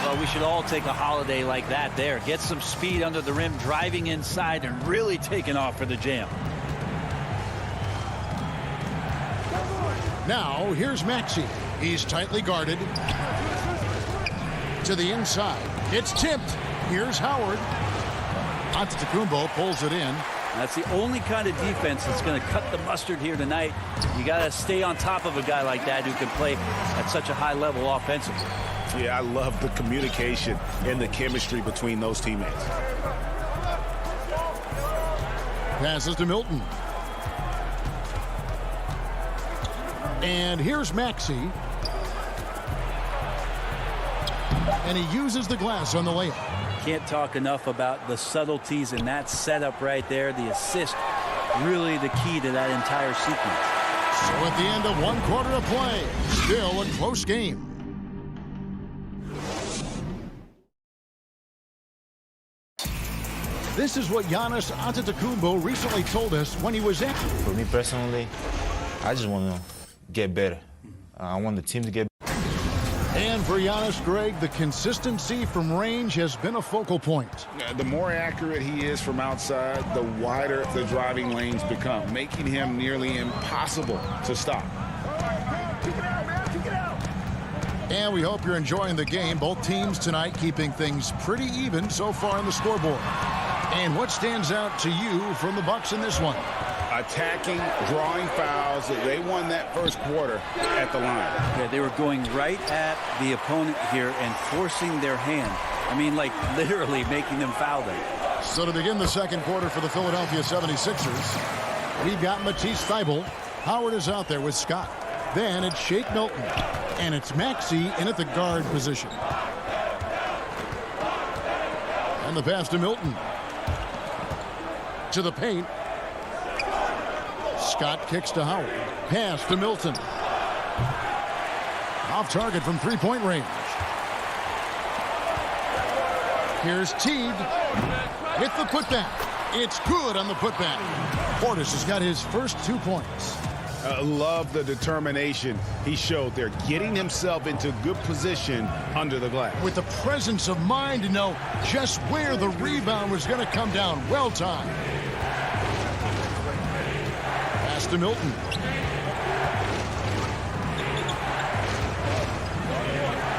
Well, we should all take a Holiday like that there. Get some speed under the rim, driving inside, and really taking off for the jam. Now, here's Maxey. He's tightly guarded. To the inside. It's tipped. Here's Howard. Antetokounmpo pulls it in. That's the only kind of defense that's going to cut the mustard here tonight. You got to stay on top of a guy like that who can play at such a high level offensively. Yeah, I love the communication and the chemistry between those teammates. Passes to Milton. And here's Maxey. And he uses the glass on the layup. Can't talk enough about the subtleties in that setup right there. The assist, really the key to that entire sequence. So at the end of 1 quarter of play, still a close game. This is what Giannis Antetokounmpo recently told us when he was at. For me personally, I just want to get better. I want the team to get better. And for Giannis, Greg, the consistency from range has been a focal point. The more accurate he is from outside, the wider the driving lanes become, making him nearly impossible to stop. And we hope you're enjoying the game. Both teams tonight keeping things pretty even so far on the scoreboard. And what stands out to you from the Bucks in this one? Attacking, drawing fouls. They won that first quarter at the line. Yeah, they were going right at the opponent here and forcing their hand. I mean, like literally making them foul them. So to begin the second quarter for the Philadelphia 76ers, we've got Matisse Thybulle. Howard is out there with Scott. Then it's Shake Milton. And it's Maxey in at the guard position. And the pass to Milton. To the paint. Scott kicks to Howard. Pass to Milton. Off target from 3-point range. Here's Teague with the putback. It's good on the putback. Portis has got his first 2 points. Love the determination he showed there, getting himself into good position under the glass. With the presence of mind to know just where the rebound was going to come down. Well timed. Pass to Milton.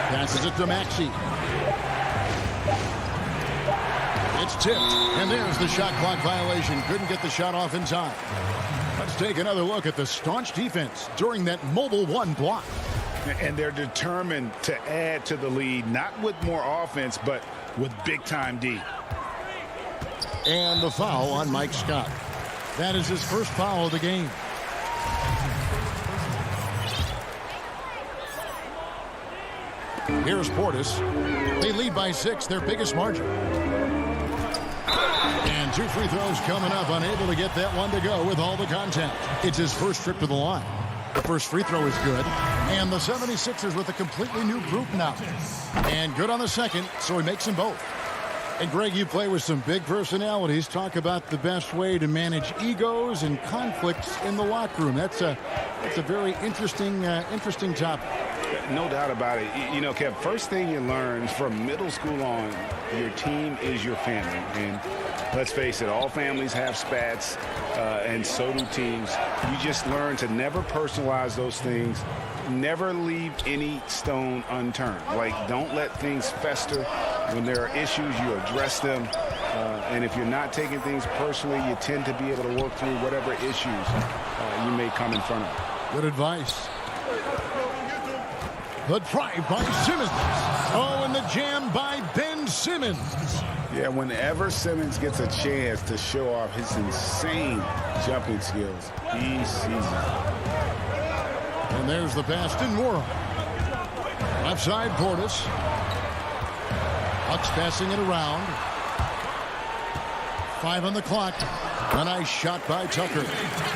Passes it to Maxey. It's tipped, and there's the shot clock violation. Couldn't get the shot off in time. Let's take another look at the staunch defense during that mobile 1 block. And they're determined to add to the lead, not with more offense, but with big-time D. And the foul on Mike Scott. That is his first foul of the game. Here's Portis. They lead by 6, their biggest margin. And 2 free throws coming up. Unable to get that one to go with all the contact. It's his first trip to the line. The first free throw is good. And the 76ers with a completely new group now. And good on the second, so he makes them both. And Greg, you play with some big personalities. Talk about the best way to manage egos and conflicts in the locker room. That's a very interesting topic. No doubt about it. You know, Kev, first thing you learn from middle school on, your team is your family. And let's face it, all families have spats, and so do teams. You just learn to never personalize those things. Never leave any stone unturned. Like, don't let things fester. When there are issues, you address them. And if you're not taking things personally, you tend to be able to work through whatever issues you may come in front of. Good advice. The drive by Simmons. Oh, and the jam by Ben Simmons. Yeah, whenever Simmons gets a chance to show off his insane jumping skills, he sees it. And there's the pass to Nora. Left side, Portis. Bucks passing it around. 5 on the clock. A nice shot by Tucker.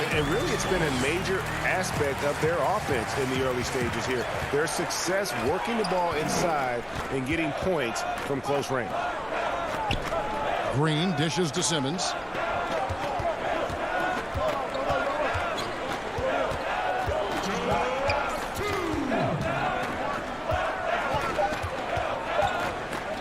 And really, it's been a major aspect of their offense in the early stages here. Their success working the ball inside and getting points from close range. Green dishes to Simmons.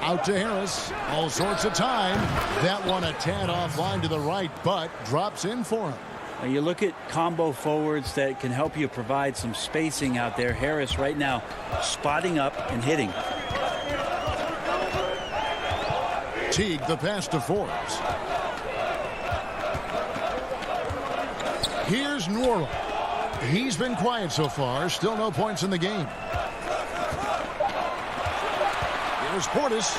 Out to Harris. All sorts of time. That one a tad offline to the right, but drops in for him. Now you look at combo forwards that can help you provide some spacing out there. Harris right now spotting up and hitting. Teague the pass to Forbes. Here's Nora. He's been quiet so far. Still no points in the game. Here's Portis.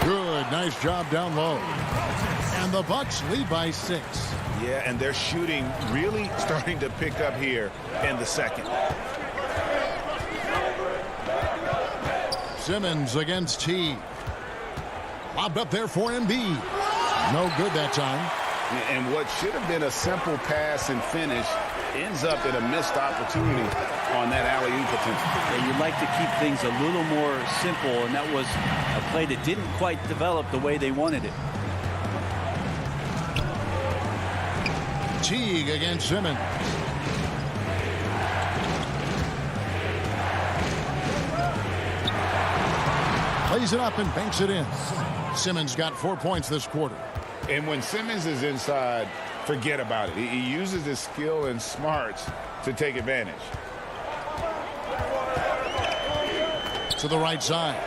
Good. Nice job down low. And the Bucks lead by 6. Yeah, and their shooting really starting to pick up here in the second. Simmons against T. Lobbed up there for Embiid. No good that time. And what should have been a simple pass and finish ends up in a missed opportunity on that alley-oop attempt. Yeah, you'd like to keep things a little more simple, and that was a play that didn't quite develop the way they wanted it. Teague against Simmons. Plays it up and banks it in. Simmons got 4 points this quarter. And when Simmons is inside, forget about it. He uses his skill and smarts to take advantage. To the right side.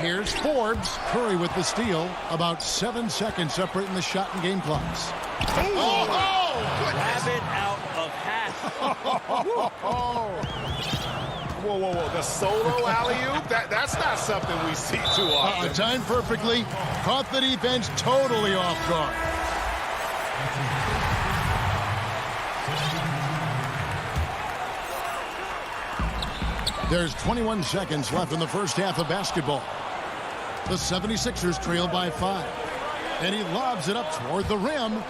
Here's Forbes. Curry with the steal. About 7 seconds separating the shot and game clocks. Rabbit out of hat. Whoa, whoa, whoa. The solo alley-oop? That's not something we see too often. Timed perfectly. Caught the defense totally off guard. There's 21 seconds left in the first half of basketball. The 76ers trail by 5. And he lobs it up toward the rim.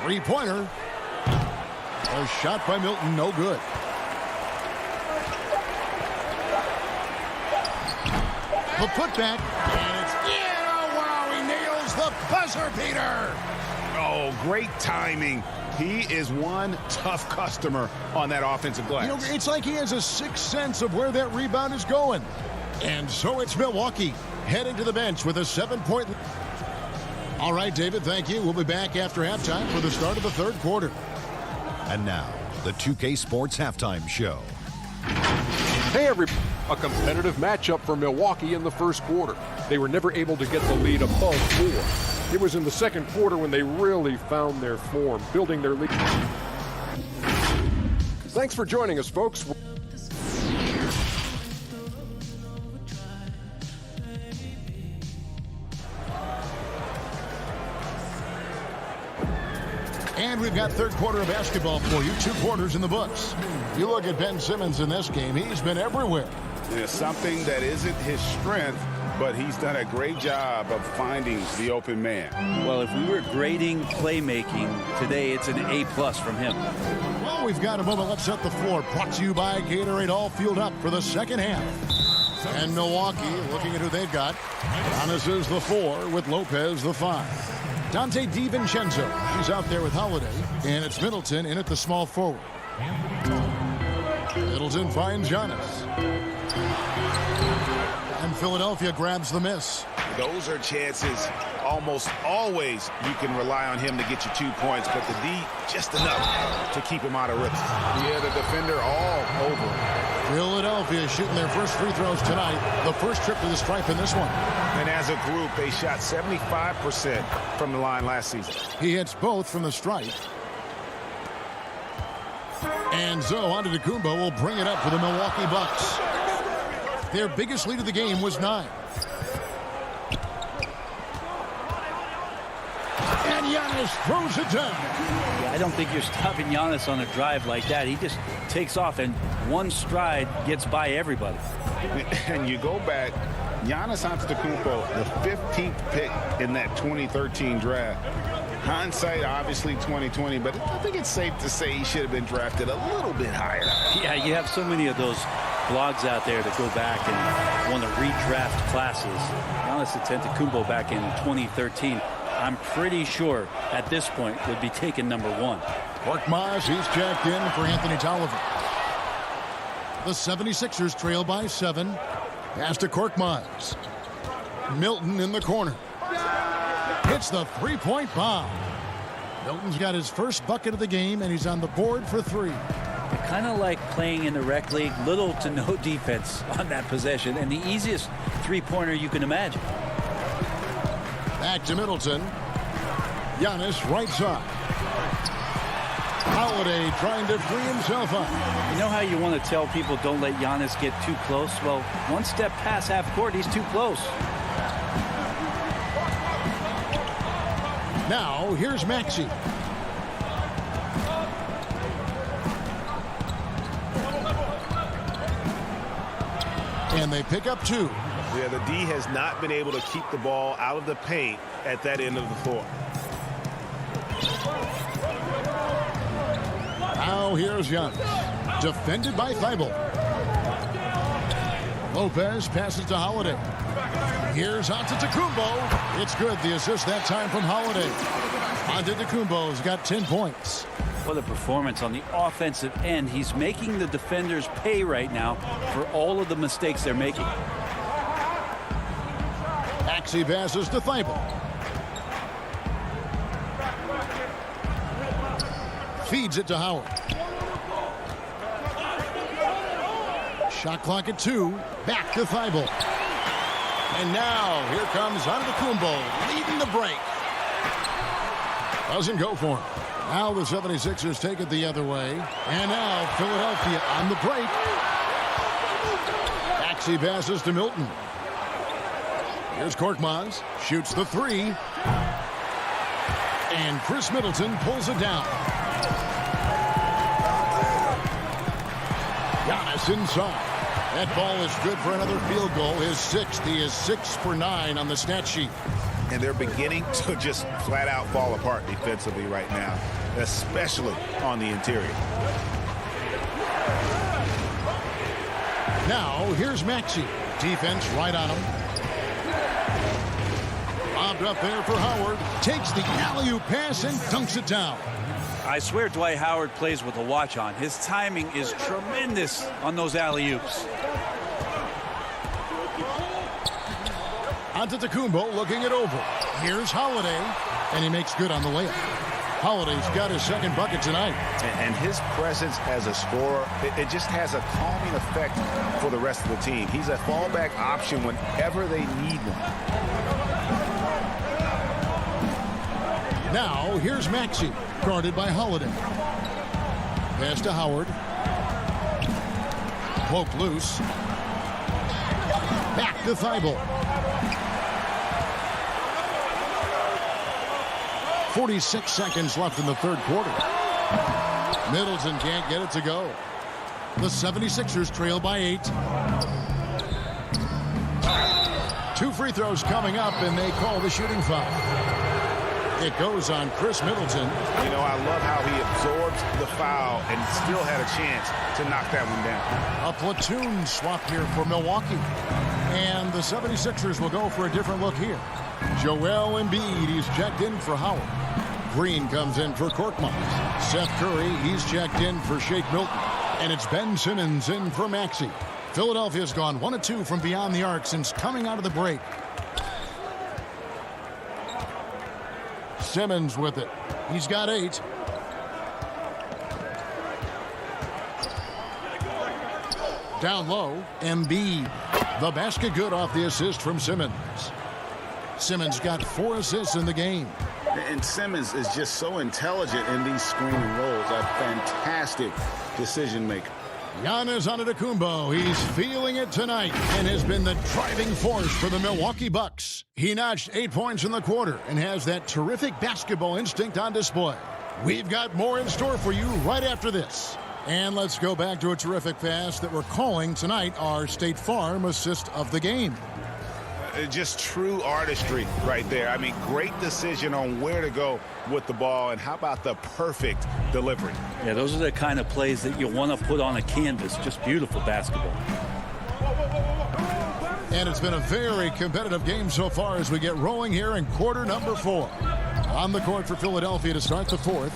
Three-pointer. A shot by Milton, no good. The putback. And it's, wow, he nails the buzzer beater. Oh, great timing. He is one tough customer on that offensive glass. You know, it's like he has a sixth sense of where that rebound is going. And so it's Milwaukee heading to the bench with a 7-point lead. All right, David, thank you. We'll be back after halftime for the start of the third quarter. And now, the 2K Sports Halftime Show. Hey, everybody. A competitive matchup for Milwaukee in the first quarter. They were never able to get the lead above 4. It was in the second quarter when they really found their form, building their lead. Thanks for joining us, folks. And we've got third quarter of basketball for you. 2 quarters in the books. You look at Ben Simmons in this game. He's been everywhere. There's something that isn't his strength, but he's done a great job of finding the open man. Well, if we were grading playmaking today, it's an A+ from him. Well, we've got a moment. Let's set the floor. Brought to you by Gatorade, all fueled up for the second half. And Milwaukee, looking at who they've got. Giannis is the 4 with Lopez the 5. Dante DiVincenzo, he's out there with Holiday. And it's Middleton in at the small forward. Middleton finds Giannis. And Philadelphia grabs the miss. Those are chances almost always you can rely on him to get you 2 points, but the D just enough to keep him out of rhythm. Yeah, the defender all over. Philadelphia shooting their first free throws tonight. The first trip to the stripe in this one. And as a group, they shot 75% from the line last season. He hits both from the stripe. And Zo Antetokounmpo will bring it up for the Milwaukee Bucks. Their biggest lead of the game was 9. And Giannis throws it down. Yeah, I don't think you're stopping Giannis on a drive like that. He just takes off and one stride gets by everybody. And you go back, Giannis Antetokounmpo, the 15th pick in that 2013 draft. Hindsight, obviously 2020, but I think it's safe to say he should have been drafted a little bit higher. Yeah, you have so many of those blogs out there that go back and want to redraft classes. Giannis Antetokounmpo back in 2013, I'm pretty sure at this point would be taken number 1. Korkmaz, he's checked in for Anthony Tolliver. The 76ers trail by 7. Pass to Korkmaz. Milton in the corner. Hits the three-point bomb. Milton's got his first bucket of the game, and he's on the board for 3. Kind of like playing in the rec league, little to no defense on that possession, and the easiest three-pointer you can imagine. Back to Middleton. Giannis right side. Holiday trying to free himself up. You know how you want to tell people don't let Giannis get too close? Well, one step past half court, he's too close. Now, here's Maxey. And they pick up 2. Yeah, the D has not been able to keep the ball out of the paint at that end of the floor. Now here's Giannis. Defended by Thibault. Lopez passes to Holiday. Here's Antetokounmpo. It's good. The assist that time from Holiday. Antetokounmpo's got 10 points. What a performance on the offensive end. He's making the defenders pay right now for all of the mistakes they're making. Maxey passes to Thibault. Feeds it to Howard. Shot clock at 2. Back to Thibault. And now here comes Antetokounmpo leading the break. Doesn't go for him. Now the 76ers take it the other way. And now Philadelphia on the break. Maxey passes to Milton. Here's Korkmaz. Shoots the 3. And Chris Middleton pulls it down. Giannis inside. That ball is good for another field goal. His 6th. He is 6 for 9 on the stat sheet. And they're beginning to just flat out fall apart defensively right now, especially on the interior. Now here's Maxey. Defense right on him. Bobbed up there for Howard. Takes the alley-oop pass and dunks it down. I swear Dwight Howard plays with a watch on. His timing is tremendous on those alley-oops. Antetokounmpo looking it over. Here's Holiday, and he makes good on the layup. Holiday's got his second bucket tonight. And his presence as a scorer, it just has a calming effect for the rest of the team. He's a fallback option whenever they need one. Now, here's Maxey, guarded by Holiday. Pass to Howard. Poked loose. Back to Thibault. 46 seconds left in the third quarter. Middleton can't get it to go. The 76ers trail by 8. 2 free throws coming up, and they call the shooting foul. It goes on Chris Middleton. You know, I love how he absorbs the foul and still had a chance to knock that one down. A platoon swap here for Milwaukee. And the 76ers will go for a different look here. Joel Embiid, he's checked in for Howard. Green comes in for Korkmaz. Seth Curry, he's checked in for Shake Milton. And it's Ben Simmons in for Maxey. Philadelphia's gone 1 of 2 from beyond the arc since coming out of the break. Simmons with it. He's got 8. Down low, Embiid. The basket good off the assist from Simmons. Simmons got 4 assists in the game. And Simmons is just so intelligent in these screening roles. A fantastic decision maker. Giannis Antetokounmpo, he's feeling it tonight and has been the driving force for the Milwaukee Bucks. He notched 8 points in the quarter and has that terrific basketball instinct on display. We've got more in store for you right after this. And let's go back to a terrific pass that we're calling tonight our State Farm assist of the game. Just true artistry right there. I mean, great decision on where to go with the ball, and how about the perfect delivery? Yeah, those are the kind of plays that you want to put on a canvas. Just beautiful basketball. And it's been a very competitive game so far as we get rolling here in quarter number 4. On the court for Philadelphia to start the 4th,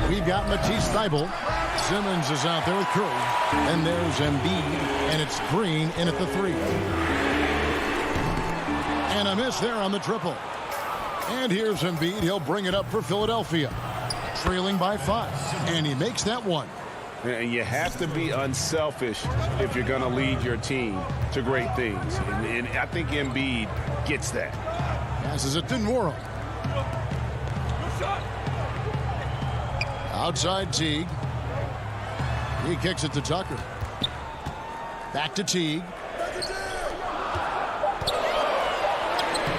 we've got Matisse Thybulle. Simmons is out there with Curry. And there's Embiid, and it's Green in at the 3. And a miss there on the triple. And here's Embiid. He'll bring it up for Philadelphia. Trailing by 5. And he makes that one. And you have to be unselfish if you're going to lead your team to great things. And I think Embiid gets that. Passes it to Nwora. Outside Teague. He kicks it to Tucker. Back to Teague.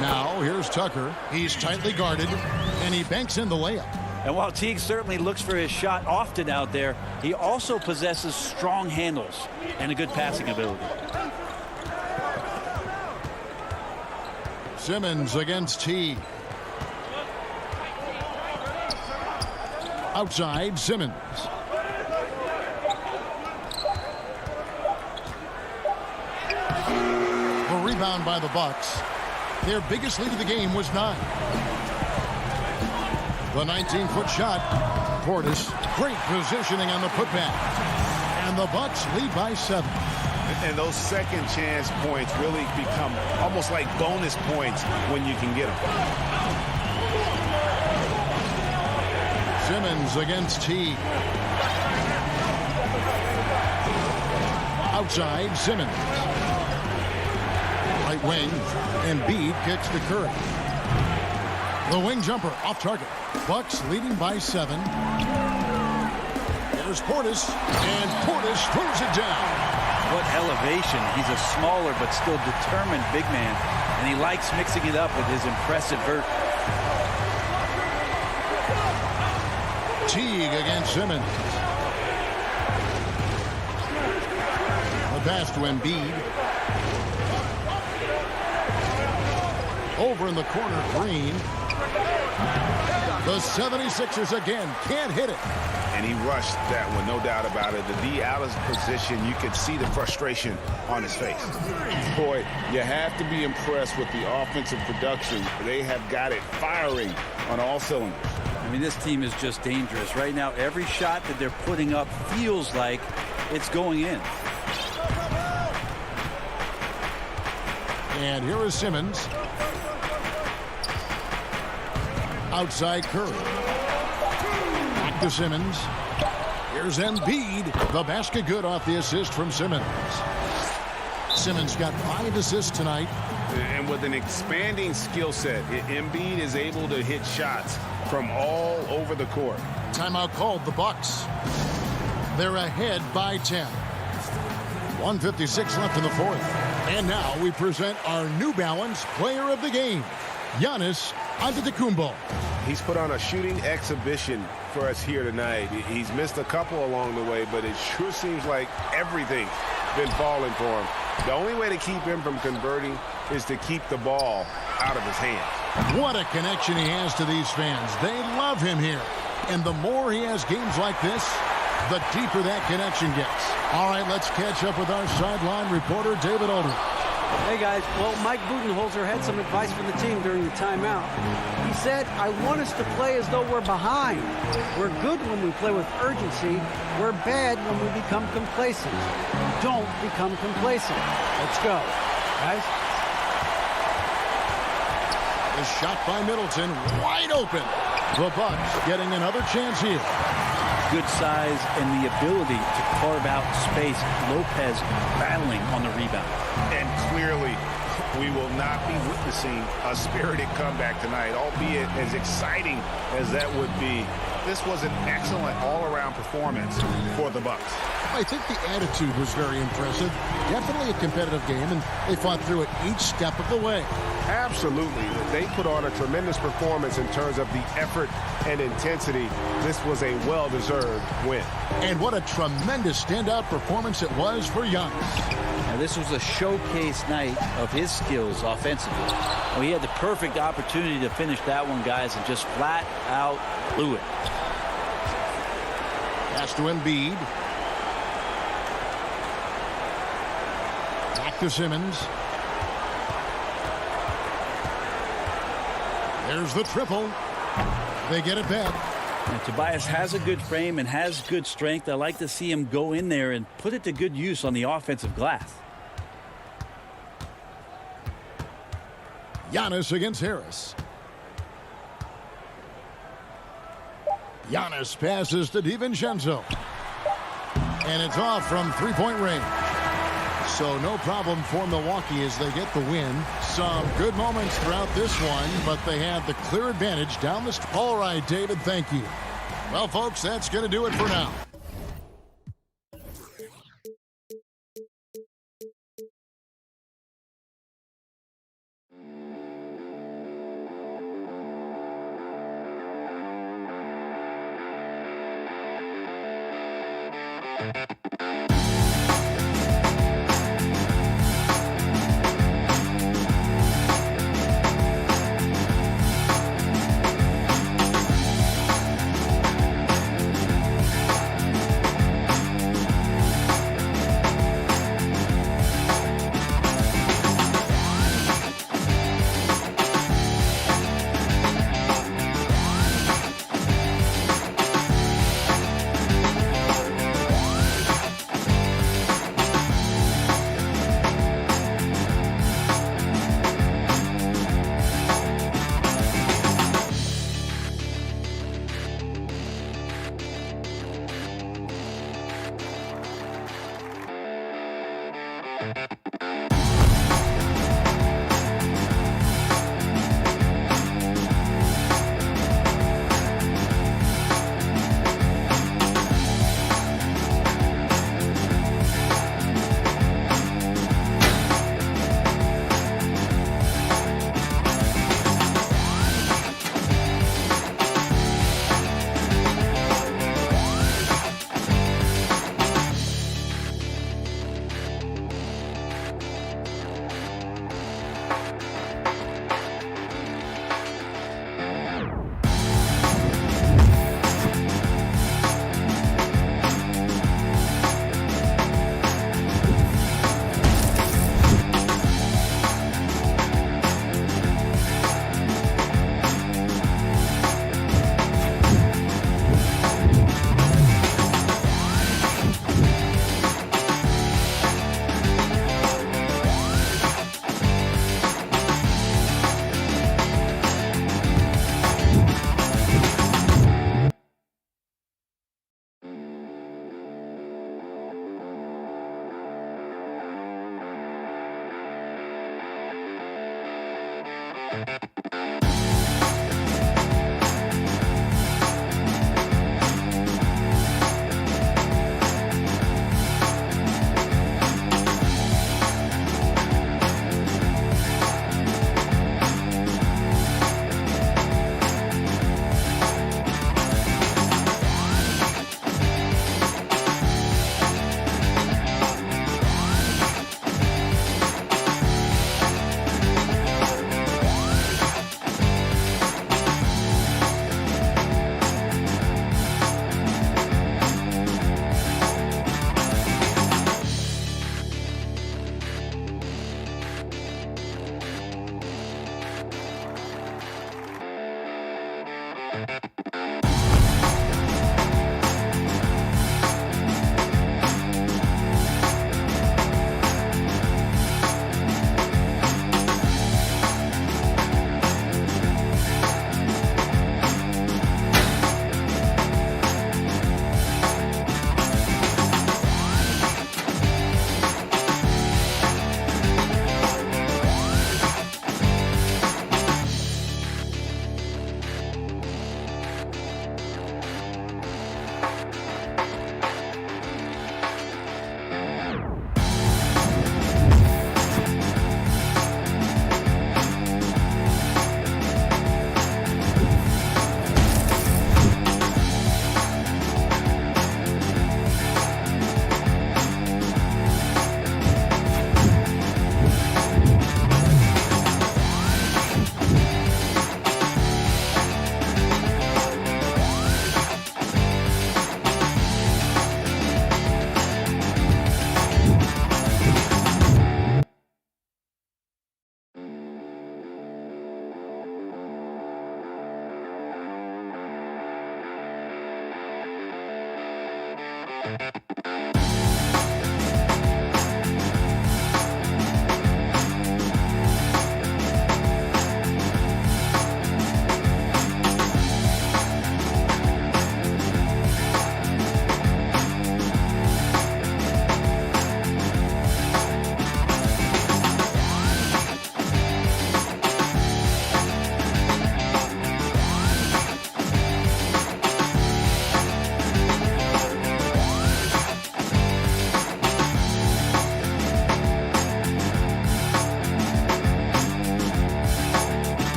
Now, here's Tucker. He's tightly guarded, and he banks in the layup. And while Teague certainly looks for his shot often out there, he also possesses strong handles and a good passing ability. Simmons against Teague. Outside, Simmons. A rebound by the Bucks. Their biggest lead of the game was 9. The 19-foot shot. Portis, great positioning on the putback. And the Bucks lead by 7. And those second chance points really become almost like bonus points when you can get them. Simmons against Teague. Outside, Simmons. Right wing, Embiid kicks to Curry. The wing jumper off target. Bucks leading by 7. There's Portis, and Portis throws it down. What elevation. He's a smaller but still determined big man, and he likes mixing it up with his impressive vert. Teague against Simmons. The pass to Embiid. Over in the corner, Green. The 76ers again can't hit it. And he rushed that one, no doubt about it. The D out of position, you could see the frustration on his face. Boy, you have to be impressed with the offensive production. They have got it firing on all cylinders. I mean, this team is just dangerous. Right now, every shot that they're putting up feels like it's going in. And here is Simmons. Outside Curry. Back to Simmons. Here's Embiid. The basket good off the assist from Simmons. Simmons got 5 assists tonight. And with an expanding skill set, Embiid is able to hit shots from all over the court. Timeout called the Bucks. They're ahead by 10. 1:56 left in the 4th. And now we present our New Balance Player of the Game, Giannis Antetokounmpo. He's put on a shooting exhibition for us here tonight. He's missed a couple along the way, but it sure seems like everything been falling for him. The only way to keep him from converting is to keep the ball out of his hands. What a connection he has to these fans. They love him here. And the more he has games like this, the deeper that connection gets. All right, let's catch up with our sideline reporter, David Aldridge. Hey, guys. Well, Mike Budenholzer had some advice for the team during the timeout. He said, I want us to play as though we're behind. We're good when we play with urgency. We're bad when we become complacent. Don't become complacent. Let's go, guys. The shot by Middleton, wide open. The Bucks getting another chance here. Good size and the ability to carve out space. Lopez battling on the rebound. And clearly, we will not be witnessing a spirited comeback tonight, albeit as exciting as that would be. This was an excellent all-around performance for the Bucks. I think the attitude was very impressive. Definitely a competitive game, and they fought through it each step of the way. Absolutely. They put on a tremendous performance in terms of the effort and intensity. This was a well-deserved win. And what a tremendous standout performance it was for Giannis. Now, this was a showcase night of his skills offensively. Well, he had the perfect opportunity to finish that one, guys, and just flat out blew it. Pass to Embiid. Back to Simmons. There's the triple. They get it back. Now, Tobias has a good frame and has good strength. I like to see him go in there and put it to good use on the offensive glass. Giannis against Harris. Giannis passes to DiVincenzo. And it's off from three-point range. So no problem for Milwaukee as they get the win. Some good moments throughout this one, but they have the clear advantage down the stretch. All right, David, thank you. Well, folks, that's going to do it for now.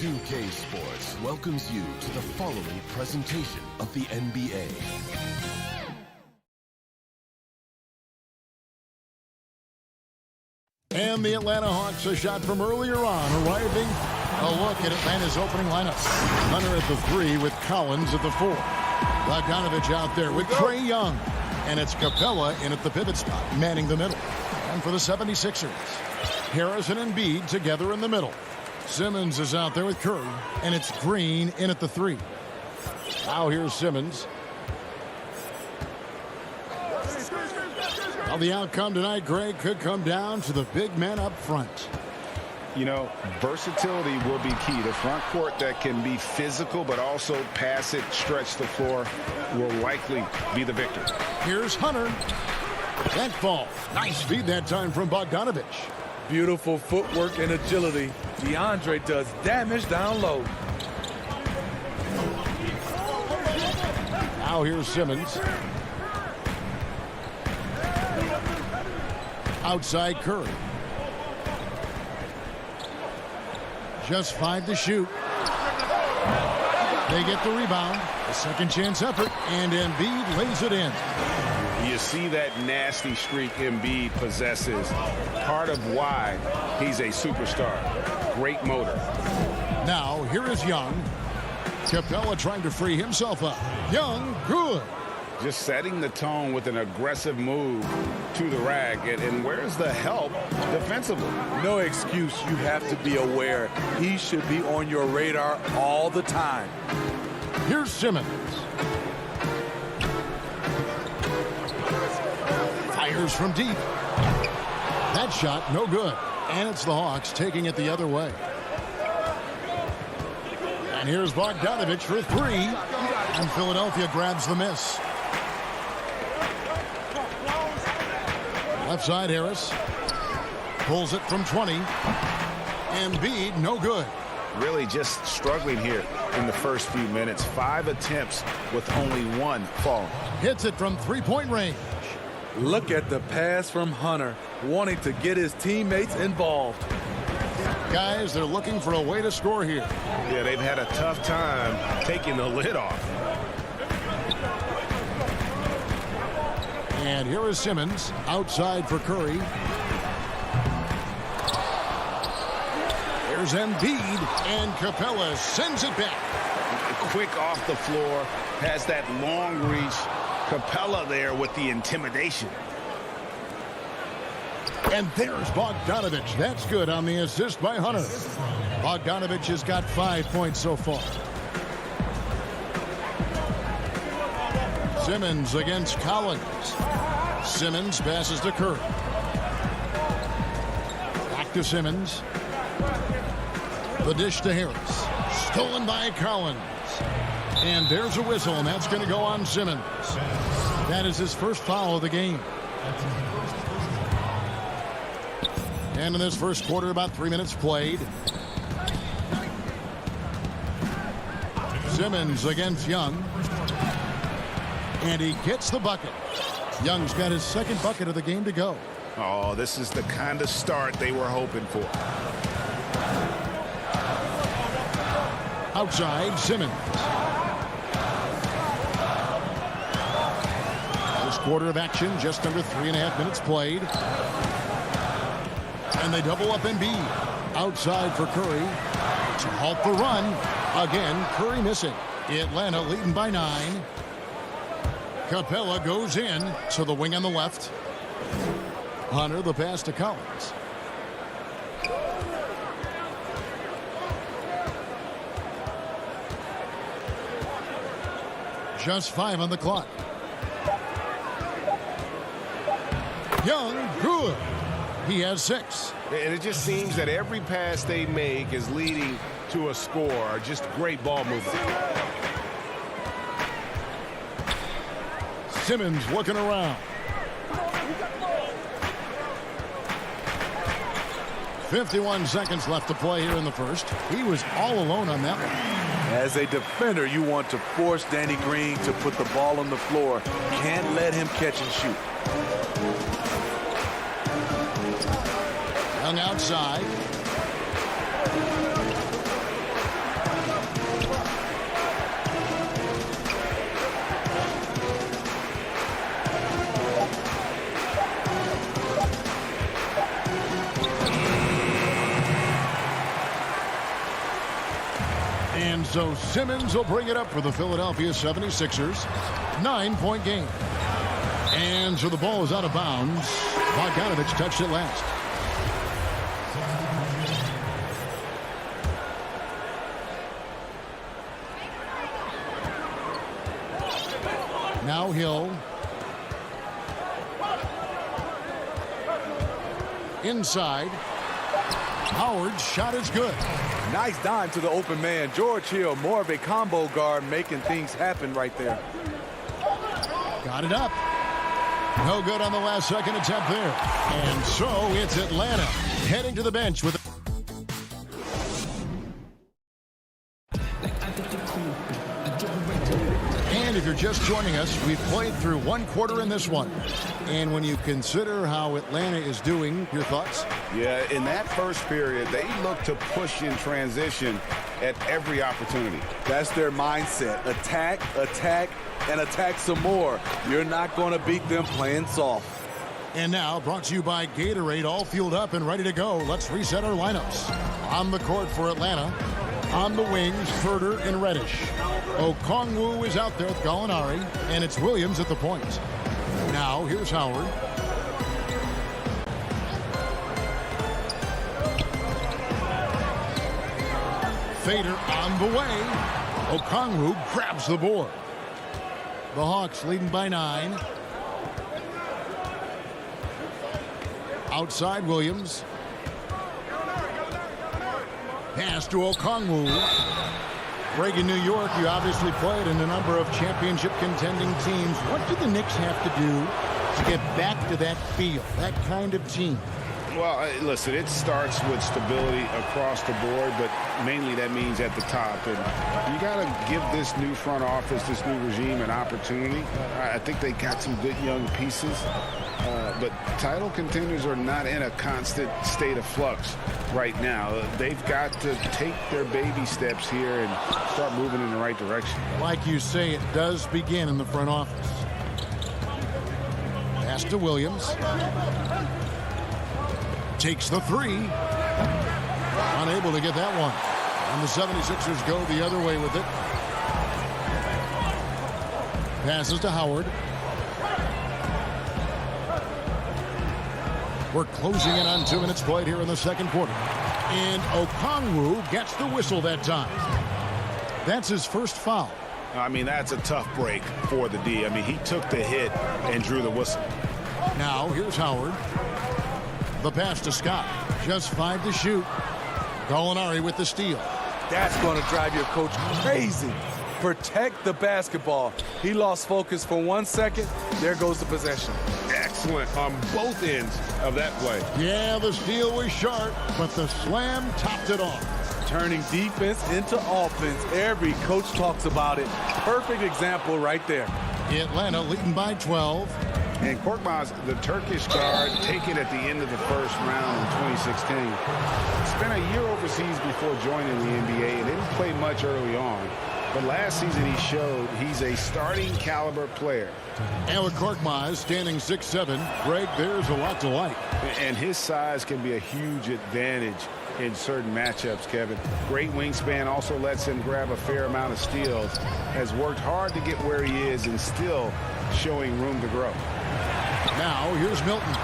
2K Sports welcomes you to the following presentation of the NBA. And the Atlanta Hawks, a shot from earlier on, arriving. A look at Atlanta's opening lineup. Hunter at the 3 with Collins at the 4. Bogdanovich out there with Trae Young. And it's Capella in at the pivot spot, manning the middle. And for the 76ers, Harrison and Embiid together in the middle. Simmons is out there with Curry, and it's Green in at the 3. Now here's Simmons. Well, the outcome tonight, Greg, could come down to the big man up front. You know, versatility will be key. The front court that can be physical but also pass it, stretch the floor will likely be the victor. Here's Hunter. That fall. Nice feed that time from Bogdanovich. Beautiful footwork and agility. DeAndre does damage down low. Now here's Simmons. Outside Curry. Just 5 to shoot. They get the rebound. A second chance effort. And Embiid lays it in. You see that nasty streak Embiid possesses. Part of why he's a superstar. Great motor. Now, here is Young. Capella trying to free himself up. Young, good. Just setting the tone with an aggressive move to the rack. And where's the help defensively? No excuse. You have to be aware. He should be on your radar all the time. Here's Simmons. Fires from deep. That shot, no good. And it's the Hawks taking it the other way. And here's Bogdanovich for 3. And Philadelphia grabs the miss. Left side, Harris. Pulls it from 20. Embiid, no good. Really just struggling here in the first few minutes. 5 attempts with only 1 falling. Hits it from 3-point range. Look at the pass from Hunter, wanting to get his teammates involved. Guys, they're looking for a way to score here. Yeah, they've had a tough time taking the lid off. And here is Simmons outside for Curry. There's Embiid, and Capella sends it back. Quick off the floor, has that long reach. Capella there with the intimidation. And there's Bogdanovich. That's good on the assist by Hunter. Bogdanovich has got 5 points so far. Simmons against Collins. Simmons passes to Curry. Back to Simmons. The dish to Harris. Stolen by Collins. And there's a whistle, and that's going to go on Simmons. That is his first foul of the game. And in this first quarter, about 3 minutes played. Simmons against Young. And he gets the bucket. Young's got his second bucket of the game to go. Oh, this is the kind of start they were hoping for. Outside, Simmons. First quarter of action, just under 3.5 minutes played. And they double up Embiid. Outside for Curry. To halt the run. Again, Curry missing. Atlanta leading by 9. Capella goes in to the wing on the left. Hunter, the pass to Collins. Just 5 on the clock. Young, good. He has 6. And it just seems that every pass they make is leading to a score. Just great ball movement. Simmons looking around. 51 seconds left to play here in the first. He was all alone on that one. As a defender, you want to force Danny Green to put the ball on the floor. Can't let him catch and shoot. Young outside. And so Simmons will bring it up for the Philadelphia 76ers. 9-point game. And so the ball is out of bounds. Bogdanovich touched it last. Now Hill. Inside. Howard's shot is good. Nice dime to the open man. George Hill, more of a combo guard, making things happen right there. Got it up. No good on the last second attempt there. And so it's Atlanta heading to the bench with And if you're just joining us, we've played through 1 quarter in this one. And when you consider how Atlanta is doing, your thoughts? Yeah, in that first period, they look to push in transition at every opportunity. That's their mindset. Attack, attack, and attack some more. You're not going to beat them playing soft. And now, brought to you by Gatorade, all fueled up and ready to go. Let's reset our lineups. On the court for Atlanta. On the wings, Furter and Reddish. Okongwu is out there with Gallinari, and it's Williams at the point. Now, here's Howard. Fader on the way. Okongwu grabs the board. The Hawks leading by 9. Outside Williams. Pass to Okongwu. Greg, in New York, you obviously played in a number of championship contending teams. What do the Knicks have to do to get back to that feel, that kind of team? Well, listen, it starts with stability across the board, but mainly that means at the top. And you got to give this new front office, this new regime, an opportunity. I think they got some good young pieces, but title contenders are not in a constant state of flux right now. They've got to take their baby steps here and start moving in the right direction. Like you say, it does begin in the front office. Pass to Williams. Takes the 3. Unable to get that one. And the 76ers go the other way with it. Passes to Howard. We're closing in on 2 minutes played here in the second quarter. And Okongwu gets the whistle that time. That's his first foul. I mean, that's a tough break for the D. I mean, he took the hit and drew the whistle. Now, here's Howard. The pass to Scott. Just 5 to shoot. Gallinari with the steal. That's going to drive your coach crazy. Protect the basketball. He lost focus for 1 second. There goes the possession. Excellent on both ends of that play. Yeah, the steal was sharp, but the slam topped it off. Turning defense into offense. Every coach talks about it. Perfect example right there. Atlanta leading by 12. And Korkmaz, the Turkish guard, taken at the end of the first round in 2016. Spent a year overseas before joining the NBA and didn't play much early on. But last season he showed he's a starting caliber player. And with Korkmaz standing 6'7", Greg, there's a lot to like. And his size can be a huge advantage in certain matchups, Kevin. Great wingspan also lets him grab a fair amount of steals. Has worked hard to get where he is and still showing room to grow. Now here's Milton.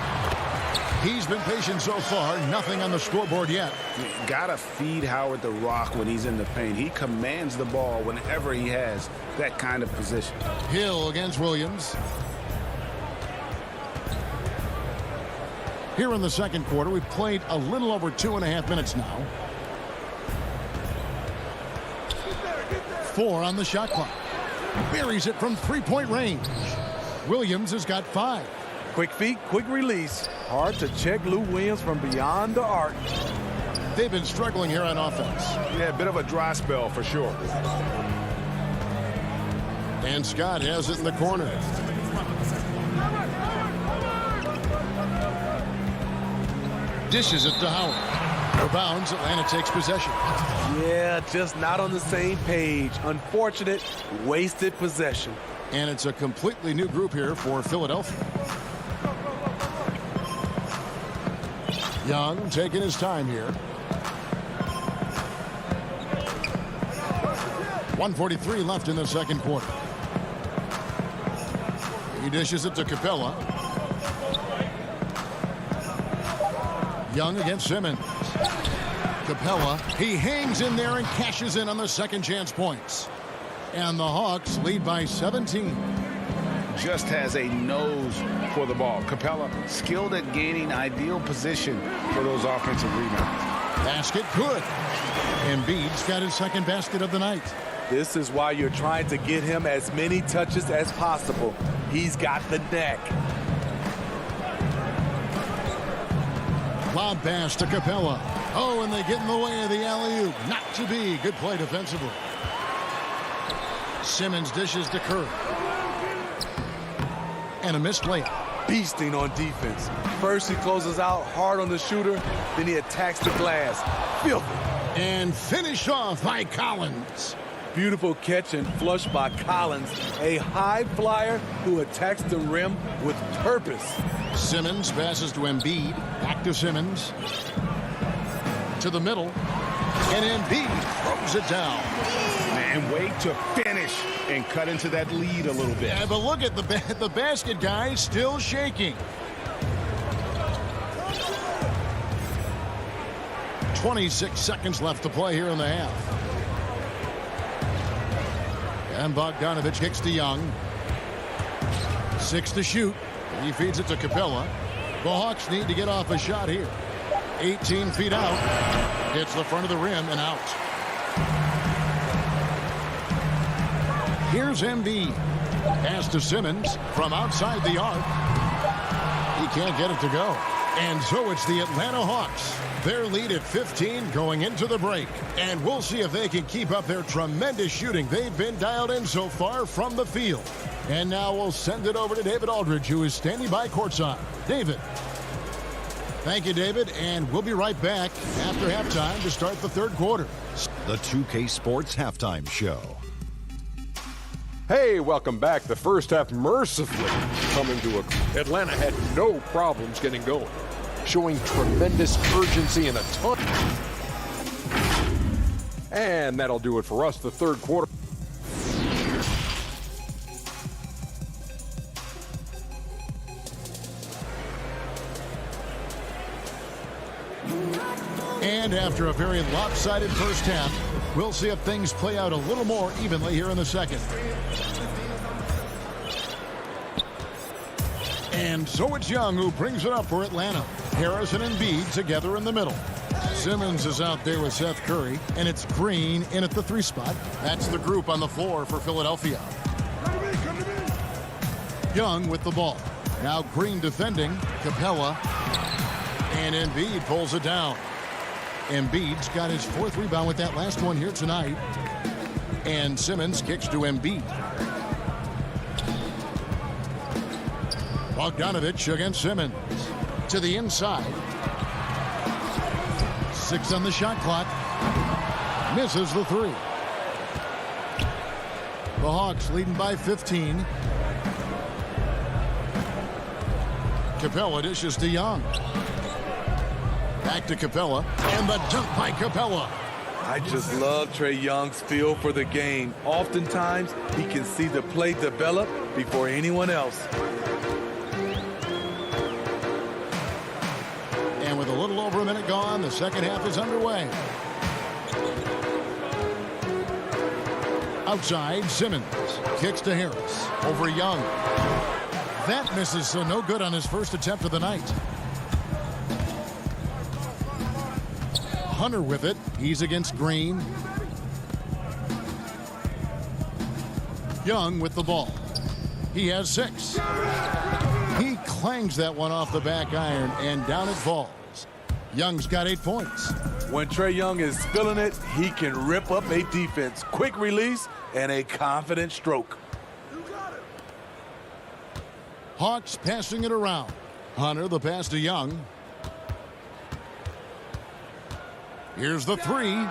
He's been patient so far. Nothing on the scoreboard yet. Gotta feed Howard the rock when he's in the paint. He commands the ball whenever he has that kind of position. Hill against Williams. Here in the second quarter, we've played a little over 2.5 minutes now. 4 on the shot clock. Buries it from three-point range. Williams has got 5. Quick feet, quick release. Hard to check Lou Williams from beyond the arc. They've been struggling here on offense. Yeah, a bit of a dry spell for sure. And Scott has it in the corner. Dishes it to Howard. For bounds, Atlanta takes possession. Yeah, just not on the same page. Unfortunate, wasted possession. And it's a completely new group here for Philadelphia. Young taking his time here. 1:43 left in the second quarter. He dishes it to Capella. Young against Simmons. Capella, he hangs in there and cashes in on the second chance points. And the Hawks lead by 17. Just has a nose for the ball. Capella skilled at gaining ideal position for those offensive rebounds. Basket good. Embiid's got his second basket of the night. This is why you're trying to get him as many touches as possible. He's got the neck. Lob pass to Capella. Oh, and they get in the way of the alley-oop. Not to be. Good play defensively. Simmons dishes to Curry. And a missed layup. Beasting on defense. First he closes out hard on the shooter, then he attacks the glass. Filthy. And finished off by Collins. Beautiful catch and flush by Collins. A high flyer who attacks the rim with purpose. Simmons passes to Embiid. Back to Simmons. To the middle. And Embiid throws it down. And wait to finish and cut into that lead a little bit. Yeah, but look at the basket, guys, still shaking. 26 seconds left to play here in the half. And Bogdanovich kicks to Young. 6 to shoot. He feeds it to Capella. The Hawks need to get off a shot here. 18 feet out. Hits the front of the rim and out. Here's Embiid. Pass to Simmons from outside the arc. He can't get it to go. And so it's the Atlanta Hawks. Their lead at 15 going into the break. And we'll see if they can keep up their tremendous shooting. They've been dialed in so far from the field. And now we'll send it over to David Aldridge, who is standing by courtside. David. Thank you, David. And we'll be right back after halftime to start the third quarter. The 2K Sports Halftime Show. Hey, welcome back. The first half mercifully coming to a... Atlanta had no problems getting going, showing tremendous urgency and a ton. And that'll do it for us, the third quarter. And after a very lopsided first half, we'll see if things play out a little more evenly here in the second. And so it's Young who brings it up for Atlanta. Harrison and Embiid together in the middle. Simmons is out there with Seth Curry, and it's Green in at the 3 spot. That's the group on the floor for Philadelphia. Young with the ball. Now Green defending. Capella. And Embiid pulls it down. Embiid's got his 4th rebound with that last one here tonight. And Simmons kicks to Embiid. Bogdanovich against Simmons. To the inside. 6 on the shot clock. Misses the 3. The Hawks leading by 15. Capella dishes to Young. Back to Capella. And the dunk by Capella. I just love Trae Young's feel for the game. Oftentimes, he can see the play develop before anyone else. And with a little over a minute gone, the second half is underway. Outside, Simmons kicks to Harris. Over Young. That misses, so no good on his first attempt of the night. Hunter with it. He's against Green. Young with the ball. He has 6. He clangs that one off the back iron, and down it falls. Young's got 8 points. When Trae Young is feeling it, he can rip up a defense. Quick release and a confident stroke. Hawks passing it around. Hunter, the pass to Young. Here's the 3.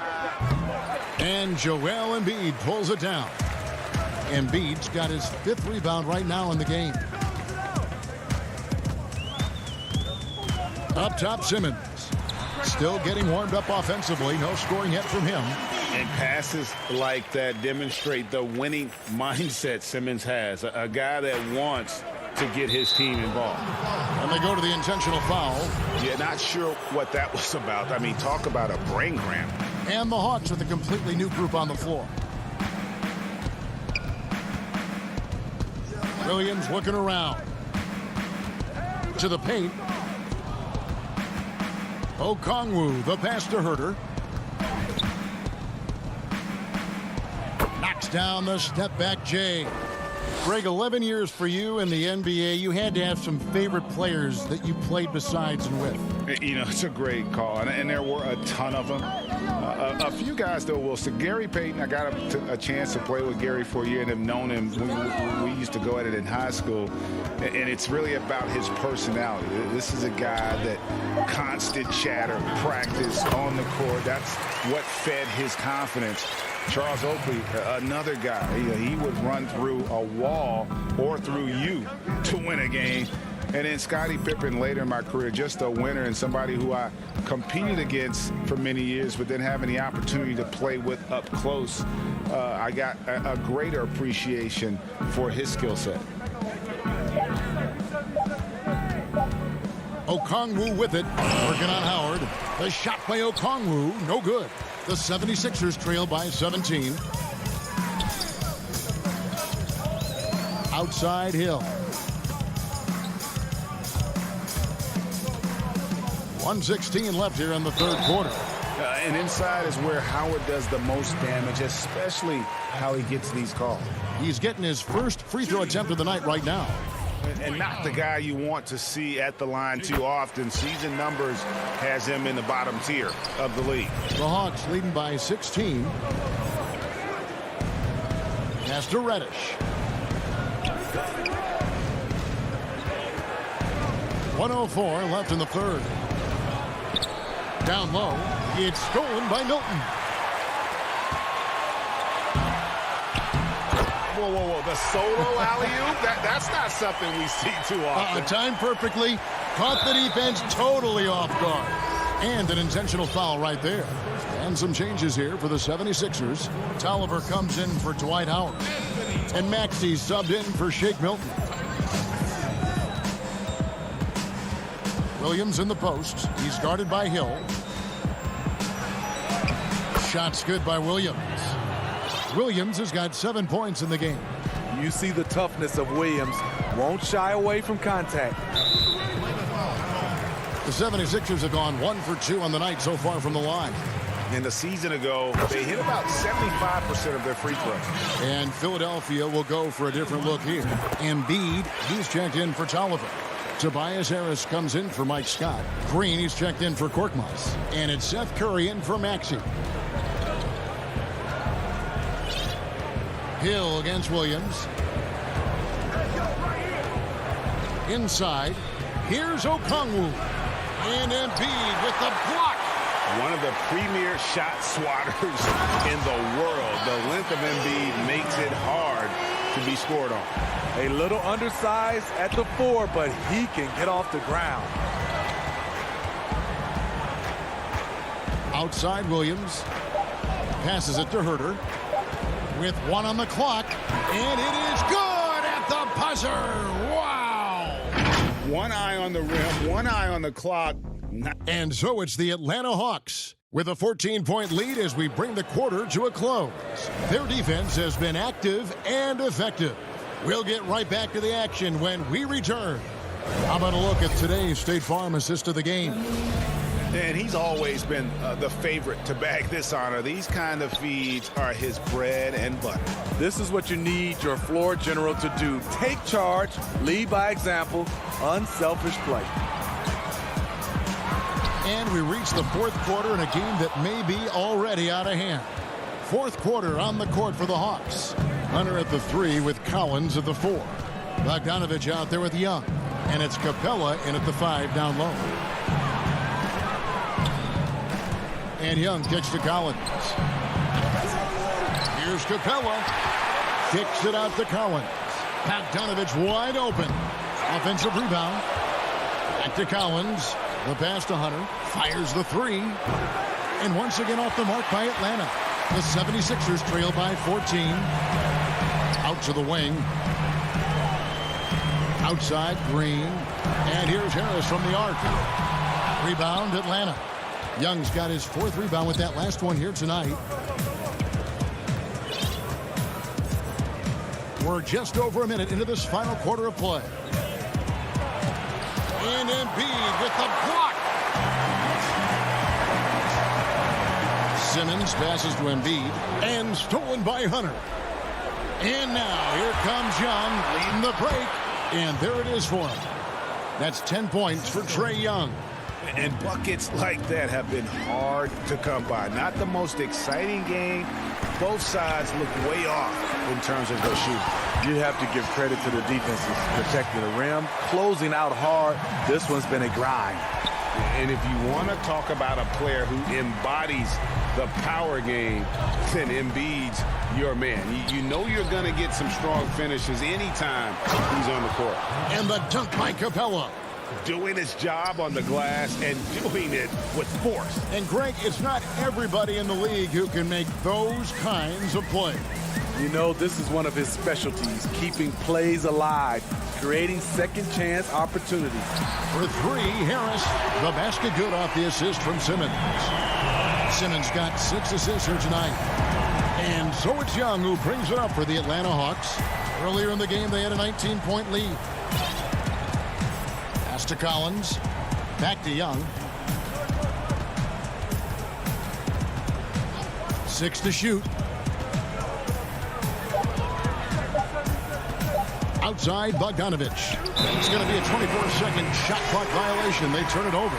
And Joel Embiid pulls it down. Embiid's got his 5th rebound right now in the game. Up top, Simmons. Still getting warmed up offensively. No scoring yet from him. And passes like that demonstrate the winning mindset Simmons has. A guy that wants to get his team involved. And they go to the intentional foul. Yeah, not sure what that was about. I mean, talk about a brain cramp. And the Hawks with a completely new group on the floor. Williams looking around. To the paint. Okongwu, the pass to Herter. Knocks down the step back Jay. Greg, 11 years for you in the NBA. You had to have some favorite players that you played besides and with. You know, it's a great call, and there were a ton of them. A few guys, though, will say. Gary Payton, I got a chance to play with Gary for a year and have known him. We used to go at it in high school, and it's really about his personality. This is a guy that constant chatter, practice on the court. That's what fed his confidence. Charles Oakley, another guy, he would run through a wall or through you to win a game. And then Scottie Pippen later in my career, just a winner and somebody who I competed against for many years, but then having the opportunity to play with up close, I got a greater appreciation for his skill set. Okongwu with it, working on Howard. The shot by Okongwu, no good. The 76ers trail by 17. Outside Hill. 1:16 left here in the third quarter. And inside is where Howard does the most damage, especially how he gets these calls. He's getting his first free throw attempt of the night right now. And not the guy you want to see at the line too often. Season numbers has him in the bottom tier of the league. The Hawks leading by 16. Pass to Reddish. 1:04 left in the third. Down low. It's stolen by Milton. Whoa, whoa, whoa. The solo alley-oop? That's not something we see too often. Timed perfectly. Caught the defense totally off guard. And an intentional foul right there. And some changes here for the 76ers. Tolliver comes in for Dwight Howard. And Maxey subbed in for Shake Milton. Williams in the post. He's guarded by Hill. Shot's good by Williams. Williams has got 7 points in the game. You see the toughness of Williams. Won't shy away from contact. The 76ers have gone 1 for 2 on the night so far from the line. And a season ago, they hit about 75% of their free throws. And Philadelphia will go for a different look here. Embiid, he's checked in for Tolliver. Tobias Harris comes in for Mike Scott. Green, he's checked in for Korkmaz. And it's Seth Curry in for Maxey. Hill against Williams. Inside, here's Okongwu. And Embiid with the block. One of the premier shot swatters in the world. The length of Embiid makes it hard to be scored on. A little undersized at the 4, but he can get off the ground. Outside Williams. Passes it to Herter. With 1 on the clock. And it is good at the buzzer. Wow. One eye on the rim, one eye on the clock. And so it's the Atlanta Hawks with a 14-point lead as we bring the quarter to a close. Their defense has been active and effective. We'll get right back to the action when we return. How about a look at today's State Farm assist of the game? And he's always been the favorite to bag this honor. These kind of feeds are his bread and butter. This is what you need your floor general to do. Take charge, lead by example, unselfish play. And we reach the fourth quarter in a game that may be already out of hand. Fourth quarter on the court for the Hawks. Hunter at the 3 with Collins at the 4. Bogdanovich out there with Young. And it's Capella in at the 5 down low. And Young kicks to Collins. Here's Capella. Kicks it out to Collins. Bogdanovich wide open. Offensive rebound. Back to Collins. The pass to Hunter. Fires the 3. And once again off the mark by Atlanta. The 76ers trail by 14. Out to the wing. Outside Green. And here's Harris from the arc. Rebound Atlanta. Young's got his 4th rebound with that last one here tonight. We're just over a minute into this final quarter of play. And Embiid with the block. Simmons passes to Embiid and stolen by Hunter. And now here comes Young leading the break. And there it is for him. That's 10 points for Trae Young. And buckets like that have been hard to come by. Not the most exciting game. Both sides look way off in terms of their shooting. You have to give credit to the defenses protecting the rim, closing out hard. This one's been a grind. And if you want to talk about a player who embodies the power game, then Embiid's your man. You know you're going to get some strong finishes anytime he's on the court. And the dunk by Capella. Doing his job on the glass and doing it with force. And Greg, it's not everybody in the league who can make those kinds of plays. You know, this is one of his specialties, keeping plays alive, creating second chance opportunities. For 3, Harris, the basket good off the assist from Simmons. Simmons got 6 assists here tonight. And so it's Young who brings it up for the Atlanta Hawks. Earlier in the game, they had a 19-point lead. Pass to Collins. Back to Young. 6 to shoot. Outside Bogdanovich. It's going to be a 24-second shot clock violation. They turn it over.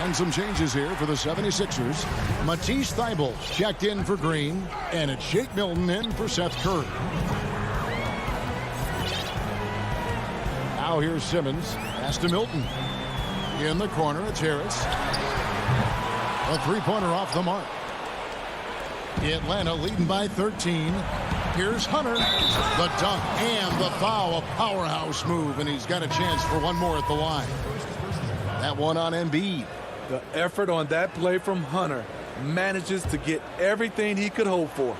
And some changes here for the 76ers. Matisse Thybulle checked in for Green. And it's Shake Milton in for Seth Curry. Now here's Simmons. Pass to Milton. In the corner, it's Harris. A 3-pointer off the mark. Atlanta leading by 13. Here's Hunter. The dunk and the foul. A powerhouse move, and he's got a chance for one more at the line. That one on Embiid. The effort on that play from Hunter manages to get everything he could hope for.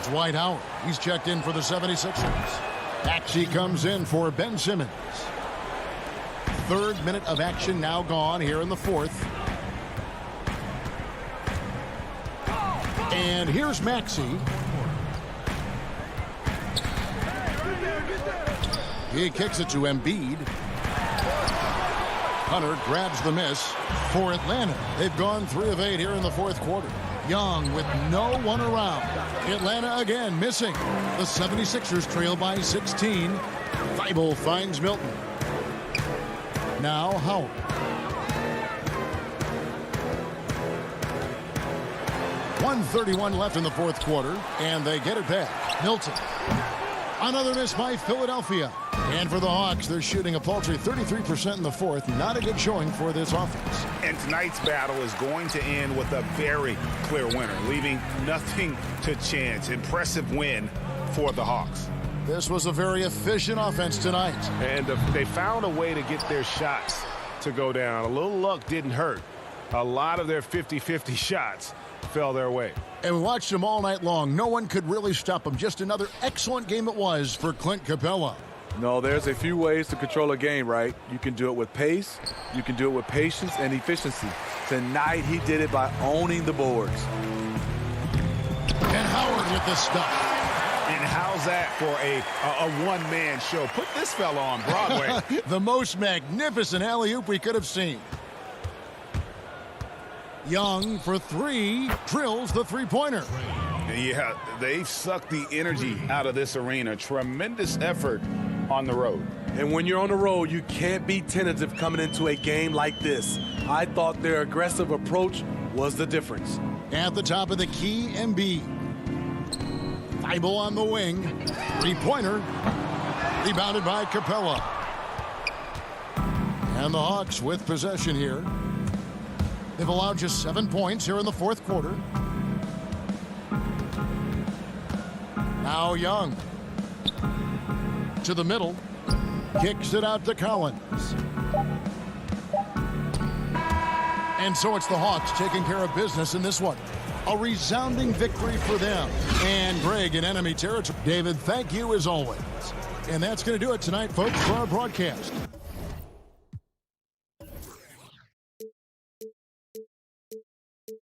Dwight Howard. He's checked in for the 76ers. Maxey comes in for Ben Simmons. 3rd minute of action now gone here in the 4th. And here's Maxey. He kicks it to Embiid. Hunter grabs the miss for Atlanta. They've gone 3 of 8 here in the 4th quarter. Young with no one around. Atlanta again missing. The 76ers trail by 16. Thybulle finds Milton. Now Howard. .131 left in the 4th quarter, and they get it back. Milton. Another miss by Philadelphia. And for the Hawks, they're shooting a paltry 33% in the fourth. Not a good showing for this offense. And tonight's battle is going to end with a very clear winner, leaving nothing to chance. Impressive win for the Hawks. This was a very efficient offense tonight. And they found a way to get their shots to go down. A little luck didn't hurt. A lot of their 50-50 shots fell their way. And we watched them all night long. No one could really stop them. Just another excellent game it was for Clint Capella. No, there's a few ways to control a game, right? You can do it with pace, you can do it with patience and efficiency. Tonight, he did it by owning the boards. And Howard with the stuff. And how's that for a one-man show? Put this fella on Broadway. The most magnificent alley-oop we could have seen. Young for three, drills the three-pointer. Yeah, they've sucked the energy out of this arena. Tremendous effort on the road. And when you're on the road, you can't be tentative coming into a game like this. I thought their aggressive approach was the difference. At the top of the key, Embiid. Thibault on the wing. Three-pointer. Rebounded by Capella. And the Hawks with possession here. They've allowed just 7 points here in the fourth quarter. Now Young. To the middle. Kicks it out to Collins. And so it's the Hawks taking care of business in this one. A resounding victory for them. And Greg in enemy territory. David, thank you as always. And that's going to do it tonight, folks, for our broadcast.